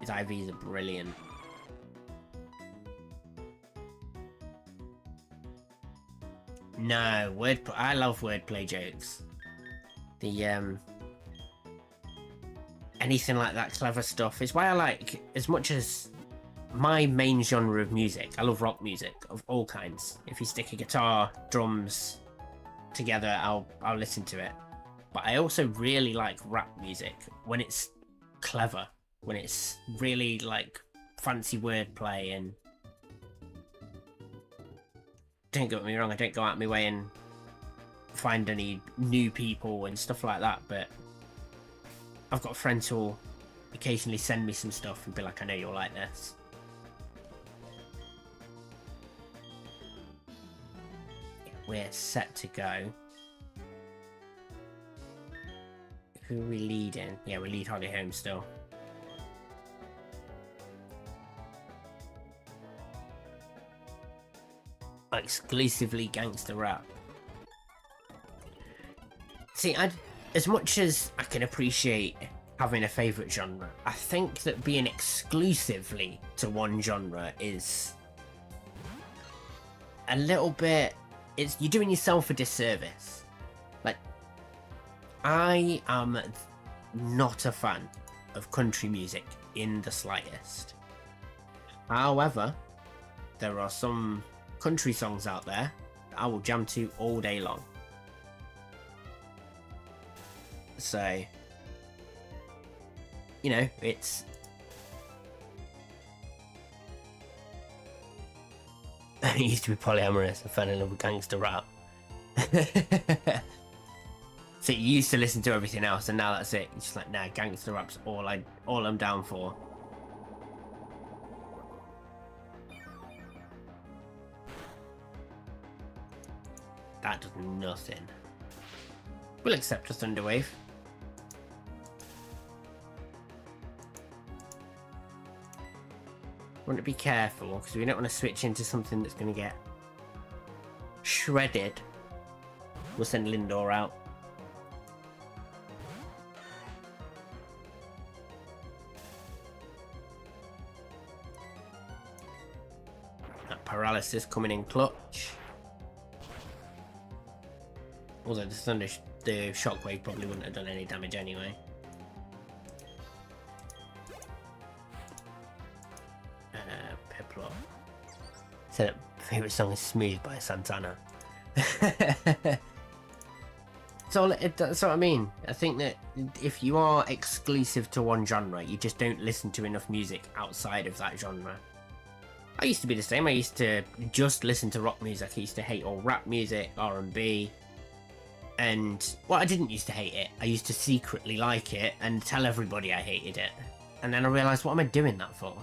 His IVs are brilliant. No, wordplay. I love wordplay jokes. The anything like that clever stuff is why I like, as much as my main genre of music, I love rock music of all kinds. If you stick a guitar, drums together, I'll listen to it. But I also really like rap music when it's clever, when it's really like fancy wordplay. And don't get me wrong, I don't go out of my way and find any new people and stuff like that, but I've got friends who'll occasionally send me some stuff and be like, I know you'll like this. We're set to go. Who are we leading? Yeah, we lead Holly Holmes still. Exclusively gangster rap. See, as much as I can appreciate having a favourite genre, I think that being exclusively to one genre is a little bit... you're doing yourself a disservice. Like, I am not a fan of country music in the slightest. However, there are some country songs out there that I will jam to all day long. So, you know, it's... I used to be polyamorous. I fell in love with gangster rap. So you used to listen to everything else, and now that's it. It's just like, nah, gangster rap's all I'm down for. That does nothing. We'll accept a Thunderwave. Want to be careful, because we don't want to switch into something that's going to get shredded. We'll send Lindor out. That paralysis coming in clutch. Although the shockwave probably wouldn't have done any damage anyway. Piplup. Said favourite song is Smooth by Santana. That's what I mean. I think that if you are exclusive to one genre, you just don't listen to enough music outside of that genre. I used to be the same. I used to just listen to rock music. I used to hate all rap music, R&B. And, well, I didn't used to hate it. I used to secretly like it and tell everybody I hated it. And then I realised, what am I doing that for?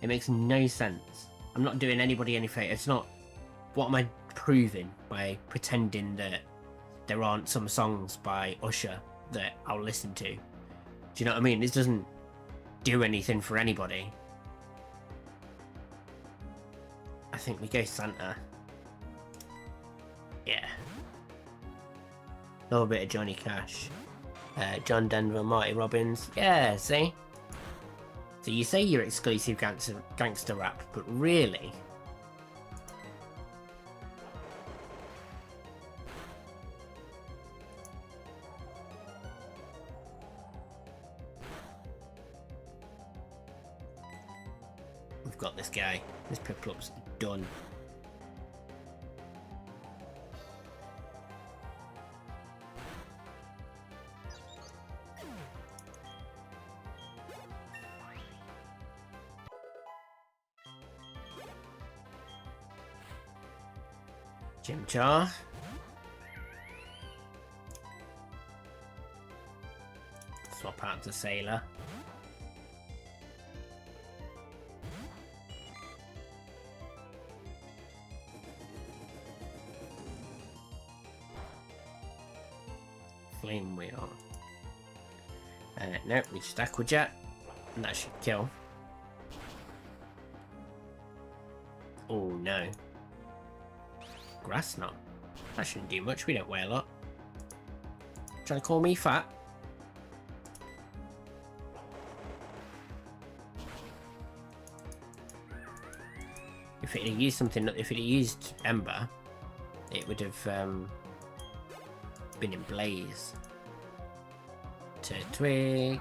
It makes no sense. I'm not doing anybody any favour. It's not... What am I proving by pretending that there aren't some songs by Usher that I'll listen to? Do you know what I mean? This doesn't do anything for anybody. I think we go Santa. Yeah. A little bit of Johnny Cash. John Denver, Marty Robbins. Yeah, see? So you say you're exclusive gangster rap, but really... We've got this guy. This Piplup's done. Chimchar. Swap out to Sailor. Flame Wheel. No, we just Aqua Jet. And that should kill. Oh no. Grass Knot. That shouldn't do much, we don't weigh a lot. Trying to call me fat? If it had used something, if it had used Ember, it would have been in Blaze. Twig.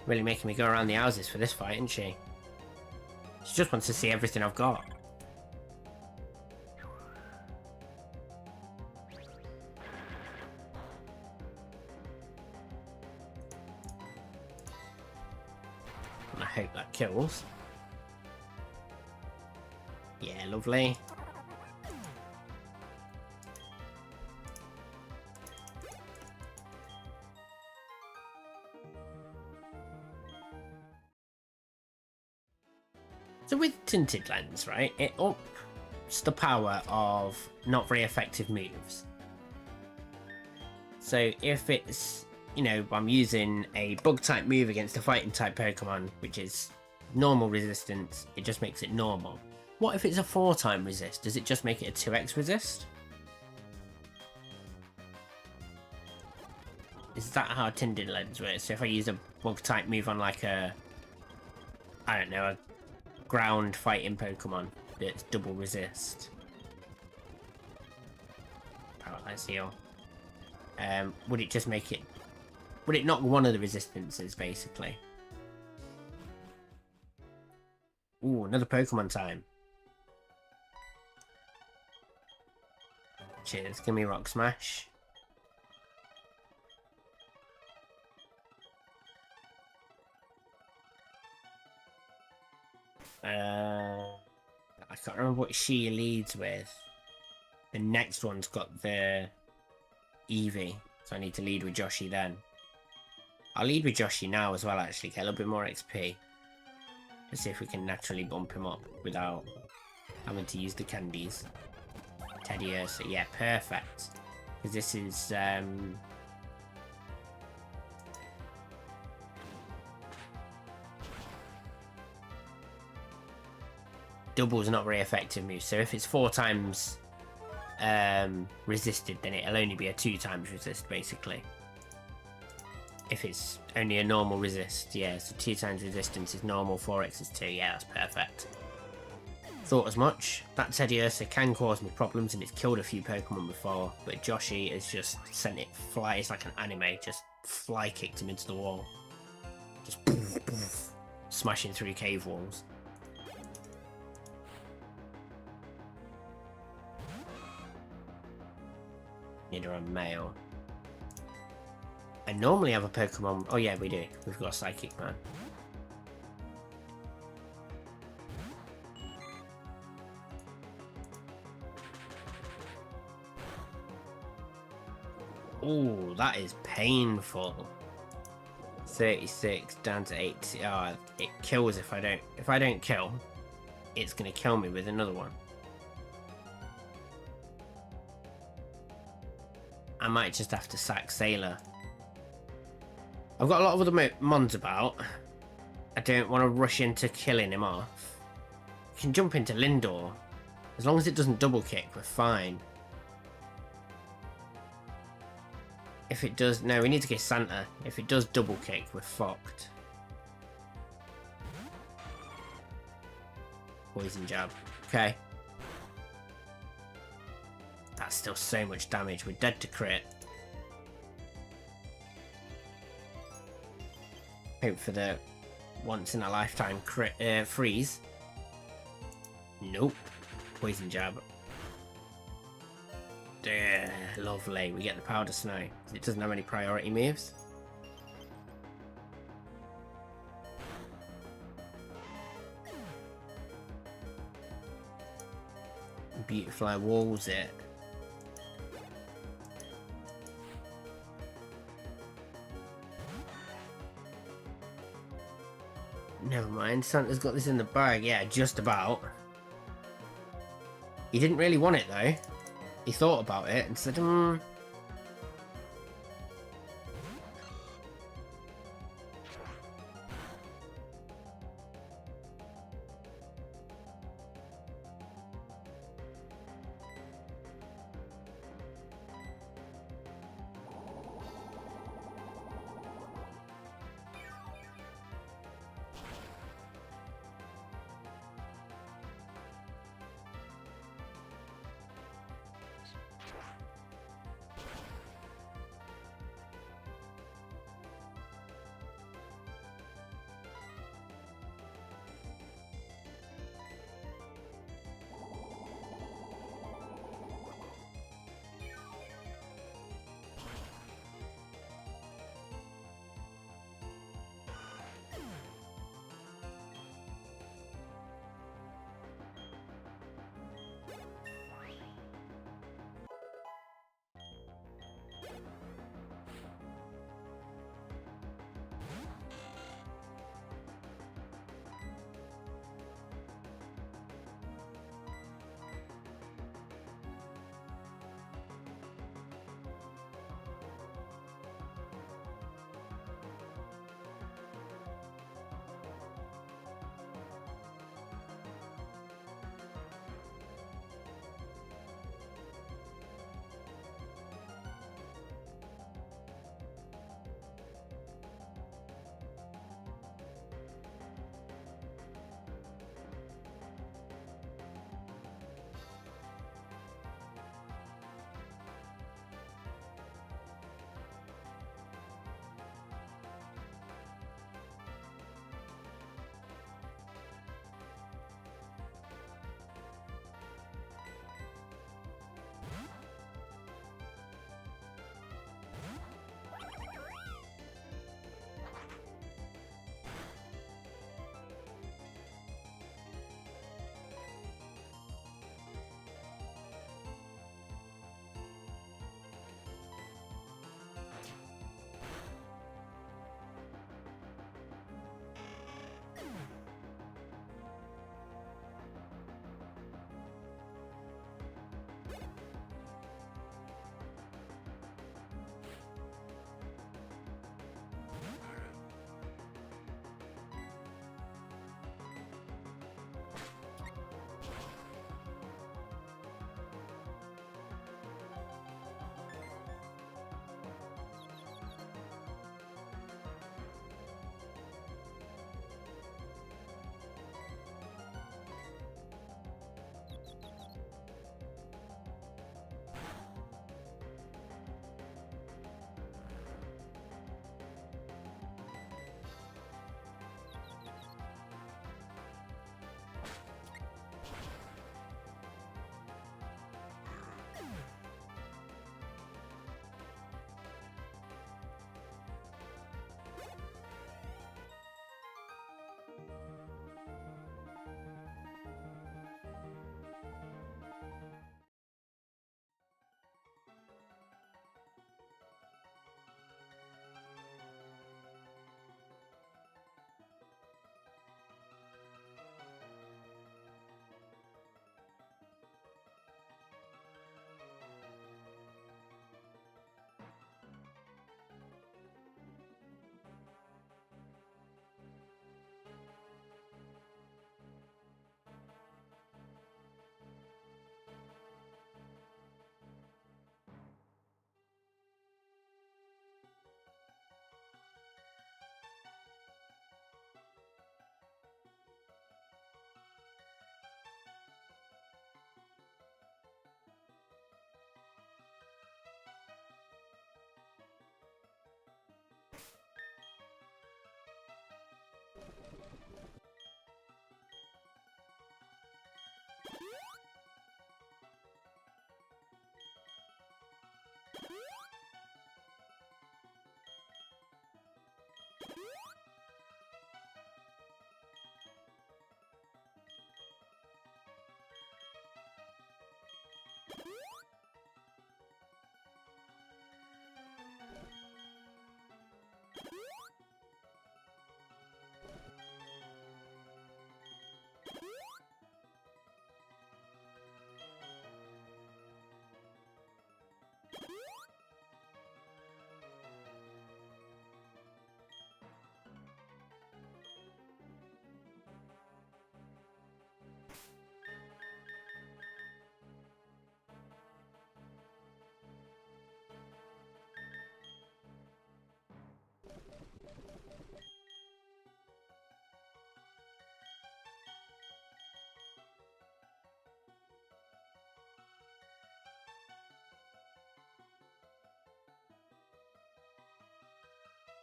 Really making me go around the houses for this fight, isn't she? She just wants to see everything I've got. I hope that kills. Yeah, lovely. So with Tinted Lens, right, it ups the power of not very effective moves. So if it's, you know, I'm using a bug type move against a fighting type Pokemon, which is normal resistance, it just makes it normal. What if it's a 4-time resist? Does it just make it a 2x resist? Is that how Tinted Lens works? So if I use a bug type move on like a, I don't know, a ground fighting Pokemon that's double resist. Paralyze Heal. Would it just make it... Would it knock one of the resistances, basically? Ooh, another Pokemon time. Cheers, give me Rock Smash. I can't remember what she leads with. The next one's got the Eevee, so I need to lead with Joshi then. I'll lead with Joshi now as well, actually, get a little bit more XP. Let's see if we can naturally bump him up without having to use the candies. Teddy Ursa, yeah, perfect. Because this is, Double's not very effective move, so if it's 4 times resisted, then it'll only be a 2 times resist, basically. If it's only a normal resist, yeah, so 2 times resistance is normal, 4x is 2, yeah, that's perfect. Thought as much. That Teddy Ursa can cause me problems, and it's killed a few Pokemon before, but Joshi has just sent it fly, it's like an anime, just fly kicked him into the wall. Just poof, poof, smashing through cave walls. Need her on male. I normally have a Pokemon. Oh yeah, we do. We've got a Psychic Man. Oh, that is painful. 36 down to 80. Oh, it kills if I don't kill. It's gonna kill me with another one. I might just have to sack Sailor. I've got a lot of other mons about. I don't want to rush into killing him off. I can jump into Lindor. As long as it doesn't double kick, we're fine. If it does... No, we need to get Santa. If it does double kick, we're fucked. Poison Jab. Okay. That's still so much damage. We're dead to crit. Hope for the once in a lifetime crit freeze. Nope. Poison Jab. Lovely. We get the Powder Snow. It doesn't have any priority moves. Beautifly walls it. Never mind, Santa's got this in the bag. Yeah, just about. He didn't really want it though. he thought about it and said,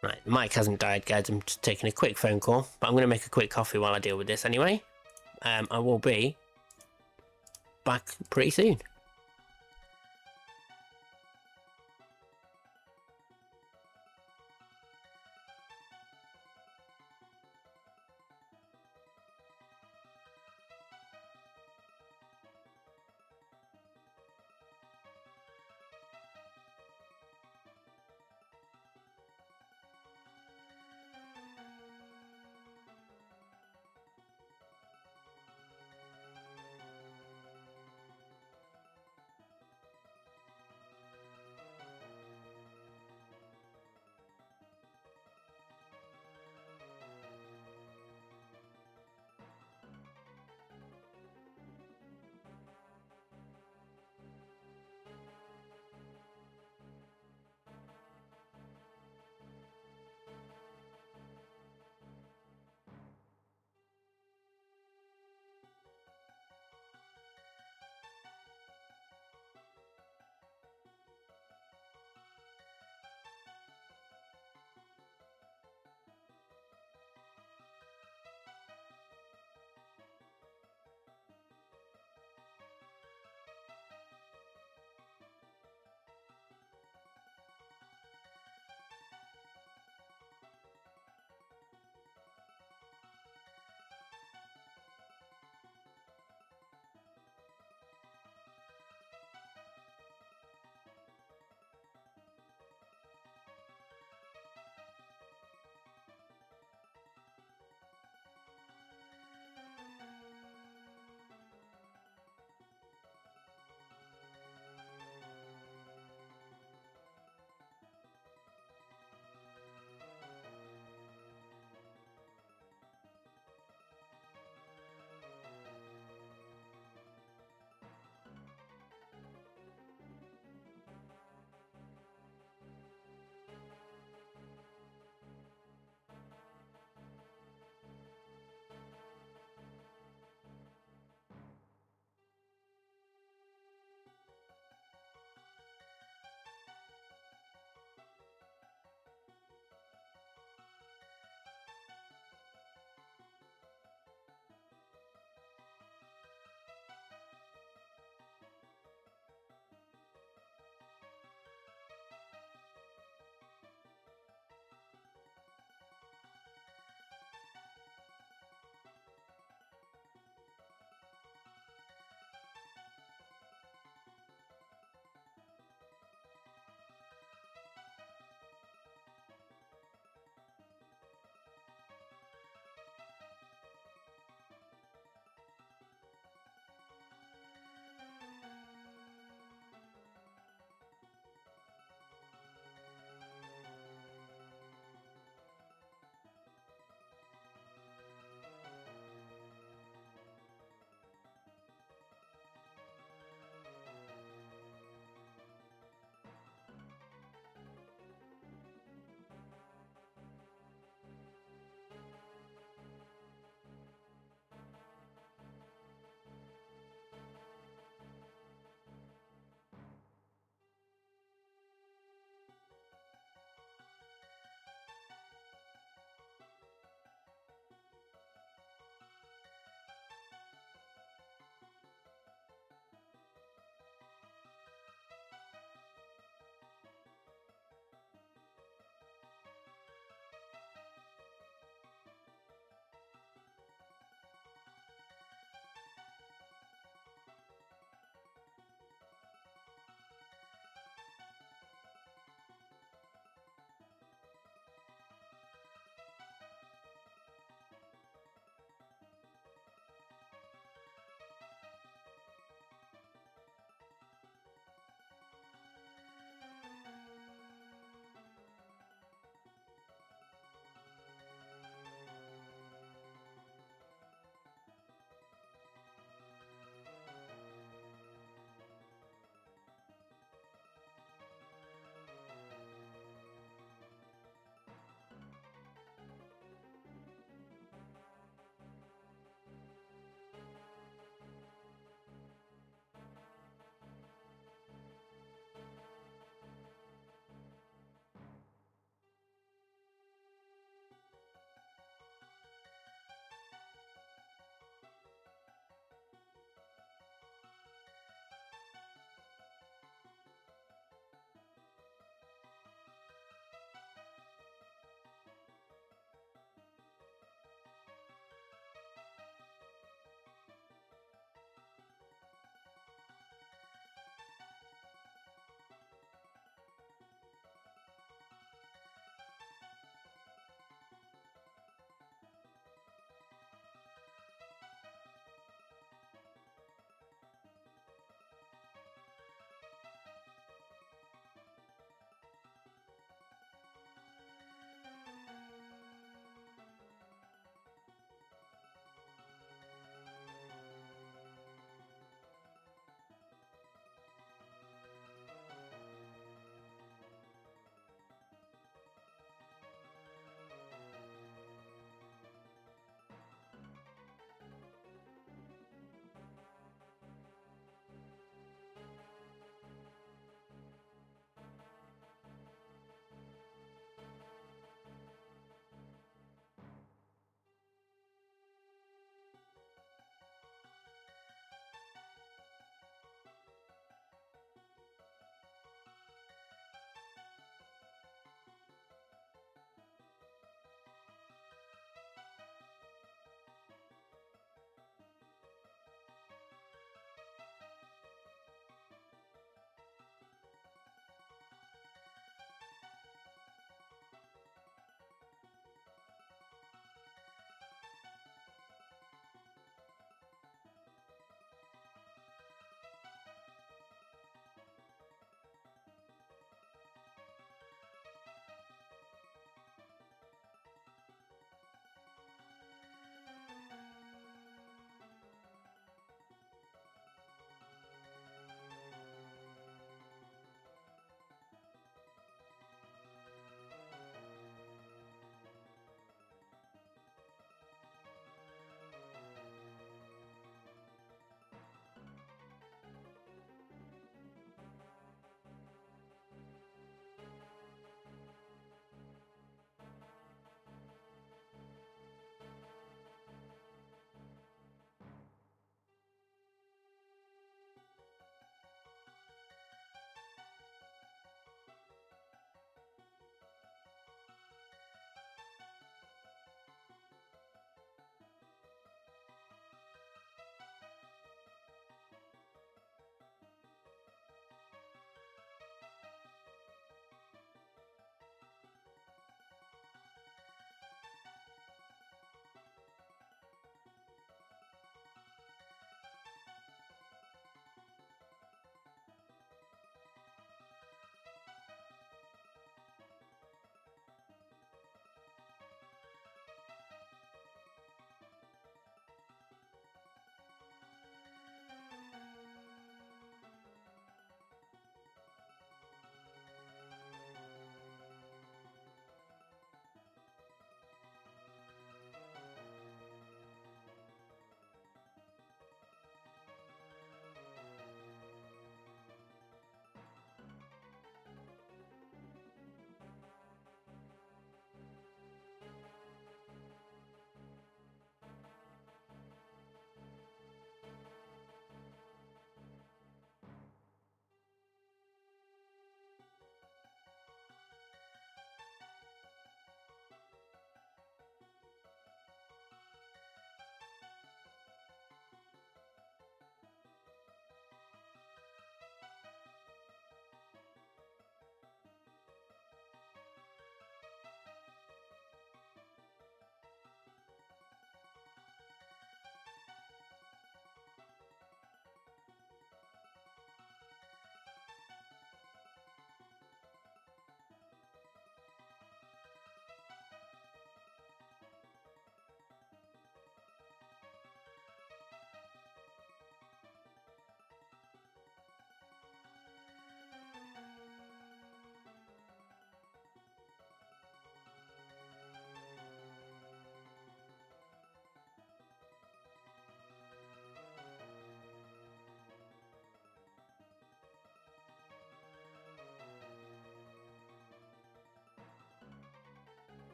Right, the mic hasn't died, guys. I'm just taking a quick phone call, but I'm going to make a quick coffee while I deal with this anyway. I will be back pretty soon.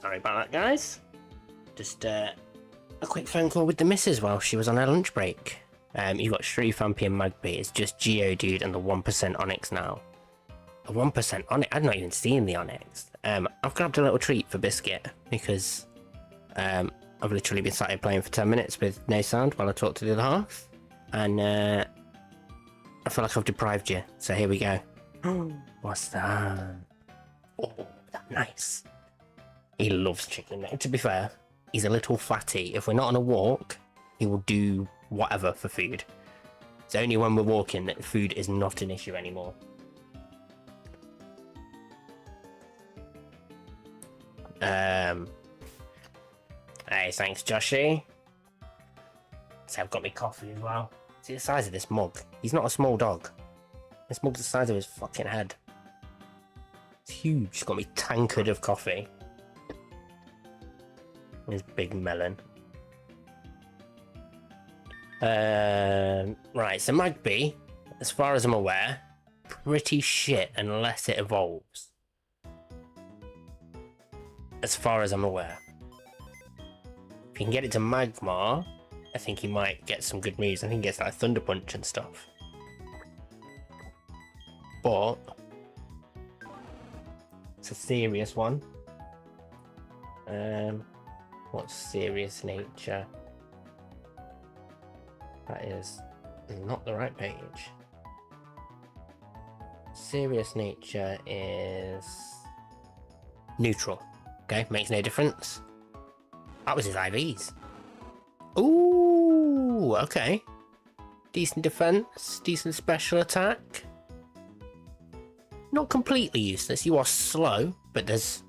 Sorry about that, guys. Just a quick phone call with the missus while she was on her lunch break. You got Shrew, Fampy and Magpie. It's just Geodude and the 1% Onyx now. A 1% Onyx? I've not even seen the Onyx. I've grabbed a little treat for Biscuit because I've literally been sat here playing for 10 minutes with no sound while I talk to the other half. And I feel like I've deprived you. So here we go. What's that? Oh, that's nice. He loves chicken. To be fair, he's a little fatty. If we're not on a walk, he will do whatever for food. It's only when we're walking that food is not an issue anymore. Hey, thanks, Joshy. So I've got me coffee as well. See the size of this mug? He's not a small dog. This mug's the size of his fucking head. It's huge. He's got me tankard of coffee. His big melon. Right, so Magpie, as far as I'm aware, pretty shit unless it evolves. As far as I'm aware. If you can get it to Magmar, I think he might get some good moves. I think he gets like Thunder Punch and stuff. But it's a serious one. What's serious nature? That is not the right page. Serious nature is neutral. Okay, makes no difference. That was his IVs. Ooh, okay. Decent defense, decent special attack. Not completely useless. You are slow, but there's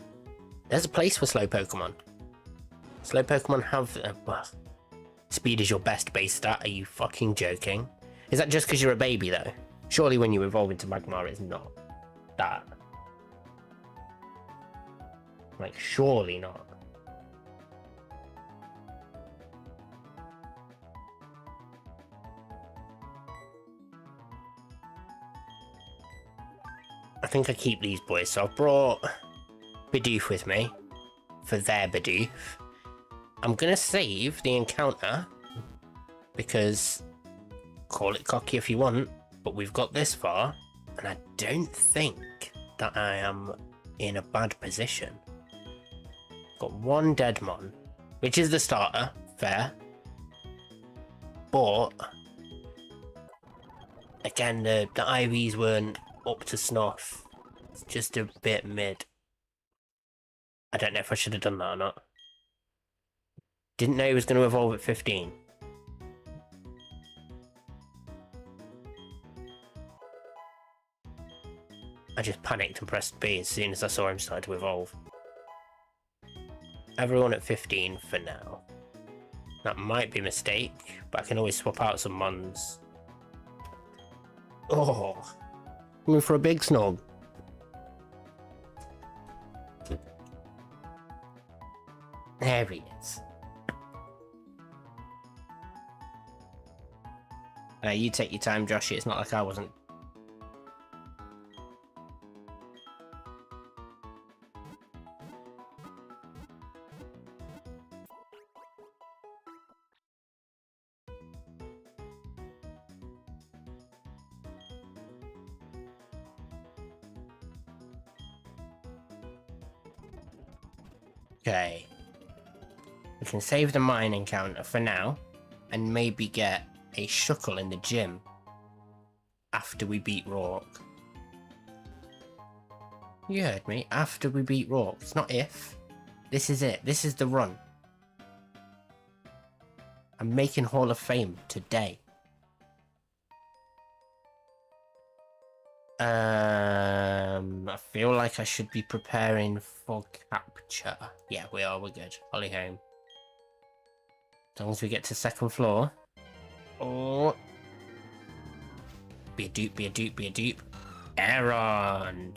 a place for slow Pokemon. Slow Pokemon have well, speed is your best base stat. Are you fucking joking? Is that just because you're a baby though? Surely when you evolve into Magmar, it's not that. Like, surely not. I think I keep these boys, so I've brought Bidoof with me for their Bidoof. I'm gonna save the encounter because, call it cocky if you want, but we've got this far and I don't think that I am in a bad position. Got one Deadmon, which is the starter, fair. But again, the IVs weren't up to snuff. It's just a bit mid. I don't know if I should have done that or not. Didn't know he was going to evolve at 15. I just panicked and pressed B as soon as I saw him start to evolve. Everyone at 15 for now. That might be a mistake, but I can always swap out some Mons. Oh, going for a big snog. There he is. You take your time, Joshy. It's not like I wasn't. Okay. We can save the mine encounter for now, and maybe get a Shuckle in the gym after we beat Roark. You heard me. After we beat Roark. It's not if. This is it. This is the run. I'm making Hall of Fame today. I feel like I should be preparing for capture. Yeah, we are. We're good. Holly home. As long as we get to second floor. Oh. Be a dupe, be a dupe, be a dupe. Aaron!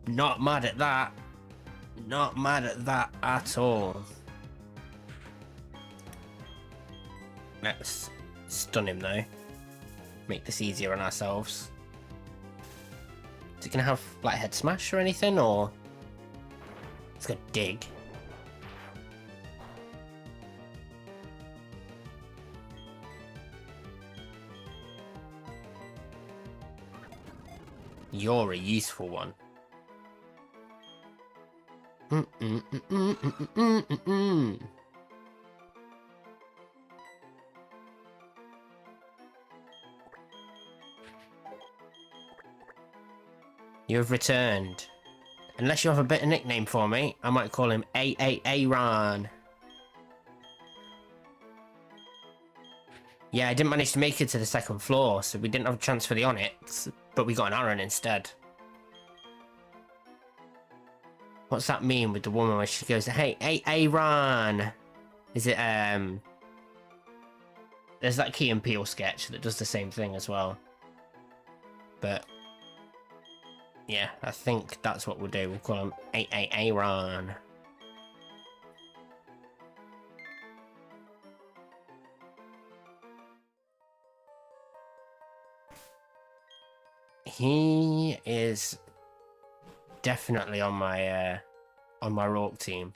Not mad at that. Not mad at that at all. Let's stun him though. Make this easier on ourselves. Is it gonna have like head smash or anything, or it's got dig? You're a useful one. You have returned. Unless you have a better nickname for me, I might call him Aaron. Yeah, I didn't manage to make it to the second floor, so we didn't have a chance for the Onyx, but we got an Aaron instead. What's that mean with the woman where she goes, hey, Aaron? Is it, there's that Key and Peele sketch that does the same thing as well. But yeah, I think that's what we'll do. We'll call him Aaron. He is definitely on my Roark team.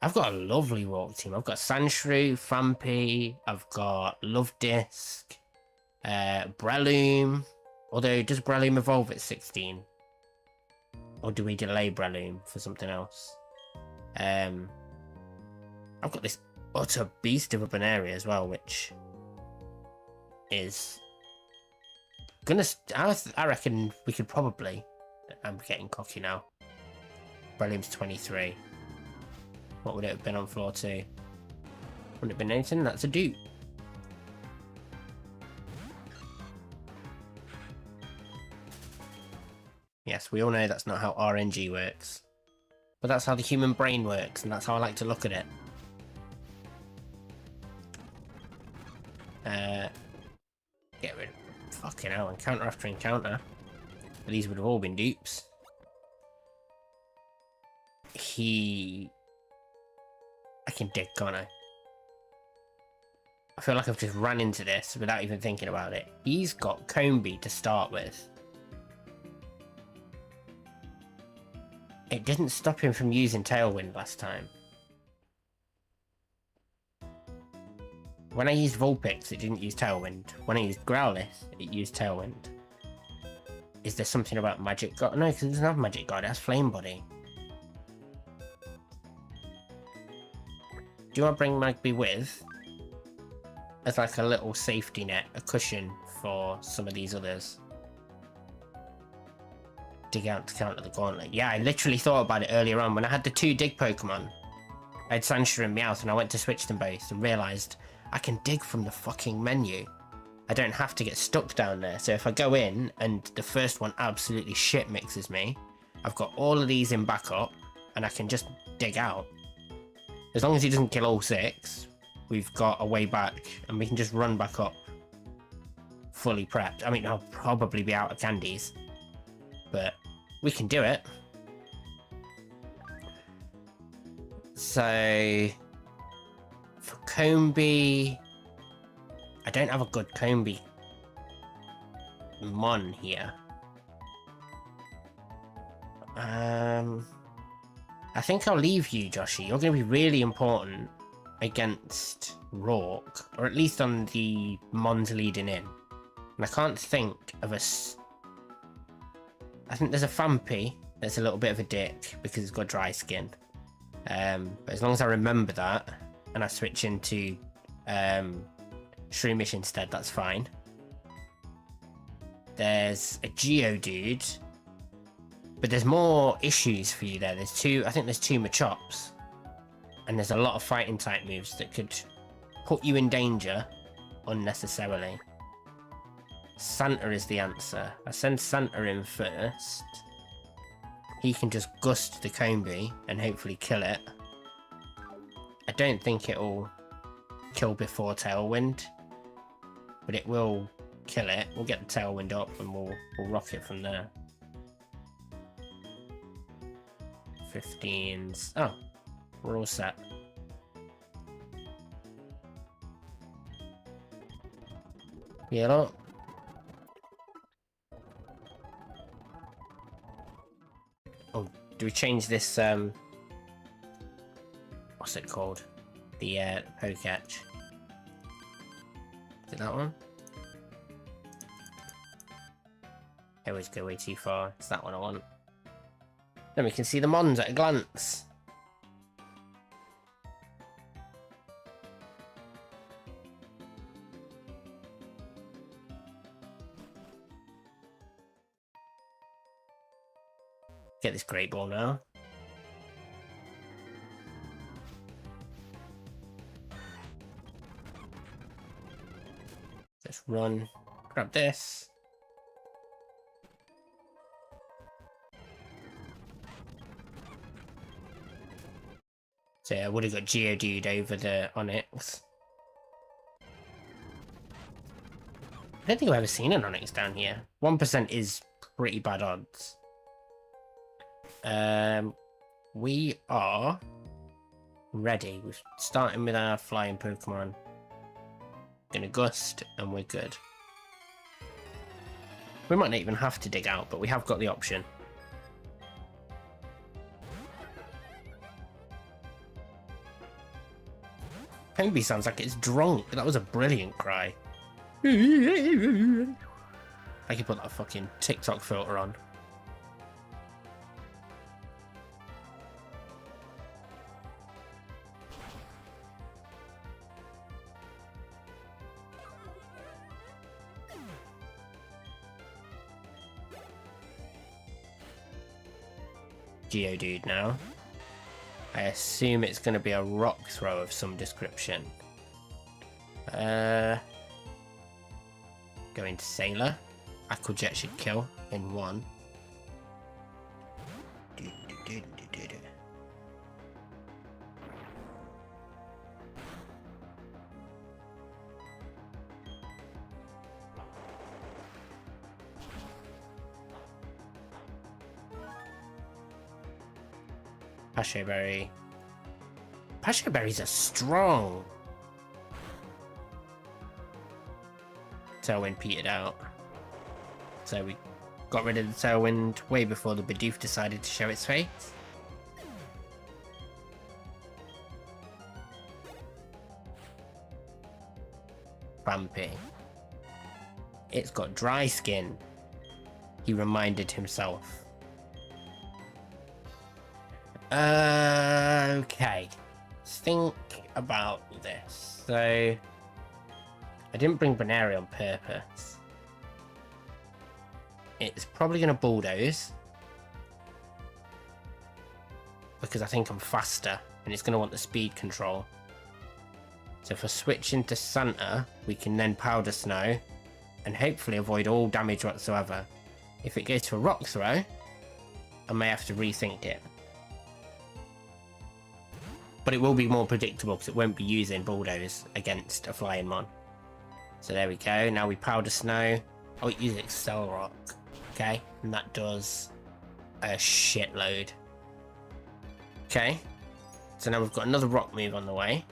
I've got a lovely Roark team. I've got Sandshrew, Fampi, I've got Love Disc, Breloom. Although, does Breloom evolve at 16? Or do we delay Breloom for something else? I've got this utter beast of an area as well, which is gonna. I reckon we could probably. I'm getting cocky now. Breloom's 23. What would it have been on floor 2? Wouldn't it have been anything? That's a dupe. Yes, we all know that's not how RNG works. But that's how the human brain works, and that's how I like to look at it. Get rid of... Fucking hell, encounter after encounter. But these would have all been dupes. I can dig, can't I? I feel like I've just ran into this without even thinking about it. He's got Combee to start with. It didn't stop him from using Tailwind last time. When I used Vulpix, it didn't use Tailwind. When I used Growlithe, it used Tailwind. Is there something about Magic God? No, because it doesn't have Magic God, it has Flame Body. Do you want to bring Magby with? As like a little safety net, a cushion for some of these others. Dig out to counter the gauntlet. Yeah, I literally thought about it earlier on when I had the 2 dig Pokemon. I had Sandshrew and Meowth and I went to switch them both and realised I can dig from the fucking menu. I don't have to get stuck down there. So if I go in and the first one absolutely shit mixes me, I've got all of these in backup and I can just dig out. As long as he doesn't kill all 6, we've got a way back and we can just run back up fully prepped. I mean, I'll probably be out of candies, but we can do it. So for Combee, I don't have a good Combee Mon here. I think I'll leave you, Joshy. You're going to be really important against Roark, or at least on the Mons leading in. And I can't think of a... I think there's a Fampi that's a little bit of a dick because it's got dry skin. But as long as I remember that and I switch into Shroomish instead, that's fine. There's a Geodude, but there's more issues for you there. There's 2, I think there's 2 Machops, and there's a lot of fighting type moves that could put you in danger unnecessarily. Santa is the answer. I send Santa in first. He can just gust the Combee and hopefully kill it. I don't think it'll kill before Tailwind, but it will kill it. We'll get the Tailwind up and we'll rock it from there. 15s. Oh, we're all set. Yellow. Oh, do we change this, what's it called? The, Pokecatch. Is it that one? I always go way too far. It's that one I want. Then we can see the Mons at a glance. Get this great ball now. Just run, grab this. So yeah, I would have got Geodude over the Onyx. I don't think I've ever seen an Onyx down here. 1% is pretty bad odds. We are ready. We're starting with our flying Pokemon. Gonna Gust, and we're good. We might not even have to dig out, but we have got the option. Pemby sounds like it's drunk. That was a brilliant cry. I could put that fucking TikTok filter on. Geodude now. I assume it's going to be a rock throw of some description. Going to Sailor. Aqua Jet should kill in one. Pasho Berry. Pasho Berries are strong. Tailwind petered out. So we got rid of the Tailwind way before the Bidoof decided to show its face. Vampy. It's got dry skin, he reminded himself. Okay. Let's think about this. So, I didn't bring Baneri on purpose. It's probably going to Bulldoze. Because I think I'm faster, and it's going to want the speed control. So if I switch into Santa, we can then Powder Snow, and hopefully avoid all damage whatsoever. If it goes to a Rock Throw, I may have to rethink it. But it will be more predictable because it won't be using Bulldoze against a Flying Mon. So there we go. Now we Powder Snow. Oh, it uses Excel Rock. Okay, and that does a shitload. Okay, so now we've got another Rock move on the way.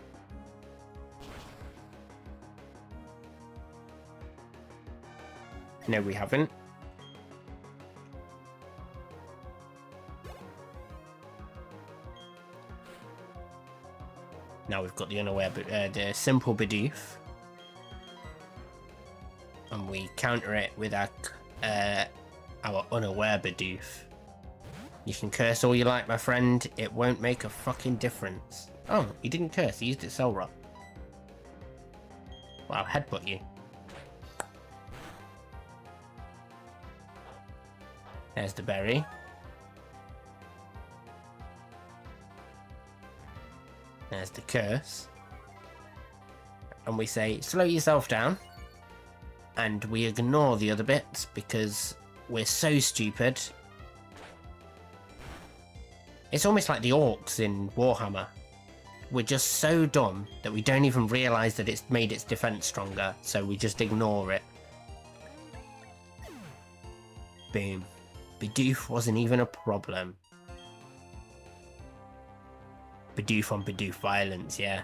No, we haven't. Now we've got the unaware, the simple Bidoof, and we counter it with our unaware Bidoof. You can curse all you like, my friend. It won't make a fucking difference. Oh, he didn't curse. He used it Cell Rock. Wow, headbutt you. There's the berry. There's the curse. And we say, slow yourself down. And we ignore the other bits because we're so stupid. It's almost like the orcs in Warhammer. We're just so dumb that we don't even realise that it's made its defense stronger, so we just ignore it. Boom. Bidoof wasn't even a problem. Bidoof on Bidoof violence, yeah.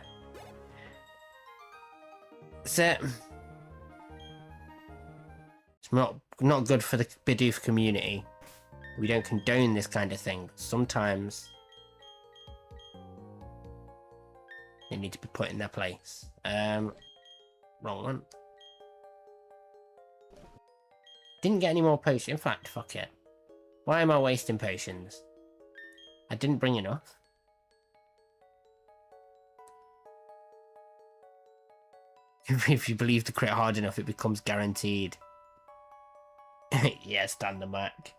So, it's not good for the Bidoof community. We don't condone this kind of thing. Sometimes they need to be put in their place. Wrong one. Didn't get any more potions. In fact, fuck it. Why am I wasting potions? I didn't bring enough. If you believe the crit hard enough, it becomes guaranteed. Yeah, stand the Mac.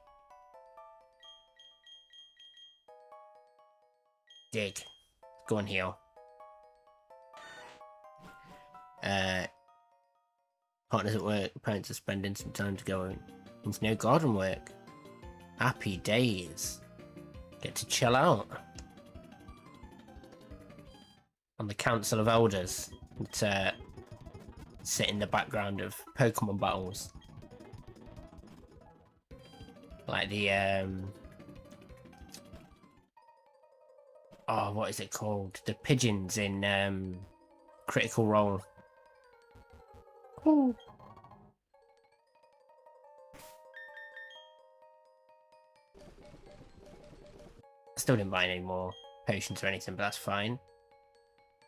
Dig. Go and heal. Partners at work. Parents are spending some time to go into no garden work. Happy days. Get to chill out. On the Council of Elders. And, sit in the background of Pokemon battles. Like the, oh, what is it called? The pigeons in, Critical Role. Ooh. I still didn't buy any more potions or anything, but that's fine.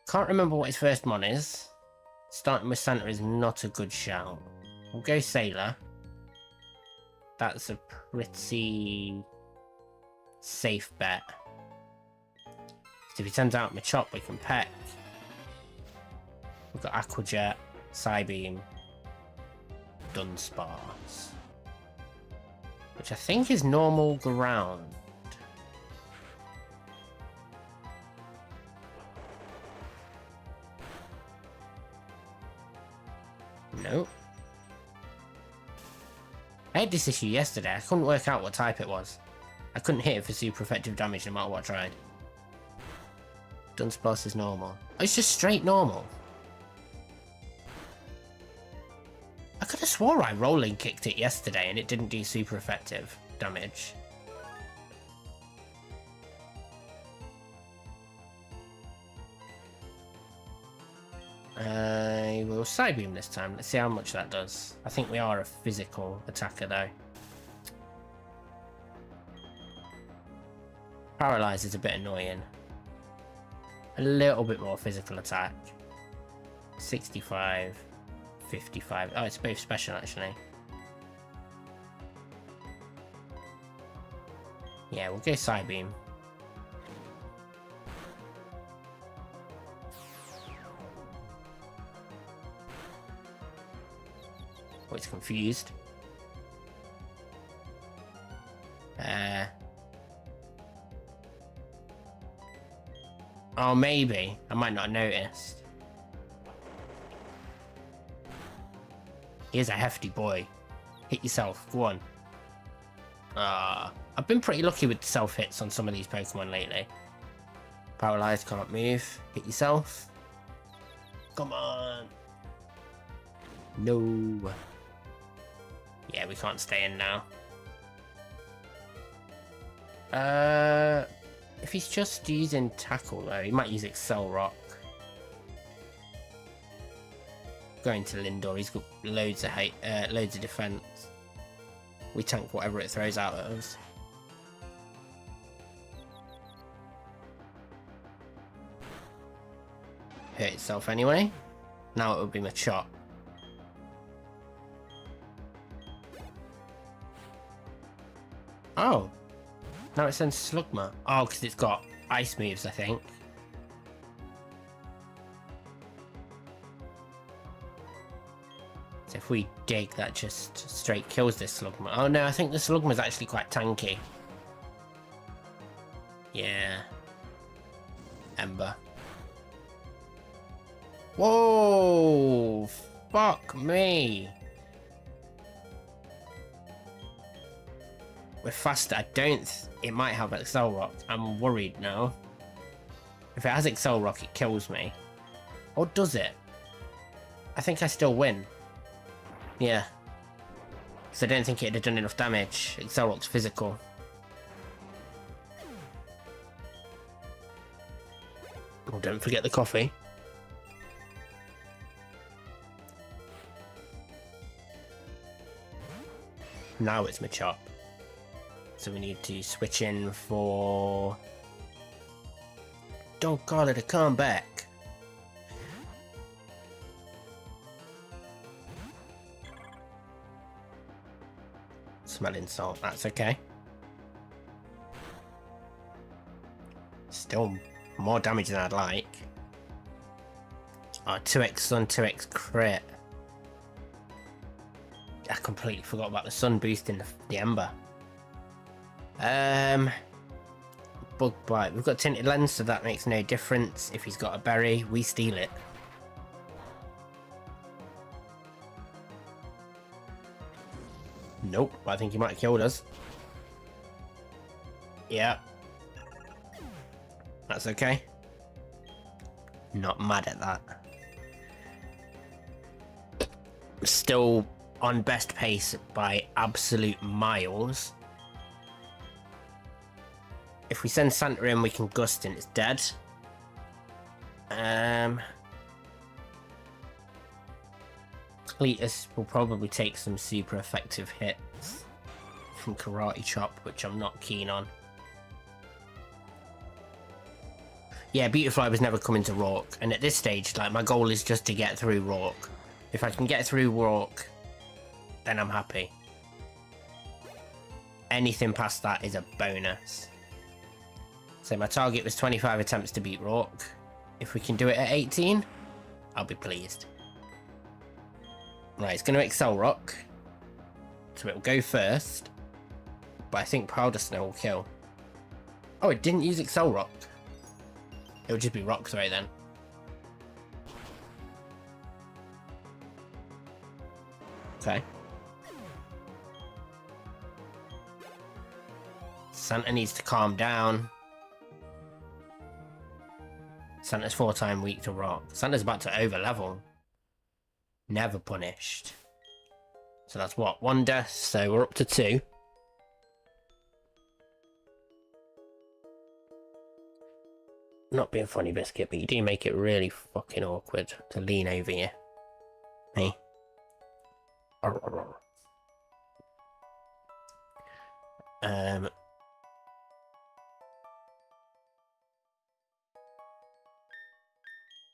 Can't remember what his first mon is. Starting with Santa is not a good shout. We'll go Sailor. That's a pretty safe bet. So if he turns out Machop, we can peck. We've got Aqua Jet, Psybeam, Dunsparce, which I think is normal ground. Nope. I had this issue yesterday. I couldn't work out what type it was. I couldn't hit it for super effective damage no matter what I tried. Dunsparce is normal. Oh, it's just straight normal. I could have swore I rolling kicked it yesterday and it didn't do super effective damage. I will Psybeam this time. Let's see how much that does. I think we are a physical attacker though. Paralyze is a bit annoying. A little bit more physical attack. 65, 55. Oh, it's both special actually. Yeah, we'll go Psybeam. Oh, it's confused. Oh, maybe. I might not have noticed. Here's a hefty boy. Hit yourself. Go on. I've been pretty lucky with self-hits on some of these Pokemon lately. Paralyzed, can't move. Hit yourself. Come on. No. Yeah, we can't stay in now. If he's just using Tackle though, he might use Excel Rock. Going to Lindor, he's got loads of loads of defense. We tank whatever it throws out at us. Hurt itself anyway. Now it will be Machop. Oh. Now it sends Slugma. Oh, because it's got ice moves, I think. So if we dig, that just straight kills this Slugma. Oh no, I think the Slugma is actually quite tanky. Yeah. Ember. Whoa! Fuck me! We're faster. I don't... It might have Excel Rock. I'm worried now. If it has Excel Rock, it kills me. Or does it? I think I still win. Yeah. Because I don't think it'd have done enough damage. Excel Rock's physical. Oh, don't forget the coffee. Now it's Machop. So we need to switch in for... Don't call it a comeback. Smelling salt, that's okay. Still more damage than I'd like. Oh, 2x sun, 2x crit. I completely forgot about the sun boosting the ember. Bug bite. We've got tinted lens, so that makes no difference. If he's got a berry, we steal it. Nope, I think he might have killed us. Yeah. That's okay. Not mad at that. Still on best pace by absolute miles. If we send Santa in, we can gust and it's dead. Cletus will probably take some super effective hits from Karate Chop, which I'm not keen on. Yeah, Beautifly was never coming to Roark, and at this stage, like, my goal is just to get through Roark. If I can get through Roark, then I'm happy. Anything past that is a bonus. So my target was 25 attempts to beat Roark. If we can do it at 18, I'll be pleased. Right, it's going to Excel Rock. So it'll go first. But I think Powder Snow will kill. Oh, it didn't use Excel Rock. It'll just be Rock Throw then. Okay. Santa needs to calm down. Santa's 4-time weak to rock. Santa's about to over-level. Never punished. So that's what? 1 death, so we're up to 2. Not being funny, Biscuit, but you do make it really fucking awkward to lean over you. Hey?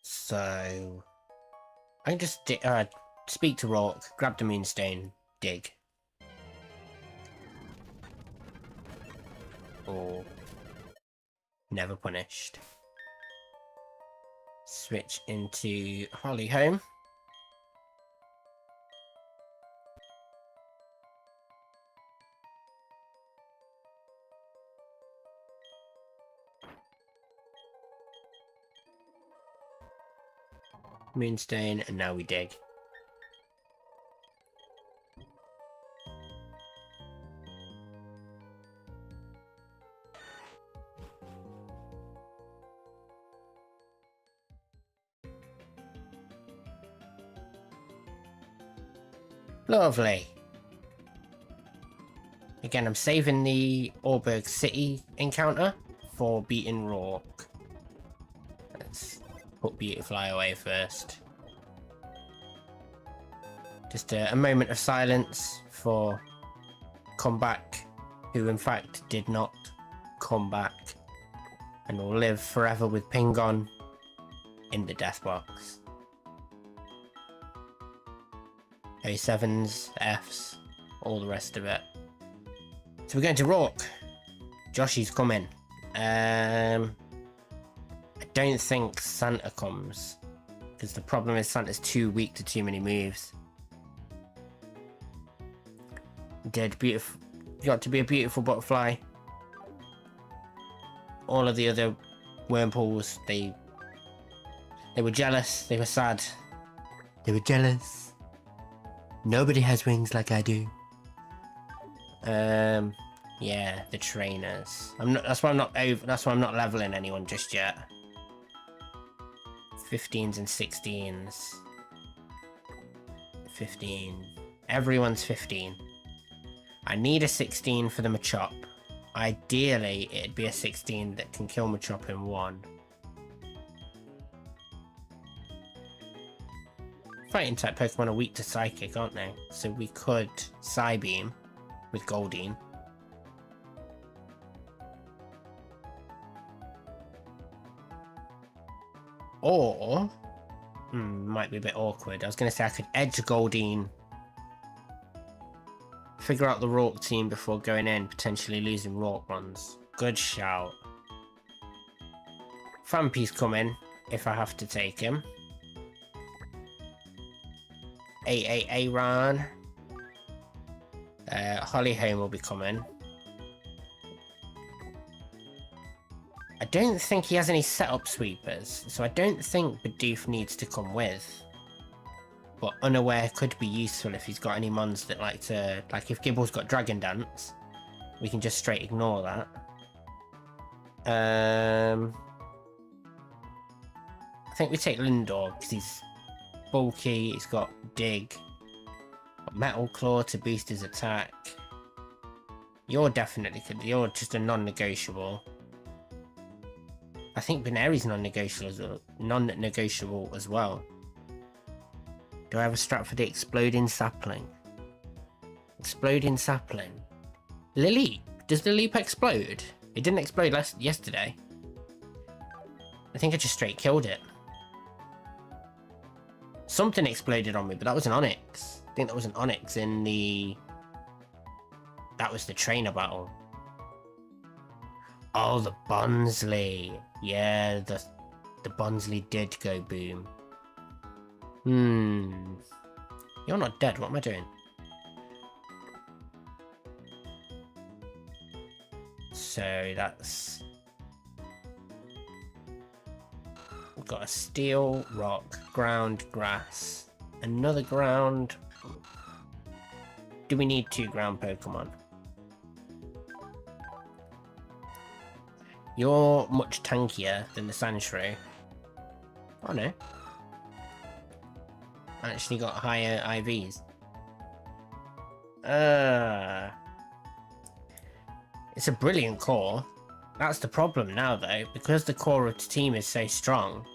So I can just speak to Roark, grab the Moonstone, dig. Or never punished. Switch into Holly Home. Moonstone, and now we dig. Lovely. Again, I'm saving the Auberg City encounter for beating Roark. Let's put Beautifly away first. Just a moment of silence for Comeback, who in fact did not come back and will live forever with Pingon in the death box. 07s, Fs, all the rest of it. So we're going to Roark. Joshy's coming. I don't think Santa comes, because the problem is Santa's too weak to too many moves. Dead beautiful. You got to be a beautiful butterfly. All of the other Wurmpools, they were jealous. They were sad. They were jealous. Nobody has wings like I do. Yeah, the trainers. That's why I'm not over. That's why I'm not leveling anyone just yet. 15s and 16s. 15. Everyone's 15. I need a 16 for the Machop. Ideally, it'd be a 16 that can kill Machop in 1. Fighting type Pokemon are weak to Psychic, aren't they? So we could Psybeam with Goldeen. Or, might be a bit awkward. I was going to say I could Edge Goldeen Figure out the Roark team before going in, potentially losing Roark runs. Good shout. Vampy's coming, if I have to take him. Ron. Hollyhome will be coming. I don't think he has any setup sweepers, so I don't think Bidoof needs to come with. But Unaware could be useful if he's got any mons that like to... Like, if Gibble's got Dragon Dance, we can just straight ignore that. I think we take Lindor, because he's bulky, he's got Dig. Got Metal Claw to boost his attack. You're definitely... You're just a non-negotiable. I think Benary's non-negotiable as well. Do I have a strat for the Exploding Sapling? Exploding Sapling. Lily! Does the leap explode? It didn't explode yesterday. I think I just straight killed it. Something exploded on me, but that was an Onyx. I think that was an Onyx in the... That was the trainer battle. Oh, the Bonsley. Yeah, the Bonsley did go boom. You're not dead. What am I doing? So that's... We've got a steel, rock, ground, grass. Another ground. Do we need 2 ground Pokemon? You're much tankier than the Sandshrew. Oh no. Actually got higher IVs. It's a brilliant core. That's the problem now though, because the core of the team is so strong.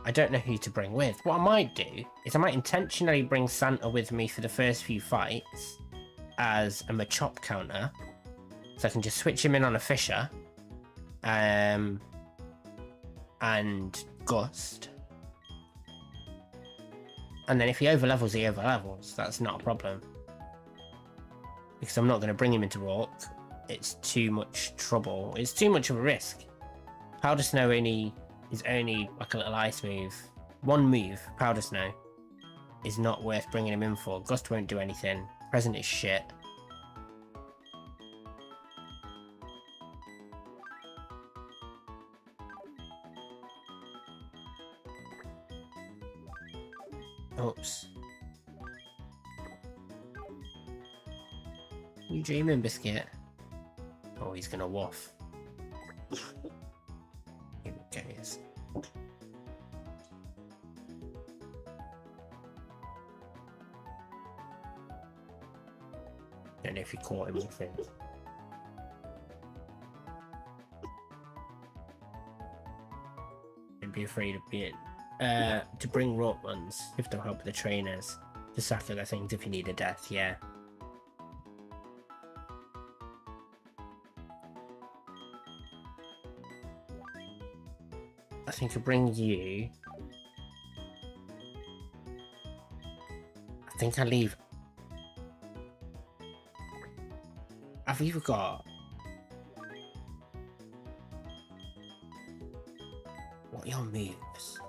I don't know who to bring with. What I might do is I might intentionally bring Santa with me for the first few fights as a Machop counter. So I can just switch him in on a Fisher. And Gust. And then if he overlevels, he overlevels. That's not a problem. Because I'm not going to bring him into Roark. It's too much trouble. It's too much of a risk. Powder Snow is only like a little ice move. One move, Powder Snow, is not worth bringing him in for. Gust won't do anything. Present is shit. Oops. You dreaming, Biscuit? Oh, he's gonna waff. Here it goes. Don't know if you caught him with it. Don't be afraid of being... to bring Roark ones, you have to help the trainers to sack other things if you need a death, yeah. I think I'll bring you. I think I leave. I've either got... What are your moves?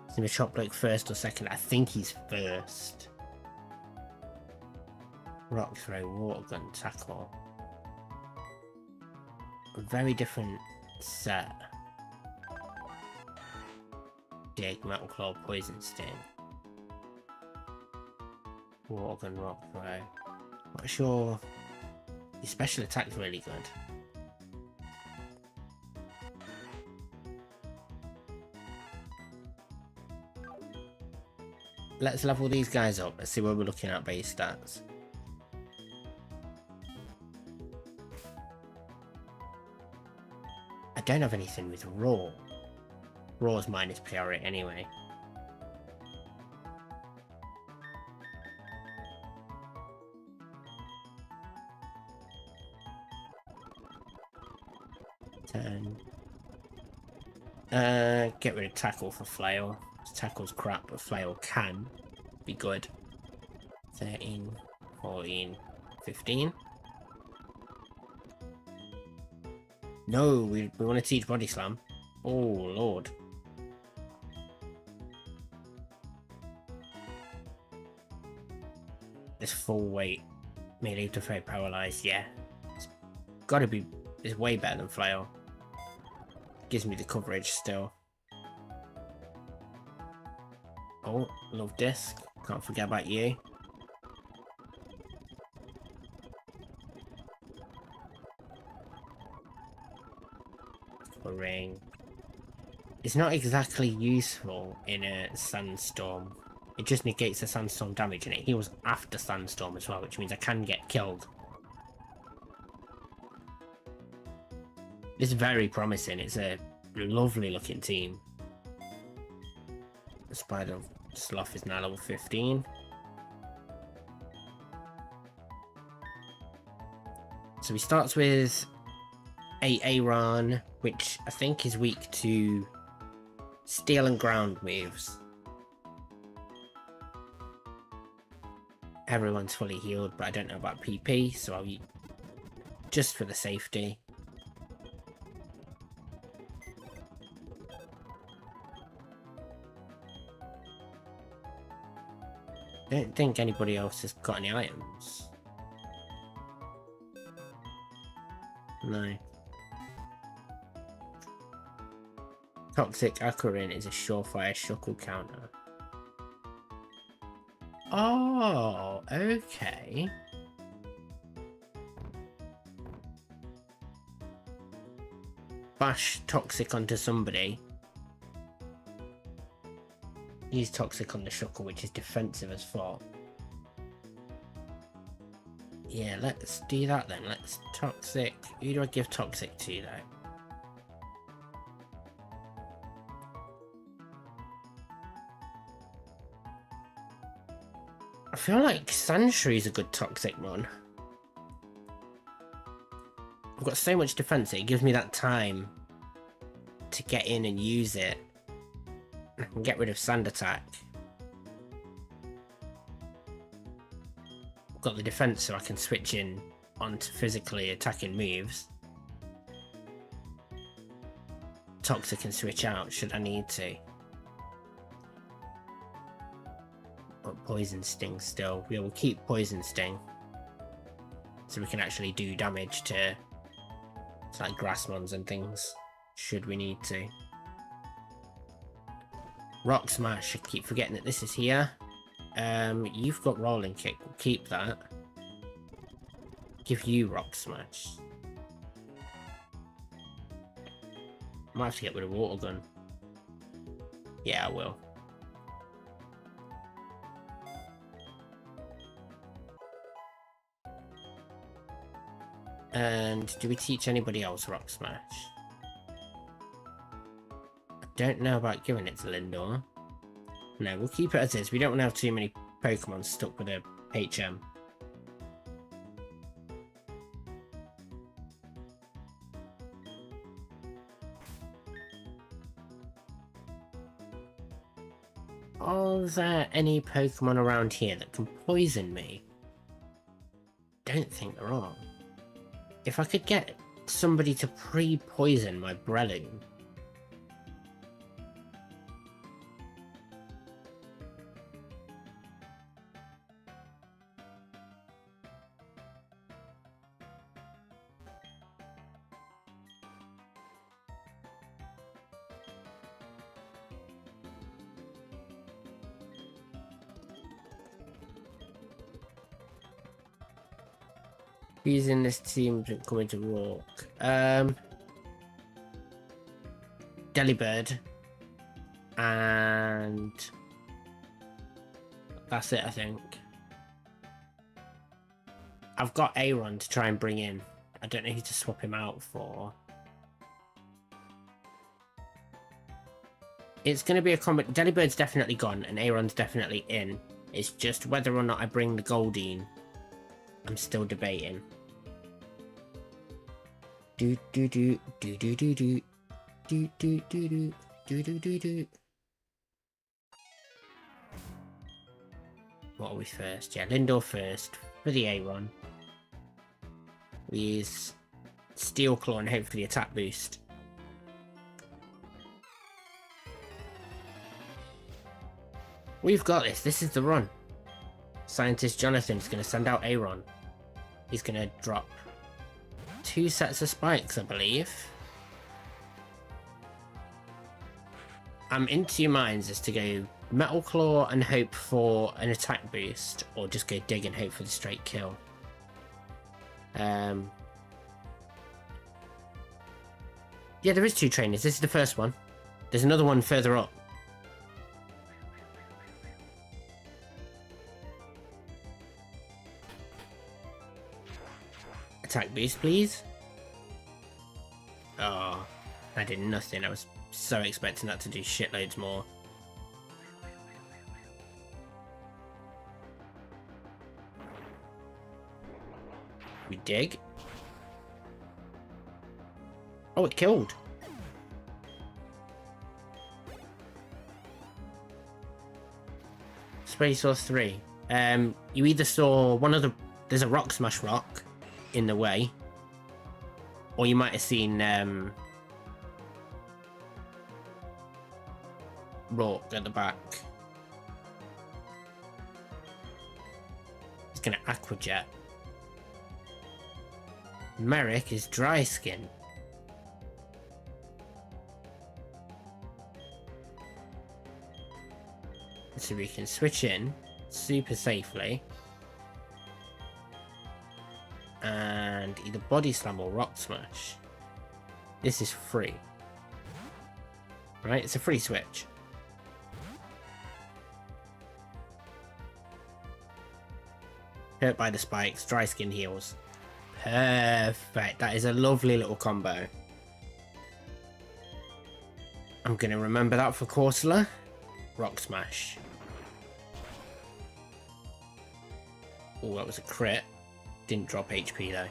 Is the Chop like first or second? I think he's first. Rock throw, water gun, tackle. A very different set. Dig, Metal Claw, Poison Sting. Water gun, rock throw. What's your special attack's really good. Let's level these guys up. Let's see what we're looking at base stats. I don't have anything with Raw. Raw's minus PR anyway. Get rid of tackle for flail. Tackle's crap, but flail can be good. 13, 14, 15. No, we want to teach body slam. Oh, Lord. This full weight melee to throw paralyzed, yeah. It's gotta be, it's way better than flail. Gives me the coverage still. Oh, love disc. Can't forget about you. Ring. It's not exactly useful in a sandstorm. It just negates the sandstorm damage, and it heals after sandstorm as well, which means I can get killed. It's very promising. It's a lovely looking team. The Spider Sloth is now level 15. So he starts with a Aaron, which I think is weak to steel and ground moves. Everyone's fully healed, but I don't know about PP, so I'll use just for the safety. I don't think anybody else has got any items. No. Toxic Acurin is a surefire shuckle counter. Oh, okay. Bash Toxic onto somebody. Use Toxic on the shuckle, which is defensive as fuck. Yeah, let's do that then. Let's Toxic. Who do I give Toxic to though? I feel like Sandshrew a good Toxic one. I've got so much defense, it gives me that time to get in and use it. I can get rid of Sand Attack. I've got the defense so I can switch in onto physically attacking moves. Toxic can switch out should I need to. But Poison Sting still. We will keep Poison Sting. So we can actually do damage to like Grassmons and things, should we need to. Rock Smash, I keep forgetting that this is here. You've got Rolling Kick, we'll keep that. Give you Rock Smash. Might have to get rid of Water Gun. Yeah, I will. And do we teach anybody else Rock Smash? I don't know about giving it to Lindor. No, we'll keep it as is. We don't want to have too many Pokemon stuck with a HM. Are there any Pokemon around here that can poison me? Don't think there are. If I could get somebody to pre-poison my Breloom. Who's in this team coming to Roark? Delibird. And that's it, I think. I've got Aaron to try and bring in. I don't know who to swap him out for. It's going to be a combat. Delibird's definitely gone and Aaron's definitely in. It's just whether or not I bring the Goldeen. I'm still debating. Do do do do do do do do do do do do do do. What are we first? Yeah, Lindor first. For the Aron, we use Steel Claw and hope for the attack boost. We've got this. This is the run. Scientist Jonathan's going to send out Aron. He's going to drop 2 sets of spikes, I believe. I'm in 2 minds as to go Metal Claw and hope for an attack boost, or just go Dig and hope for the straight kill. Yeah, there is 2 trainers. This is the first one. There's another one further up. Attack boost, please. Oh, I did nothing. I was so expecting that to do shitloads more. We dig. Oh, it killed. Spray saw 3. You either saw one of the... There's a Rock Smash Rock in the way, or you might have seen Roark at the back. He's gonna Aqua Jet. Merrick is Dry Skin. So we can switch in super safely. And either Body Slam or Rock Smash. This is free. Right? It's a free switch. Hurt by the spikes, Dry Skin heals. Perfect. That is a lovely little combo. I'm going to remember that for Corsola. Rock Smash. Oh, that was a crit. Didn't drop HP though.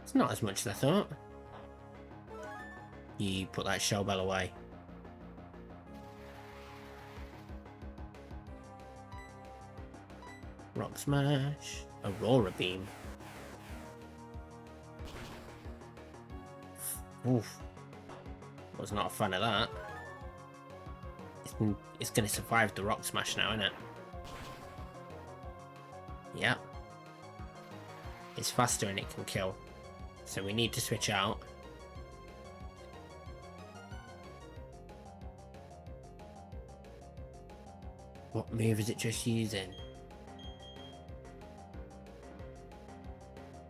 It's not as much as I thought. You put that Shell Bell away. Rock Smash. Aurora Beam. Oof. Was not a fan of that. It's going to survive the Rock Smash now, isn't it? Yeah. It's faster and it can kill. So we need to switch out. What move is it just using?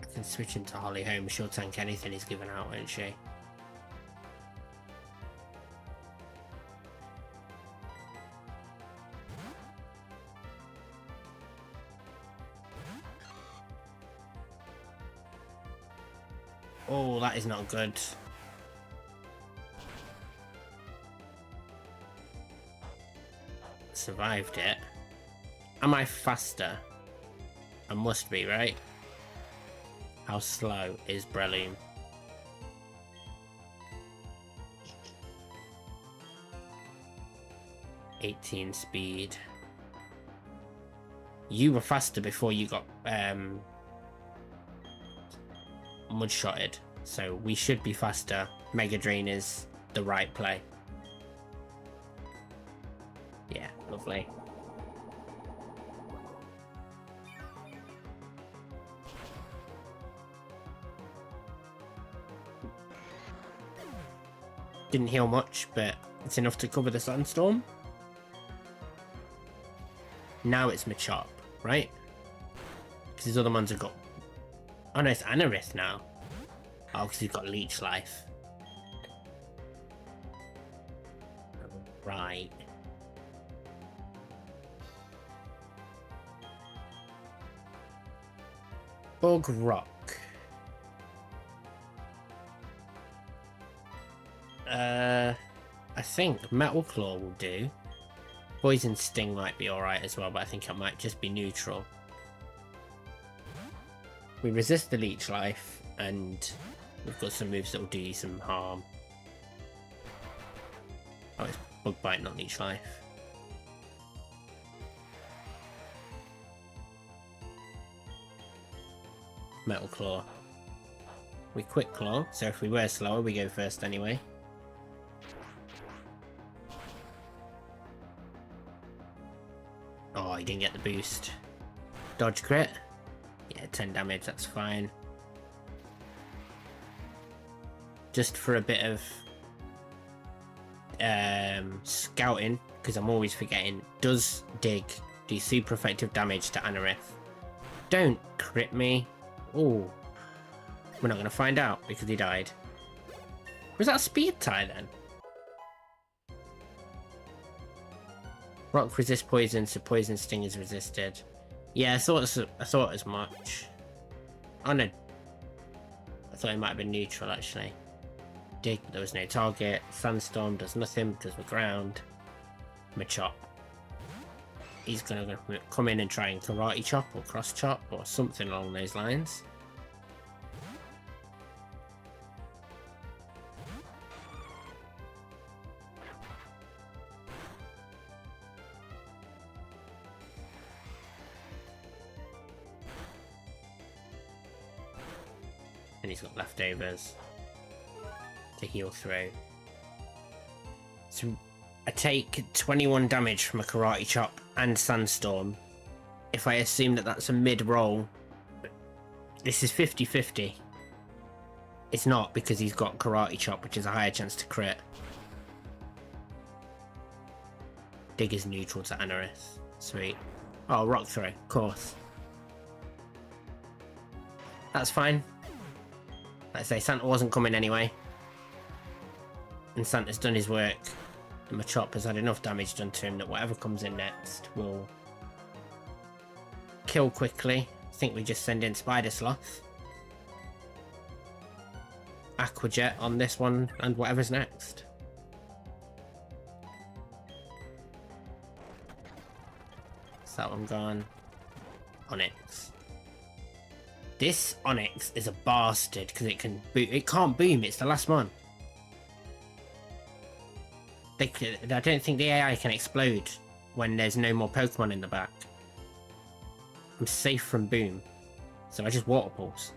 I can switch into Holly Holmes. She'll tank anything he's given out, won't she? Oh, that is not good. Survived it. Am I faster? I must be, right? How slow is Breloom? $18 speed. You were faster before you got mudshotted, so we should be faster. Mega Drain is the right play. Yeah, lovely. Didn't heal much, but it's enough to cover the Sandstorm. Now it's Machop, right? Because his other ones have got... Oh no, it's Anorith now. Oh, because he's got Leech Life. Right. Bug Rock. I think Metal Claw will do. Poison Sting might be alright as well, but I think it might just be neutral. We resist the Leech Life, and we've got some moves that will do you some harm. Oh, it's Bug Bite, not Leech Life. Metal Claw. We Quick Claw, so if we were slower, we go first anyway. Oh, he didn't get the boost. Dodge crit. Yeah, 10 damage, that's fine. Just for a bit of scouting, because I'm always forgetting, does Dig do super effective damage to Anorith? Don't crit me. Oh, we're not going to find out because he died. Was that a speed tie then? Rock resists poison, so poison sting is resisted. Yeah, I thought as much. Oh no, I thought it might have been neutral actually. Dig, there was no target. Sandstorm does nothing because we're ground. Machop. He's gonna come in and try and karate chop or cross chop or something along those lines. And he's got leftovers to heal through. So I take 21 damage from a karate chop and sandstorm. If I assume that that's a mid-roll, this is 50-50. It's not, because he's got karate chop, which is a higher chance to crit. Dig is neutral to Anorith. Sweet. Oh, rock throw, of course. That's fine. Like I say, Santa wasn't coming anyway. And Santa's done his work. And Machop has had enough damage done to him that whatever comes in next will kill quickly. I think we just send in Spider Sloth. Aqua Jet on this one and whatever's next. Is that one gone? Onyx. This Onyx is a bastard because it can boom. It can't boom. It's the last one. I don't think the AI can explode when there's no more Pokemon in the back. I'm safe from boom, so I just water pulse.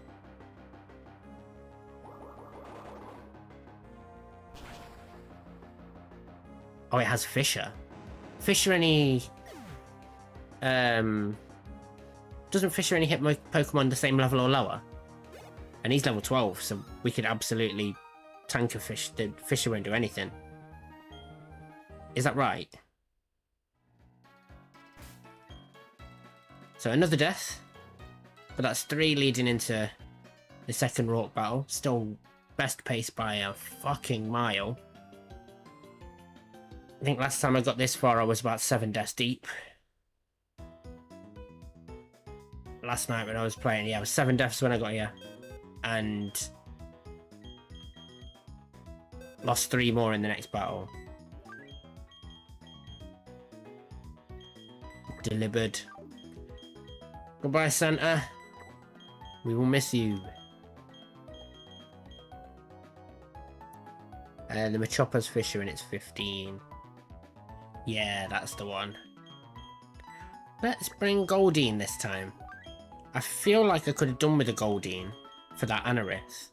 Oh, it has Fissure. Fissure any doesn't Fissure any hit my Pokemon the same level or lower? And he's level 12, so we could absolutely tank a fish. The Fissure won't do anything. Is that right? So another death. But that's 3 leading into the second Roark battle. Still best pace by a fucking mile. I think last time I got this far I was about 7 deaths deep. Last night when I was playing, yeah, I was 7 deaths when I got here. And lost 3 more in the next battle. Delivered. Goodbye, Santa. We will miss you. The Machopa's Fissure and it's 15. Yeah, that's the one. Let's bring Goldeen this time. I feel like I could have done with a Goldeen for that Anorith.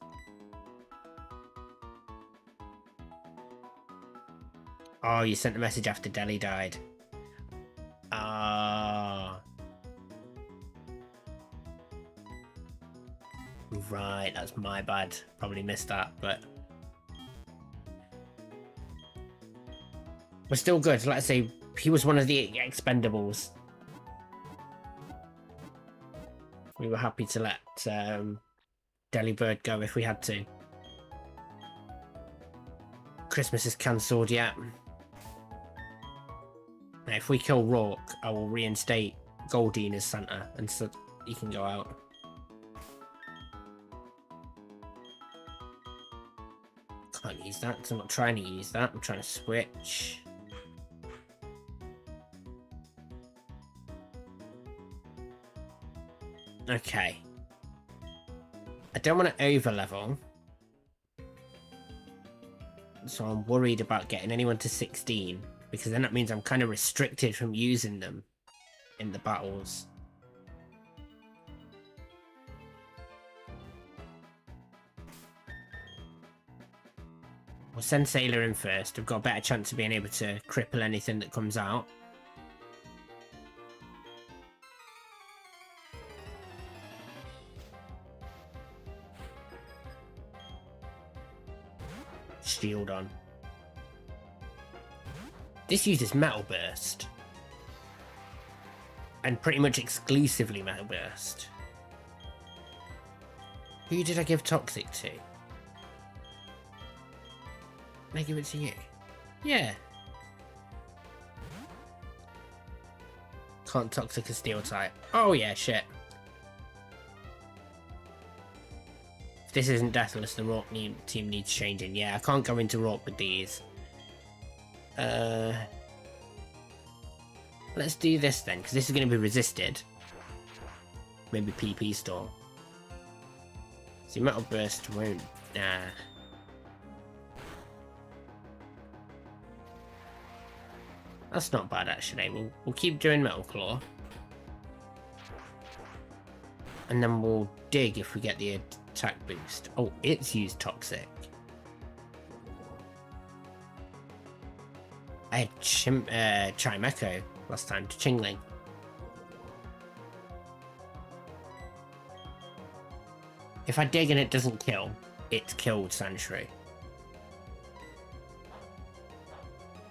Oh, you sent a message after Deli died. Ah. Right, that's my bad. Probably missed that, but we're still good. Like I say, he was one of the expendables. We were happy to let Delibird go if we had to. Christmas is cancelled, yeah. Now, if we kill Roark, I will reinstate Goldeen as Santa, and so he can go out. Can't use that because I'm not trying to use that. I'm trying to switch. Okay. I don't want to over-level. So I'm worried about getting anyone to 16. Because then that means I'm kind of restricted from using them in the battles. We'll send Sailor in first. We've got a better chance of being able to cripple anything that comes out. Shield on. This uses Metal Burst. And pretty much exclusively Metal Burst. Who did I give Toxic to? Did I give it to you? Yeah. Can't Toxic a Steel type. Oh yeah, shit. If this isn't Deathless, the Roark team needs changing. Yeah, I can't go into Roark with these. Let's do this then, because this is going to be resisted. Maybe PP Storm. See, Metal Burst won't... Nah. That's not bad, actually. We'll keep doing Metal Claw. And then we'll dig if we get the attack boost. Oh, it's used Toxic. I had Chimecho last time to Chingling. If I dig and it doesn't kill, it's killed Sandshrew.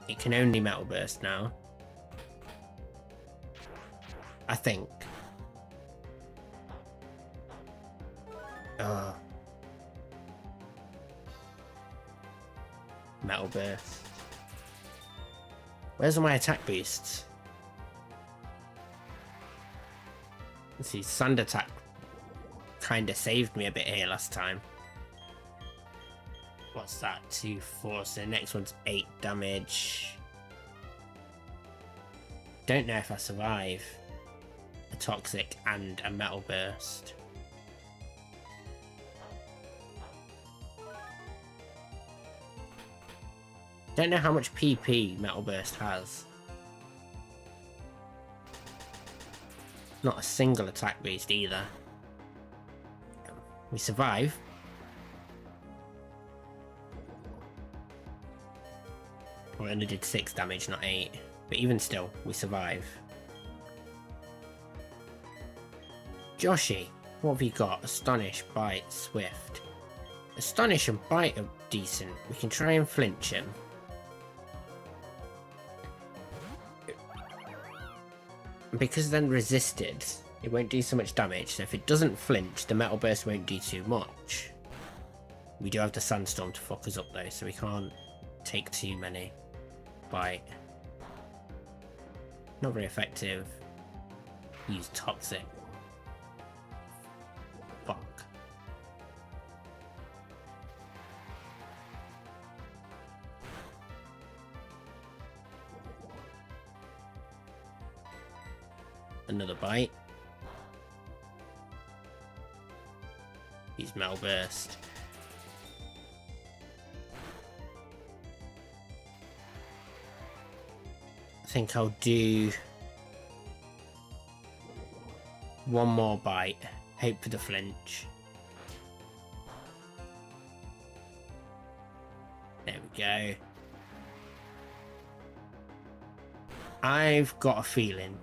It can only Metal Burst now. I think. Metal Burst. Where's all my attack boosts? Let's see, Sand Attack kinda saved me a bit here last time. What's that? 2, 4, so the next one's 8 damage. Don't know if I survive a Toxic and a Metal Burst. Don't know how much PP Metal Burst has. Not a single attack boost either. We survive. Well, it only did 6 damage, not 8. But even still, we survive. Joshi, what have you got? Astonish, Bite, Swift. Astonish and Bite are decent. We can try and flinch him. Because then resisted, it won't do so much damage, so if it doesn't flinch, the Metal Burst won't do too much. We do have the Sandstorm to fuck us up though, so we can't take too many. Bite. Not very effective. Use Toxic. Fuck. Another Bite. Use Metal Burst. I think I'll do one more Bite. Hope for the flinch. There we go. I've got a feeling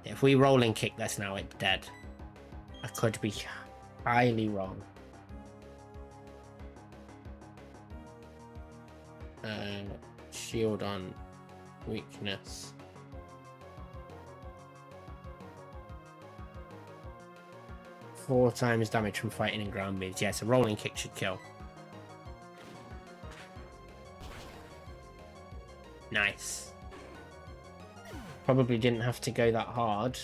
if we rolling kick this now, it's dead. I could be highly wrong. Shield on weakness. Four times damage from fighting and ground moves. Yes, a rolling kick should kill. Nice. Probably didn't have to go that hard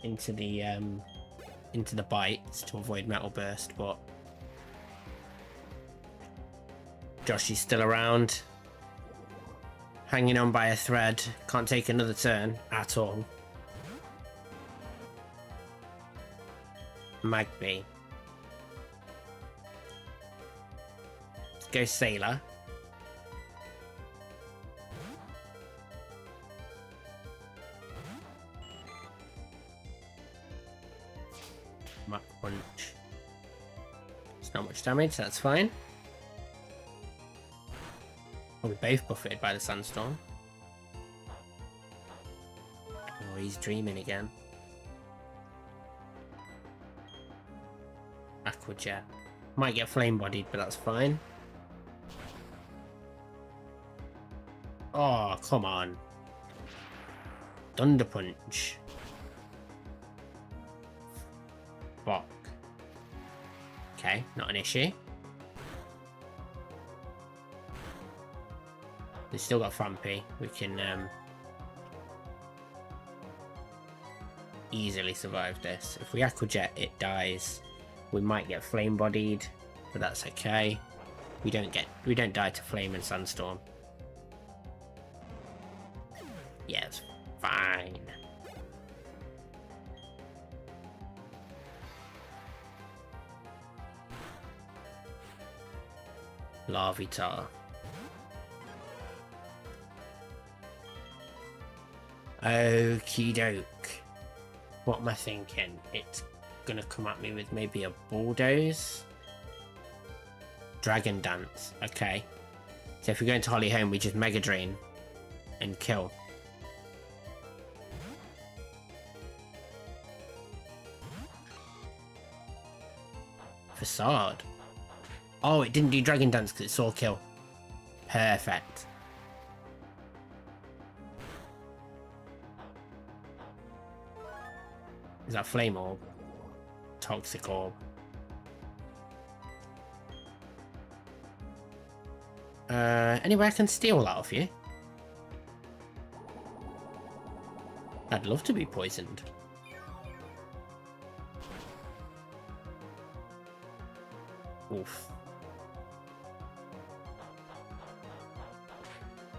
into the bites to avoid Metal Burst, but Joshy's still around, hanging on by a thread. Can't take another turn at all. Magby. Let's go Sailor. Mach Punch. It's not much damage, that's fine. Oh, we're both buffeted by the sandstorm. Oh, he's dreaming again. Aqua jet. Might get flame bodied, but that's fine. Oh, come on. Thunder punch. Fuck. Okay, not an issue. We've still got Frampy. We can easily survive this. If we Aqua Jet, it dies. We might get flame bodied, but that's okay. We don't die to flame and sandstorm. Yeah, it's fine. Larvitar. Okie doke. What am I thinking? It's gonna come at me with maybe a bulldoze. Dragon Dance. Okay. So if we go into Holly Home, we just Mega Drain and kill. Facade. Oh, it didn't do Dragon Dance because it saw kill. Perfect. Is that Flame Orb? Toxic Orb. Anyway, I can steal that off you. I'd love to be poisoned. Oof.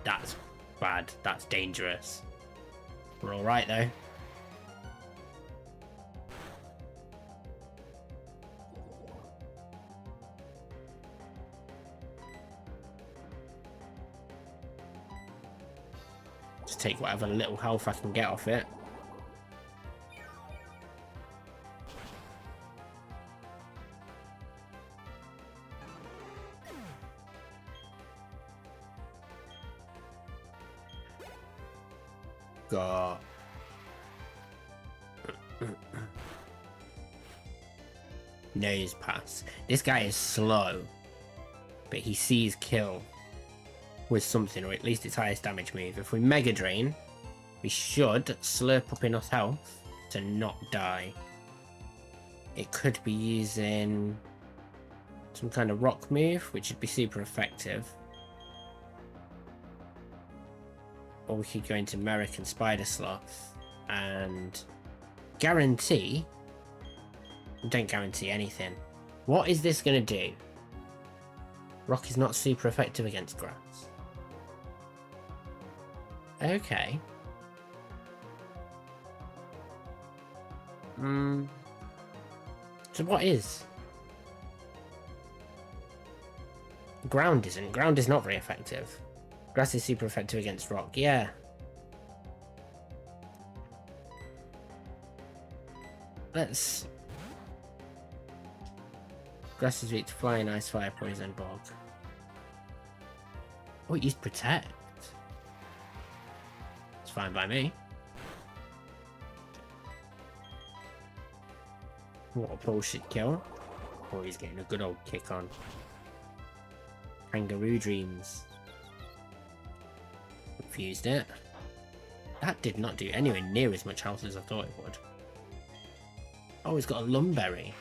That's bad. That's dangerous. We're alright though. Just take whatever little health I can get off it. God. Nose pass. This guy is slow, but he sees kill with something, or at least its highest damage move. If we Mega Drain, we should slurp up enough health to not die. It could be using some kind of rock move, which would be super effective. Or we could go into Merrick and Spider Sloth and guarantee. Don't guarantee anything. What is this going to do? Rock is not super effective against grass. Okay. So what is? Ground isn't. Ground is not very effective. Grass is super effective against rock. Yeah. Let's... Grass is weak to flying, ice, fire, poison, bog. Oh, it used protect. It's fine by me. Water Pulse should kill. Oh, he's getting a good old kick on. Kangaroo Dreams. Confused it. That did not do anywhere near as much health as I thought it would. Oh, he's got a Lumberry.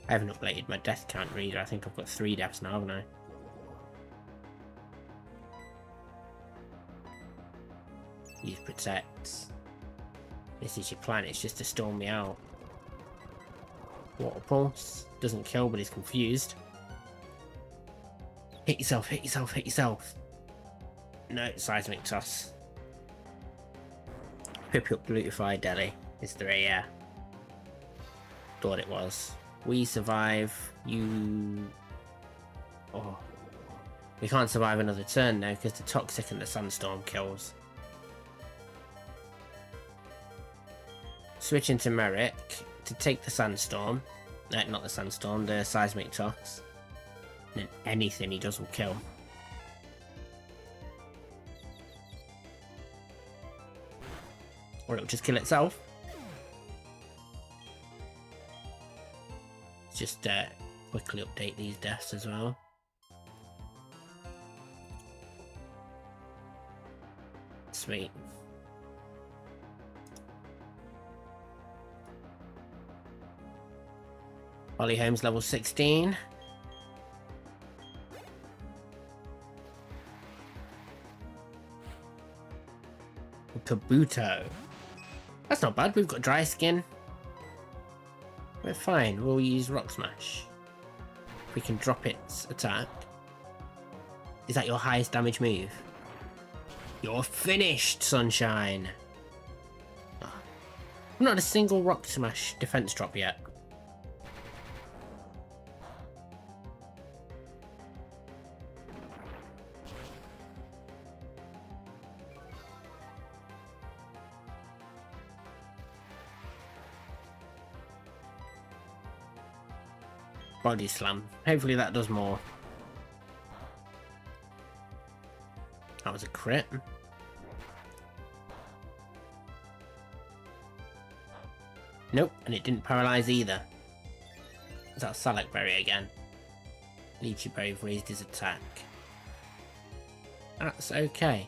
I haven't updated my death count reader. I think I've got 3 deaths now, haven't I? Use Protect. This is your plan, it's just to storm me out. Water Pulse. Doesn't kill, but he's confused. Hit yourself, hit yourself, hit yourself. No, Seismic Toss. Pip up Glutified Deli. Is there a yeah? Thought it was. We survive. You... Oh. We can't survive another turn now because the Toxic and the Sandstorm kills. Switch into Merrick to take the sandstorm. Not the sandstorm, the seismic toss. And then anything he does will kill. Or it'll just kill itself. Let's just quickly update these deaths as well. Sweet. Holly Holmes level 16. Kabuto. That's not bad, we've got dry skin. We're fine, we'll use Rock Smash. If we can drop its attack. Is that your highest damage move? You're finished, Sunshine! Oh. Not a single Rock Smash defense drop yet. Body Slam. Hopefully that does more. That was a crit. Nope, and it didn't paralyze either. Is that Salak Berry again? Lychee Berry raised his attack. That's okay.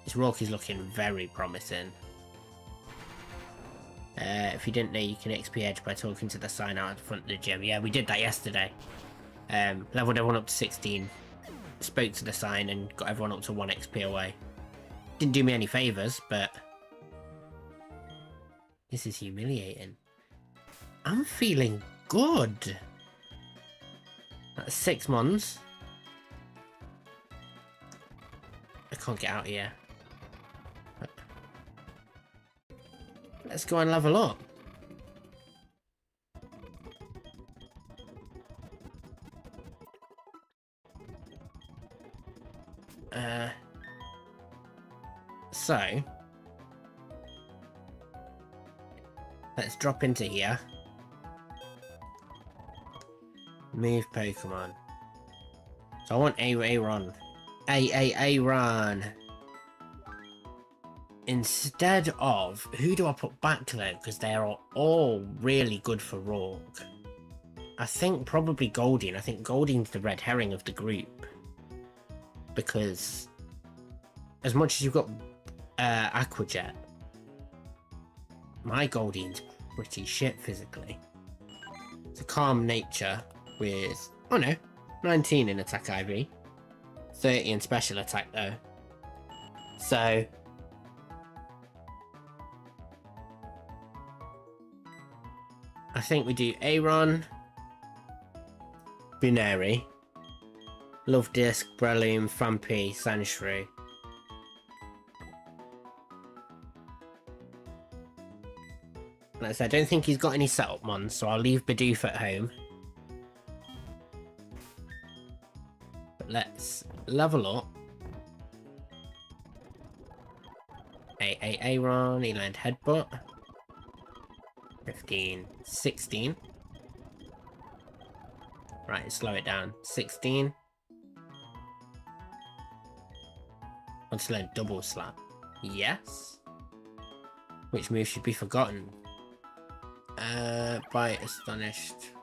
This Roark is looking very promising. If you didn't know, you can XP Edge by talking to the sign out at the front of the gym. Yeah, we did that yesterday. Leveled everyone up to 16. Spoke to the sign and got everyone up to 1 XP away. Didn't do me any favours, but... This is humiliating. I'm feeling good. That's 6 months. I can't get out here. Let's go and level up. So let's drop into here. Move Pokemon. So I want Aaron. Aaron. Instead of, who do I put back though? Because they are all really good for Roark. I think probably Goldeen. I think Goldeen's the red herring of the group. Because as much as you've got Aqua Jet, my Goldeen's pretty shit physically. It's a calm nature with, oh no, 19 in attack IV. 30 in special attack though. So... I think we do Aron, Binary, Love Disc, Breloom, Fampi, Sandshrew. Like I said, I don't think he's got any setup mons, so I'll leave Bidoof at home. But let's level up. Aron, he learned Headbutt. 15, 16. Right, slow it down. 16. Want to learn Double Slap? Yes. Which move should be forgotten? Bite, Astonished.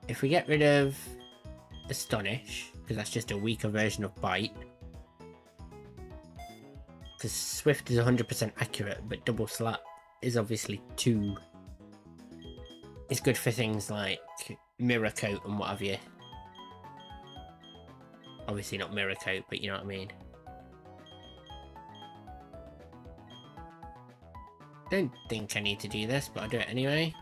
If we get rid of Astonish, because that's just a weaker version of Bite. Because Swift is 100% accurate, but Double Slap is obviously too... It's good for things like Mirror Coat and what have you. Obviously not Mirror Coat, but you know what I mean. Don't think I need to do this, but I'll do it anyway.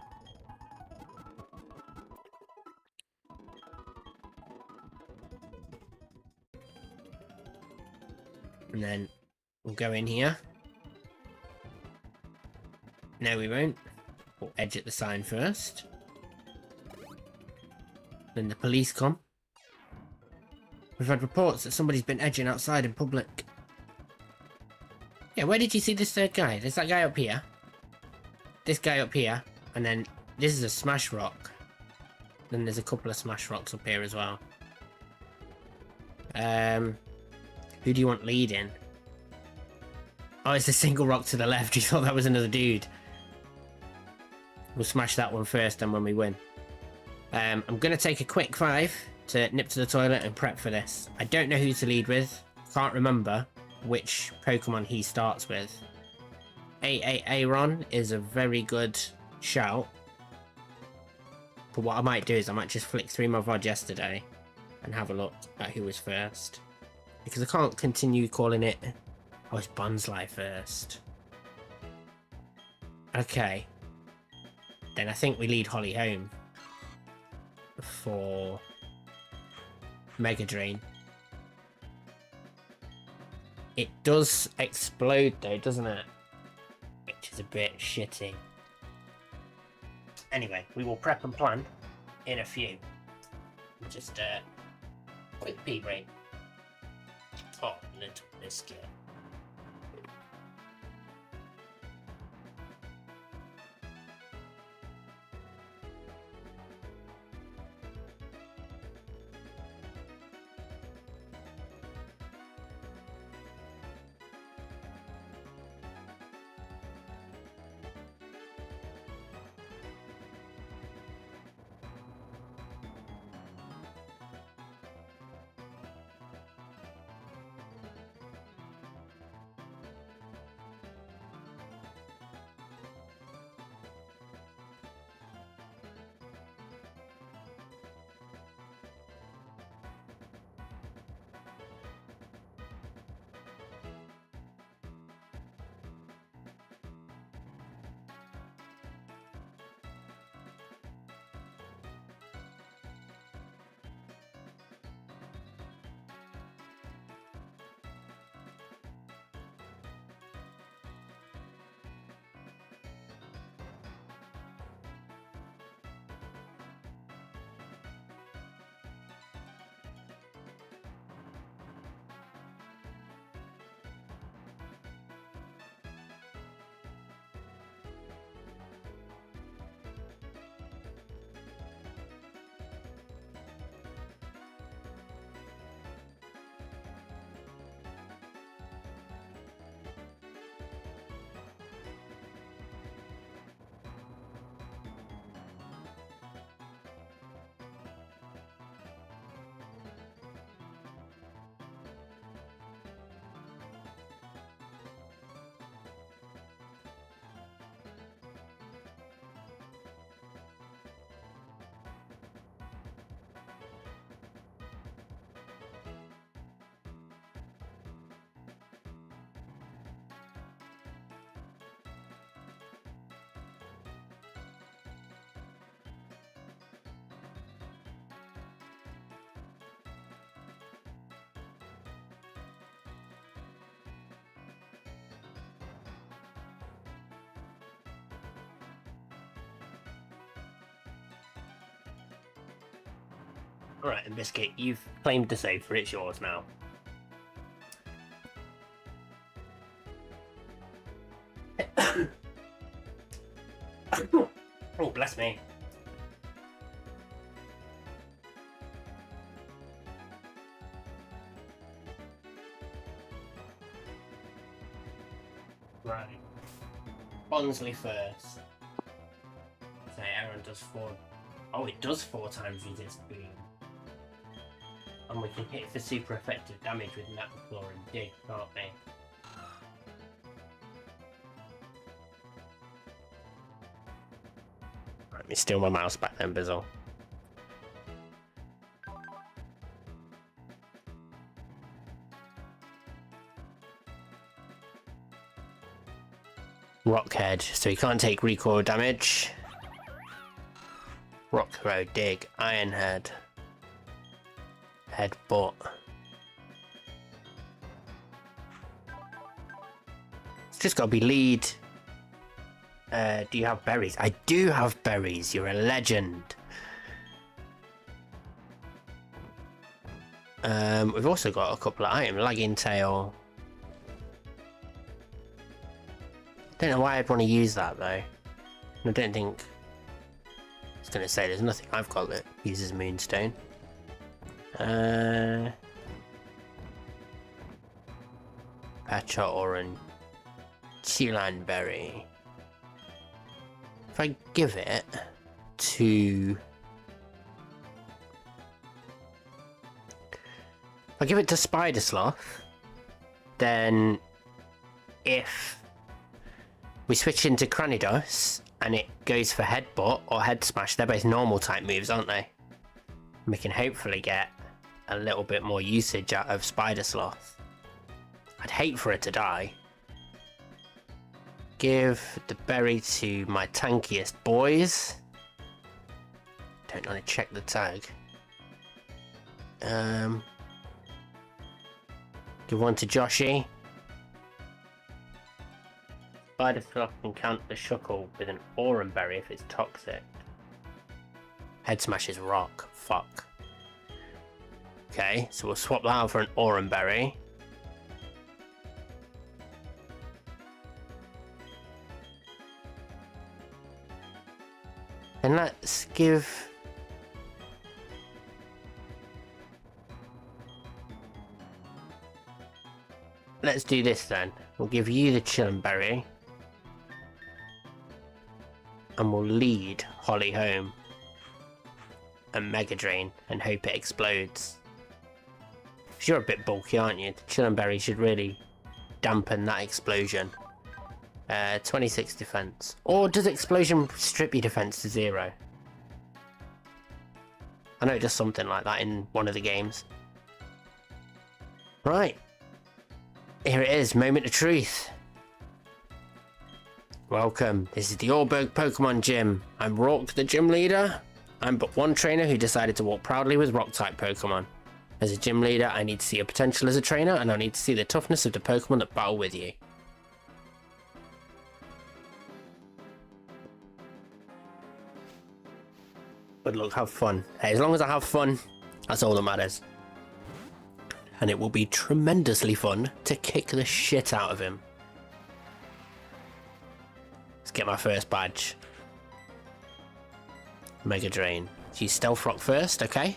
And then we'll go in here. No, we won't. We'll edge at the sign first. Then the police come. We've had reports that somebody's been edging outside in public. Yeah, where did you see this third guy? There's that guy up here. This guy up here. And then this is a smash rock. Then there's a couple of smash rocks up here as well. Who do you want leading? Oh, it's a single rock to the left. You thought that was another dude. We'll smash that one first, and when we win. I'm going to take a quick 5 to nip to the toilet and prep for this. I don't know who to lead with. Can't remember which Pokemon he starts with. Aaron is a very good shout. But what I might do is I might just flick through my VOD yesterday and have a look at who was first. Because I can't continue calling it... Oh, it's Bonsly first. Okay. Then I think we lead Holly home for Mega Drain. It does explode though, doesn't it? Which is a bit shitty. Anyway, we will prep and plan in a few. Just quick pee break. Oh, little biscuit. Alright, and Biscuit, you've claimed the safer, it's yours now. Oh, bless me. Right. Bonsley first. So Aaron does 4. Oh, it does 4 times resist boom. And we can hit for super effective damage with Napclaw and Dig, can't we? Right, let me steal my mouse back then, Bizzle. Rockhead, so he can't take recoil damage. Rock Throw, Dig, Iron Head. Headbutt. It's just got to be lead. Do you have berries? I do have berries. You're a legend. We've also got a couple of items. Lagging tail. Don't know why I'd want to use that though. I don't think... I was going to say there's nothing I've got that uses moonstone. Patcha orange. Chilan berry. If I give it to... If I give it to Spider Sloth, then if we switch into Cranidos and it goes for Headbutt or Head Smash, they're both normal type moves, aren't they? We can hopefully get a little bit more usage out of Spider Sloth. I'd hate for it to die. Give the berry to my tankiest boys. Don't want to check the tag. Give one to Joshy. Spider Sloth can counter the Shuckle with an Aurum Berry if it's toxic. Head Smash is rock. Fuck. Okay, so we'll swap that out for an Aurum Berry. And let's give... Let's do this then. We'll give you the Chillin' Berry. And we'll lead Holly home. And Mega Drain and hope it explodes. 'Cause you're a bit bulky, aren't you? The Chillin' Berry should really dampen that explosion. 26 defense. Or does explosion strip your defense to 0? I know it does something like that in one of the games. Right. Here it is, moment of truth. Welcome. This is the Orberg Pokemon Gym. I'm Roark, the gym leader. I'm but one trainer who decided to walk proudly with rock-type Pokemon. As a gym leader, I need to see your potential as a trainer, and I need to see the toughness of the Pokemon that battle with you. But look, have fun. Hey, as long as I have fun, that's all that matters. And it will be tremendously fun to kick the shit out of him. Let's get my first badge. Mega Drain. Use Stealth Rock first, okay?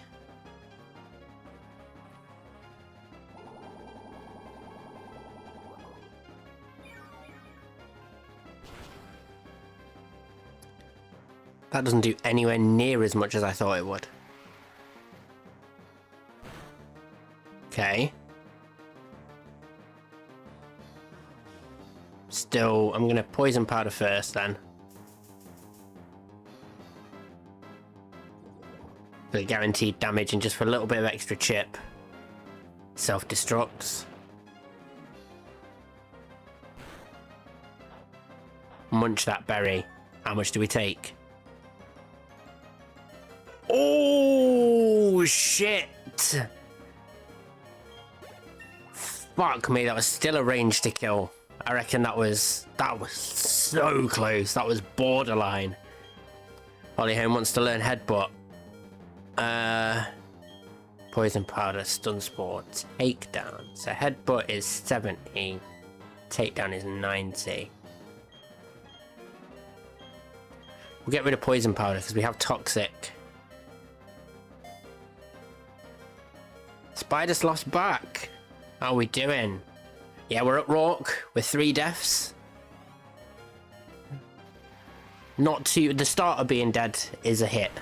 That doesn't do anywhere near as much as I thought it would. Okay. Still, I'm going to Poison Powder first then. For the guaranteed damage and just for a little bit of extra chip. Self-destructs. Munch that berry. How much do we take? Oh, shit! Fuck me, that was still a range to kill. I reckon that was so close. That was borderline. Hollyhome wants to learn Headbutt. Poison Powder, Stun Spore, Takedown. So Headbutt is 70. Takedown is 90. We'll get rid of Poison Powder because we have Toxic. Spider Sloth's back. How are we doing? Yeah, we're at Roark with 3 deaths. Not too... The start of being dead is a hit.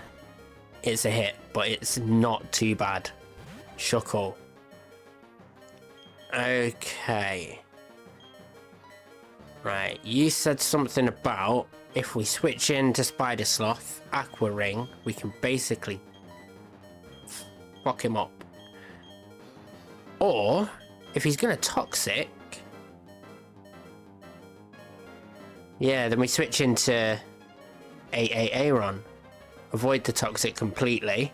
It's a hit, but it's not too bad. Shuckle. Okay. Right, you said something about if we switch into Spider Sloth, Aqua Ring, we can basically fuck him up. Or, if he's gonna Toxic... Yeah, then we switch into Aaron. Avoid the Toxic completely.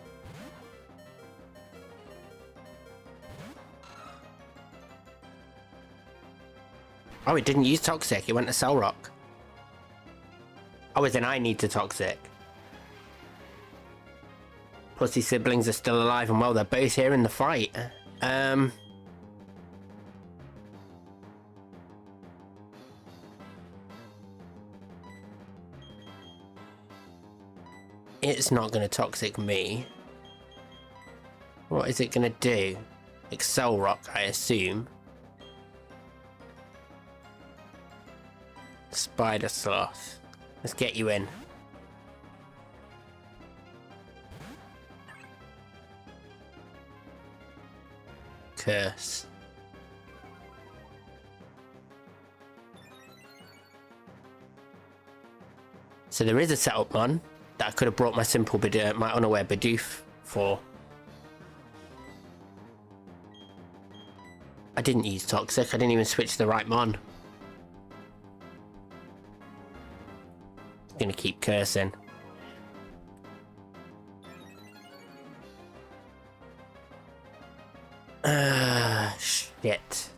Oh, it didn't use Toxic, it went to Cell Rock. Oh, then I need to Toxic. Pussy siblings are still alive and well, they're both here in the fight. It's not going to toxic me. What is it going to do? Excel Rock, I assume. Spider Sloth. Let's get you in. Curse. So there is a setup mon that I could have brought my simple my unaware Bidoof for. I didn't use Toxic, I didn't even switch to the right mon. Gonna keep cursing. Shit.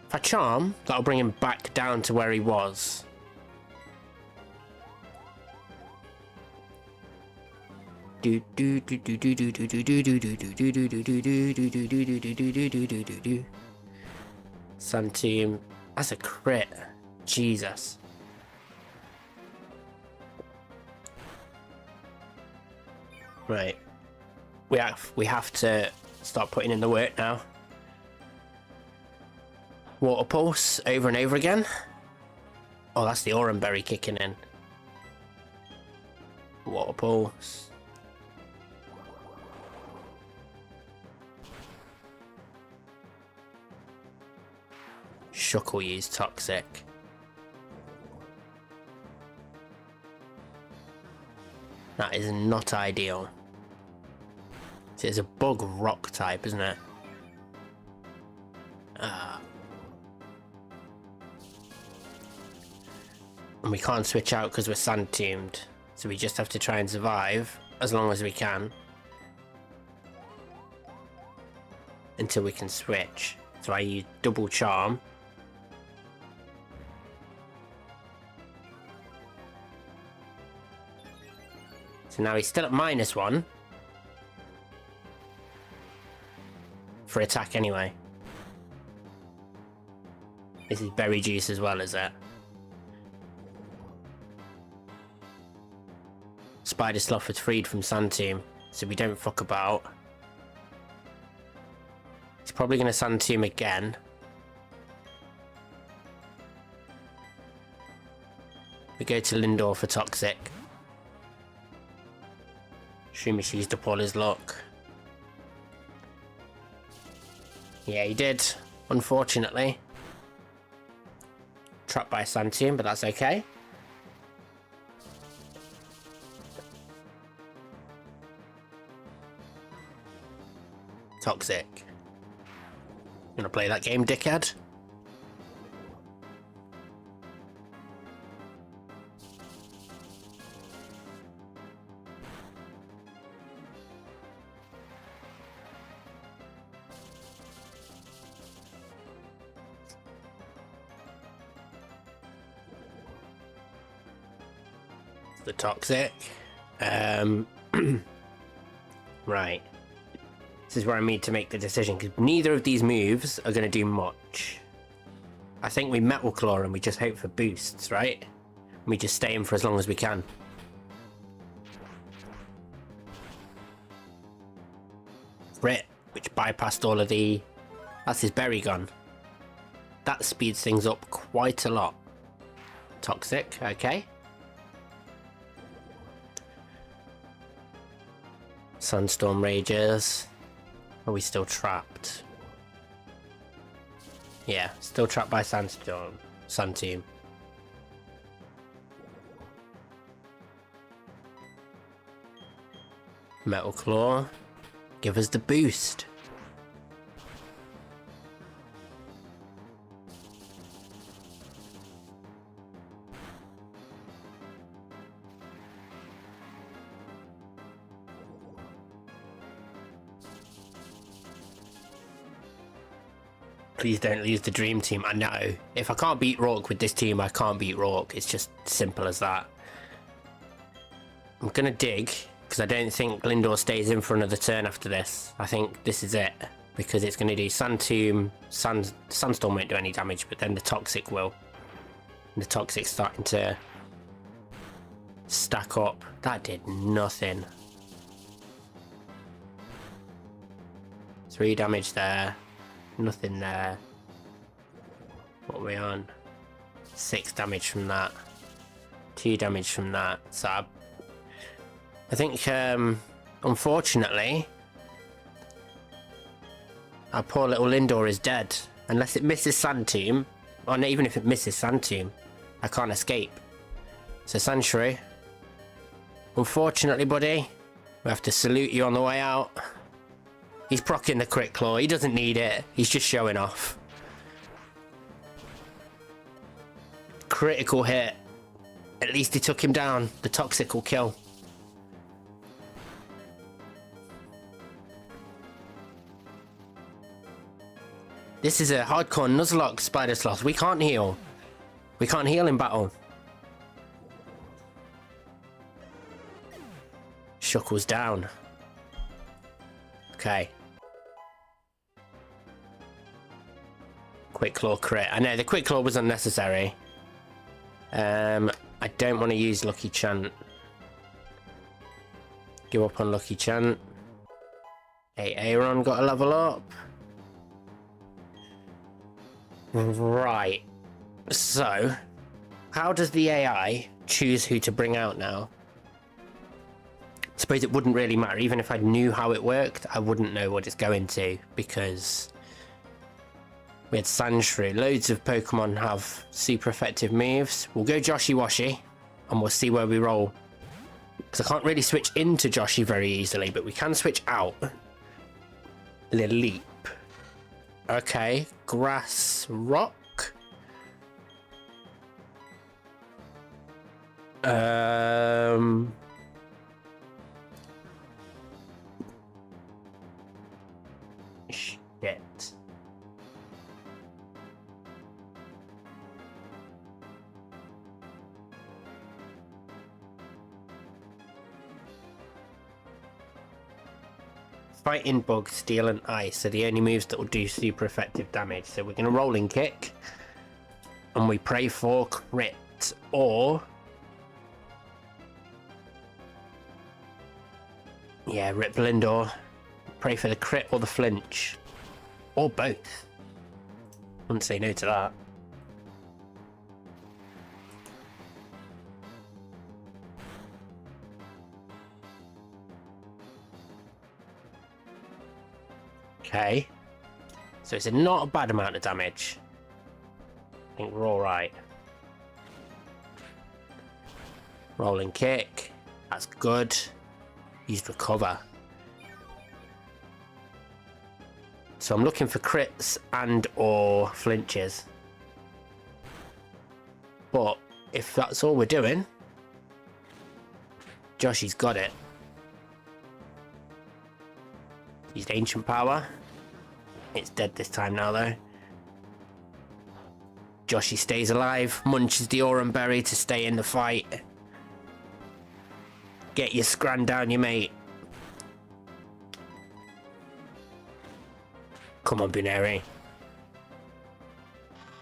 If I charm, that'll bring him back down to where he was. Sun team. That's a crit. Jesus. Right. We have to start putting in the work now. Water pulse over and over again. Oh, that's the Oranberry kicking in. Water pulse. Shook will use Toxic. That is not ideal. It's a bug rock type, isn't it? And we can't switch out because we're sand teamed. So we just have to try and survive as long as we can. Until we can switch. So I use double charm. So now he's still at -1. For attack anyway. This is berry juice as well, is it? Spider Sloth was freed from Sun Team, so we don't fuck about. He's probably going to Sun Team again. We go to Lindor for Toxic. Schumish used up all his luck. Yeah, he did, unfortunately. Trapped by Sun Team, but that's okay. Toxic. Gonna play that game, dickhead? The Toxic. Right. This is where I need to make the decision, because neither of these moves are going to do much. I think we Metal Claw and we just hope for boosts, right? And we just stay in for as long as we can. Crit, which bypassed all of the... That's his berry gun. That speeds things up quite a lot. Toxic, okay. Sunstorm rages. Are we still trapped? Yeah, still trapped by Sandstorm. Sun Team. Metal Claw. Give us the boost. Please don't lose the dream team. I know. If I can't beat Roark with this team, I can't beat Roark. It's just simple as that. I'm going to dig, because I don't think Lindor stays in for another turn after this. I think this is it, because it's going to do Sand Tomb. Sandstorm won't do any damage, but then the Toxic will. And the Toxic's starting to stack up. That did nothing. 3 damage there. Nothing there. What are we on? 6 damage from that. 2 damage from that. So I think, unfortunately, our poor little Lindor is dead. Unless it misses Sand Tomb. Or not, even if it misses Sand Tomb, I can't escape. So Sandshrew, unfortunately, buddy, we have to salute you on the way out. He's proccing the Crit Claw. He doesn't need it. He's just showing off. Critical hit. At least he took him down. The Toxic will kill. This is a hardcore Nuzlocke Spider Sloth. We can't heal. We can't heal in battle. Shuckle's down. Okay. Quick Claw crit. I know the Quick Claw was unnecessary. I don't want to use Lucky Chant. Give up on Lucky Chant. Hey, Aaron got a level up. Right. So, how does the AI choose who to bring out now? I suppose it wouldn't really matter. Even if I knew how it worked, I wouldn't know what it's going to, because we had Sandshrew. Loads of Pokemon have super effective moves. We'll go Joshy Washy and we'll see where we roll. Because I can't really switch into Joshy very easily, but we can switch out. Little leap. Okay, Grass Rock. Shit. Fighting Bug, Steel and Ice are the only moves that will do super effective damage. So we're going to Rolling Kick. And we pray for crit. Or... yeah, Rip Lindor. Pray for the crit or the flinch. Or both. Wouldn't say no to that. Okay. So it's not a bad amount of damage. I think we're alright. Rolling Kick. That's good. Used Recover. So I'm looking for crits and or flinches. But if that's all we're doing, Joshy's got it. Used Ancient Power. It's dead this time now though. Joshy stays alive, munches the Aurum Berry to stay in the fight. Get your scran down, you mate. Come on, Buneri.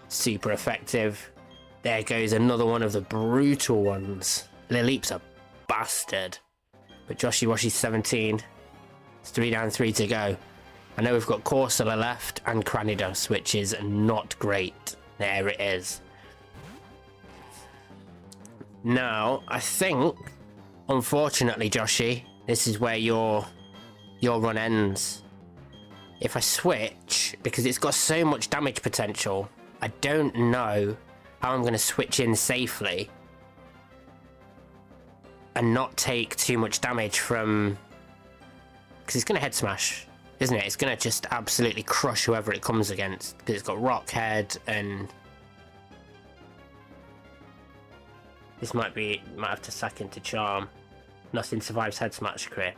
Super effective. There goes another one of the brutal ones. Lilleep's a bastard. But Joshy Washy's 17. It's 3 down, 3 to go. I know we've got Corsola left and Cranidos, which is not great. There it is. Now, I think, unfortunately, Joshy, this is where your run ends. If I switch, because it's got so much damage potential, I don't know how I'm going to switch in safely and not take too much damage from... because it's going to head smash, isn't it? It's going to just absolutely crush whoever it comes against, because it's got Rock Head and... this might have to sack into Charm. Nothing survives head smash crit.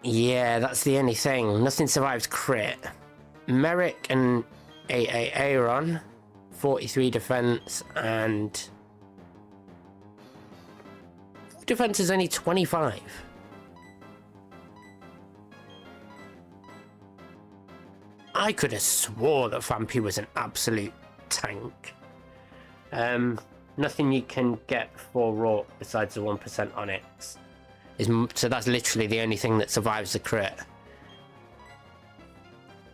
Yeah, that's the only thing. Nothing survives crit. Merrick and Aaron, 43 defense, and defense is only 25. I could have swore that Vampy was an absolute tank. Nothing you can get for Roark besides the 1% Onyx. So that's literally the only thing that survives the crit.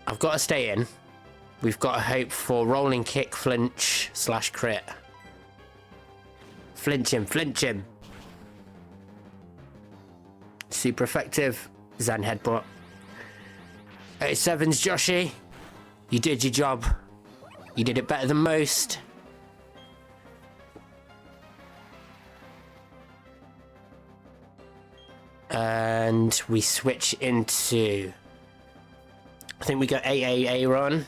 I've got to stay in. We've got to hope for rolling kick, flinch, / crit. Flinch him, flinch him. Super effective. Zen headbutt. 87's Joshy. You did your job. You did it better than most. And we switch into... I think we got AAA run.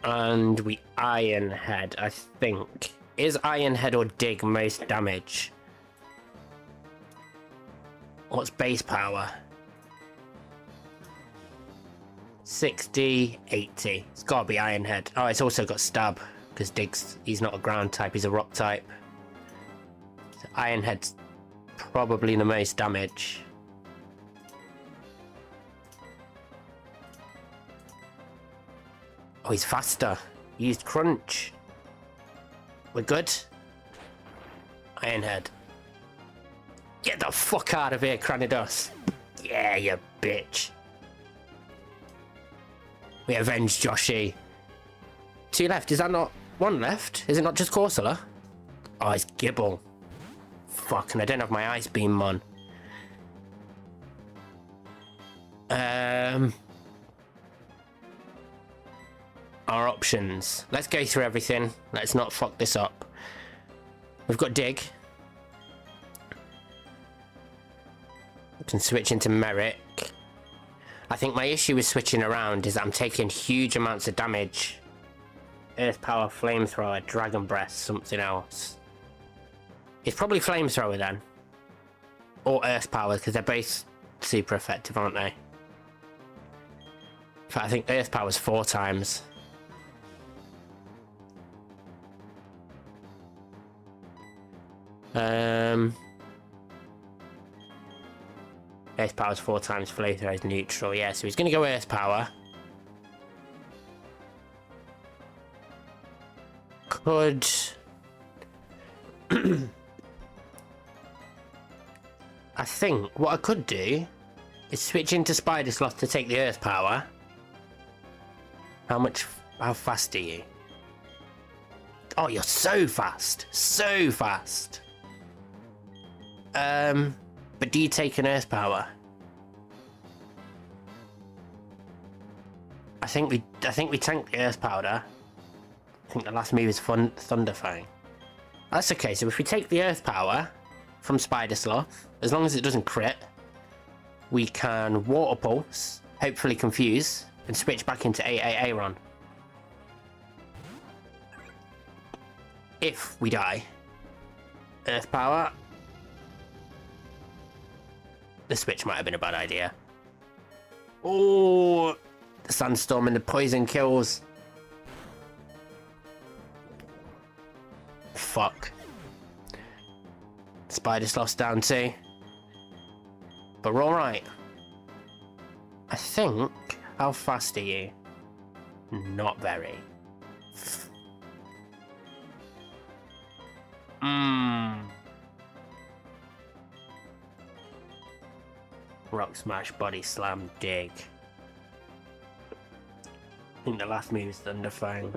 And we Iron Head, I think. Is Iron Head or Dig most damage? What's base power? 60, 80. It's gotta be Iron Head. Oh, it's also got Stab, because Dig's, he's not a ground type, he's a rock type. So Iron Head's probably the most damage. Oh, he's faster. He used Crunch. We're good. Iron Head. Get the fuck out of here, Cranidos. Yeah, you bitch. We avenged Joshy. 2 left. Is that not 1 left? Is it not just Corsola? Oh, it's Gibble. Fuck, and I don't have my Ice Beam on. Our options. Let's go through everything. Let's not fuck this up. We've got Dig. We can switch into Merrick. I think my issue with switching around is that I'm taking huge amounts of damage. Earth Power, Flamethrower, Dragon Breath, something else. It's probably Flamethrower then. Or Earth Power, because they're both super effective, aren't they? In fact, I think Earth Power's 4 times. Earth Power's 4 times, Flamethrower is neutral. Yeah, so he's going to go Earth Power. Could... I think what I could do is switch into Spider Sloth to take the Earth Power. How fast are you? Oh, you're so fast. So fast. But do you take an Earth Power? I think we tank the Earth Powder. I think the last move is Thunder Fang. That's okay, so if we take the Earth Power from Spider Sloth, as long as it doesn't crit, we can Water Pulse, hopefully confuse, and switch back into AAA run. If we die. Earth Power. The switch might have been a bad idea. Oh, the Sandstorm and the Poison kills. Fuck. Spider Sloth's down too. But we're alright. I think... How fast are you? Not very. Rock Smash, Body Slam, Dig. I think the last move is Thunder Fang.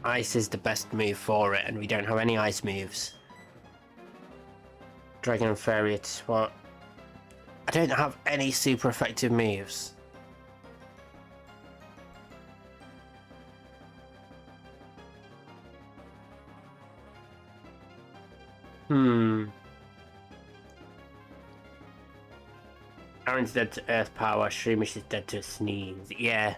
Ice is the best move for it, and we don't have any ice moves. Dragon and Fairy, it's what? I don't have any super effective moves. Aaron's dead to earth power, Shroomish is dead to a sneeze. Yeah.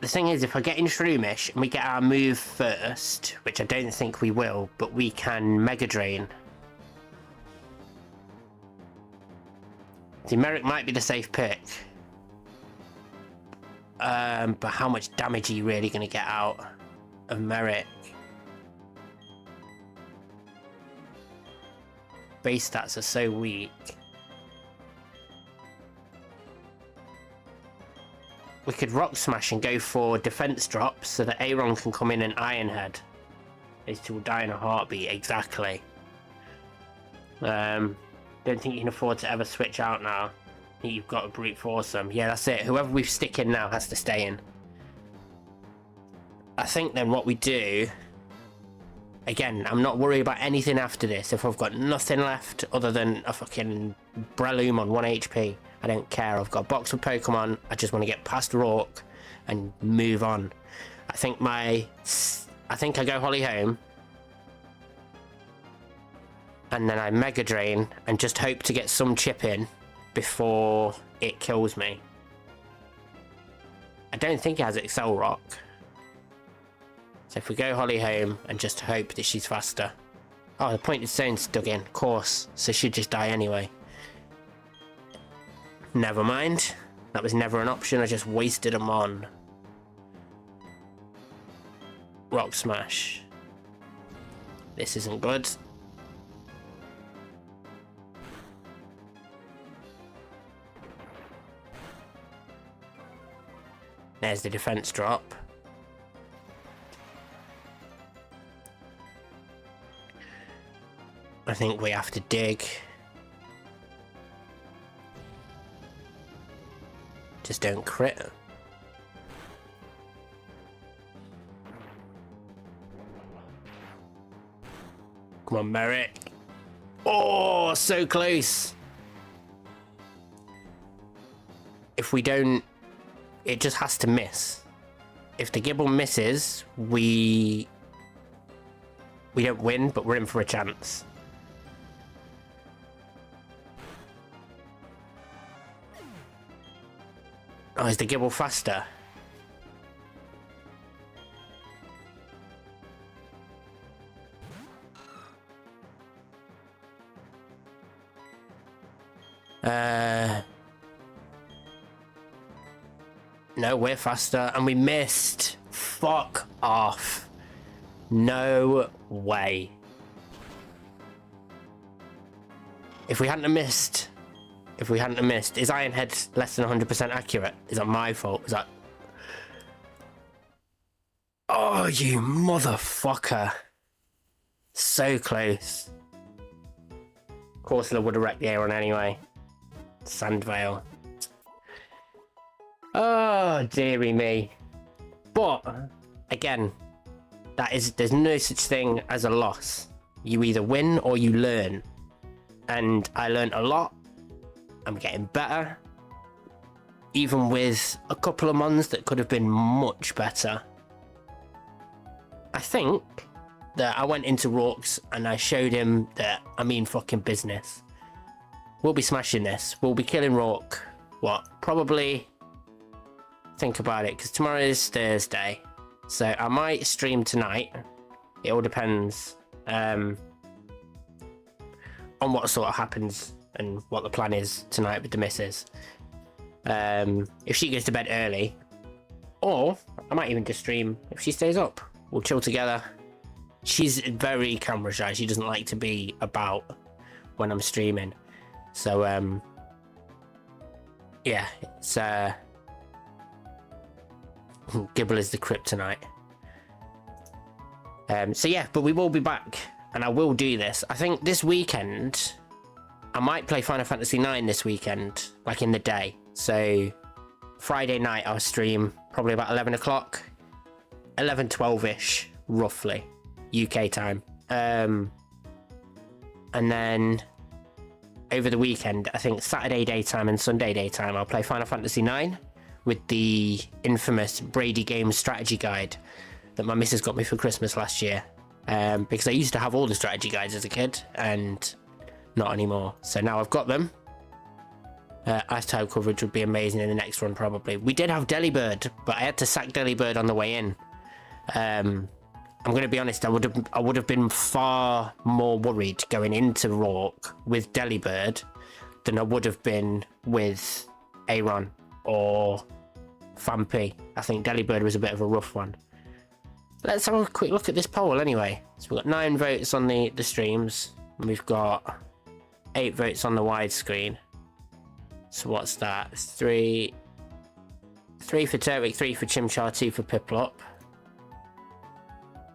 The thing is, if I get in Shroomish and we get our move first, which I don't think we will, but we can Mega Drain. See, Merrick might be the safe pick. But how much damage are you really going to get out of Merrick? Base stats are so weak. We could Rock Smash and go for defense drops so that Aaron can come in and Iron Head. These two will die in a heartbeat, exactly. Don't think you can afford to ever switch out now. You've got to brute force them. Yeah, that's it. Whoever we stick in now has to stay in. I think then what we do... Again, I'm not worried about anything after this. If I've got nothing left other than a fucking Breloom on 1 HP, I don't care. I've got a box of Pokemon. I just want to get past Roark and move on. I think I go Holly home. And then I Mega Drain and just hope to get some chip in before it kills me. I don't think it has Excel Rock. So if we go Holly home and just hope that she's faster. Oh, the pointed stone's dug in, of course. So she'd just die anyway. Never mind. That was never an option, I just wasted them on. Rock Smash. This isn't good. There's the defense drop. I think we have to dig. Just don't crit. Come on, Merrick. Oh, so close. If we don't, it just has to miss. If the Gibble misses, we don't win, but we're in for a chance. Oh, is the Gibble faster? No, we're faster, and we missed. Fuck off. No way. If we hadn't have missed, is Iron Head less than 100% accurate? Is that my fault? Is that... Oh, you motherfucker. So close. Corsola would have wrecked the Aeron anyway. Sandvale. Oh, dearie me. But, again, there's no such thing as a loss. You either win or you learn. And I learned a lot. I'm getting better. Even with a couple of mons that could have been much better. I think that I went into Roark's and I showed him that I mean fucking business. We'll be smashing this. We'll be killing Roark. What? Probably... Think about it, because tomorrow is Thursday. So I might stream tonight. It all depends on what sort of happens and what the plan is tonight with the missus. If she goes to bed early, or I might even just stream if she stays up. We'll chill together. She's very camera shy. She doesn't like to be about when I'm streaming. So yeah, it's Gibble is the kryptonite. So yeah, but we will be back, and I will do this. I think this weekend, I might play Final Fantasy IX this weekend, like in the day. So Friday night I'll stream probably about 11 o'clock, 11:12ish, roughly, UK time. And then over the weekend, I think Saturday daytime and Sunday daytime, I'll play Final Fantasy IX with the infamous Brady Games strategy guide that my missus got me for Christmas last year. because I used to have all the strategy guides as a kid, and not anymore. So now I've got them. Ice type coverage would be amazing in the next run, probably. We did have Delibird, but I had to sack Delibird on the way in. I'm going to be honest, I would have been far more worried going into Roark with Delibird than I would have been with Aaron or Fampy. I think Delibird was a bit of a rough one. Let's have a quick look at this poll anyway. So we've got 9 votes on the streams, and we've got 8 votes on the widescreen. So what's that? 3 for Turtwig, 3 for Chimchar, 2 for Piplup.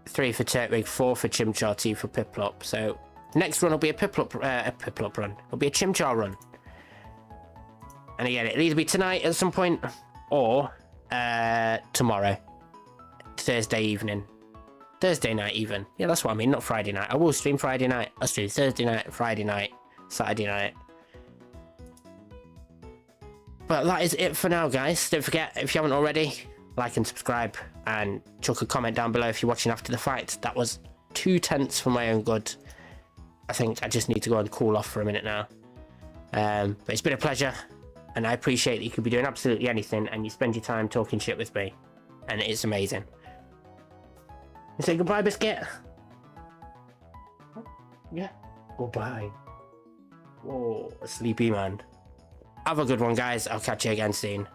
3 for Turtwig, 4 for Chimchar, 2 for Piplup. So next run will be a Piplup run. It'll be a Chimchar run. And again, it'll either be tonight at some point or tomorrow. Thursday evening. Thursday night even. Yeah, that's what I mean, not Friday night. I will stream Friday night. I'll stream Thursday night, Friday night, Saturday night. But that is it for now, guys. Don't forget, if you haven't already, like and subscribe, and chuck a comment down below if you're watching after the fact. That was 2 tenths for my own good. I think I just need to go and cool off for a minute now. But it's been a pleasure, and I appreciate that you could be doing absolutely anything, and you spend your time talking shit with me, and it's amazing. You say goodbye, Biscuit? Yeah. Goodbye. Whoa, a sleepy man. Have a good one, guys. I'll catch you again soon.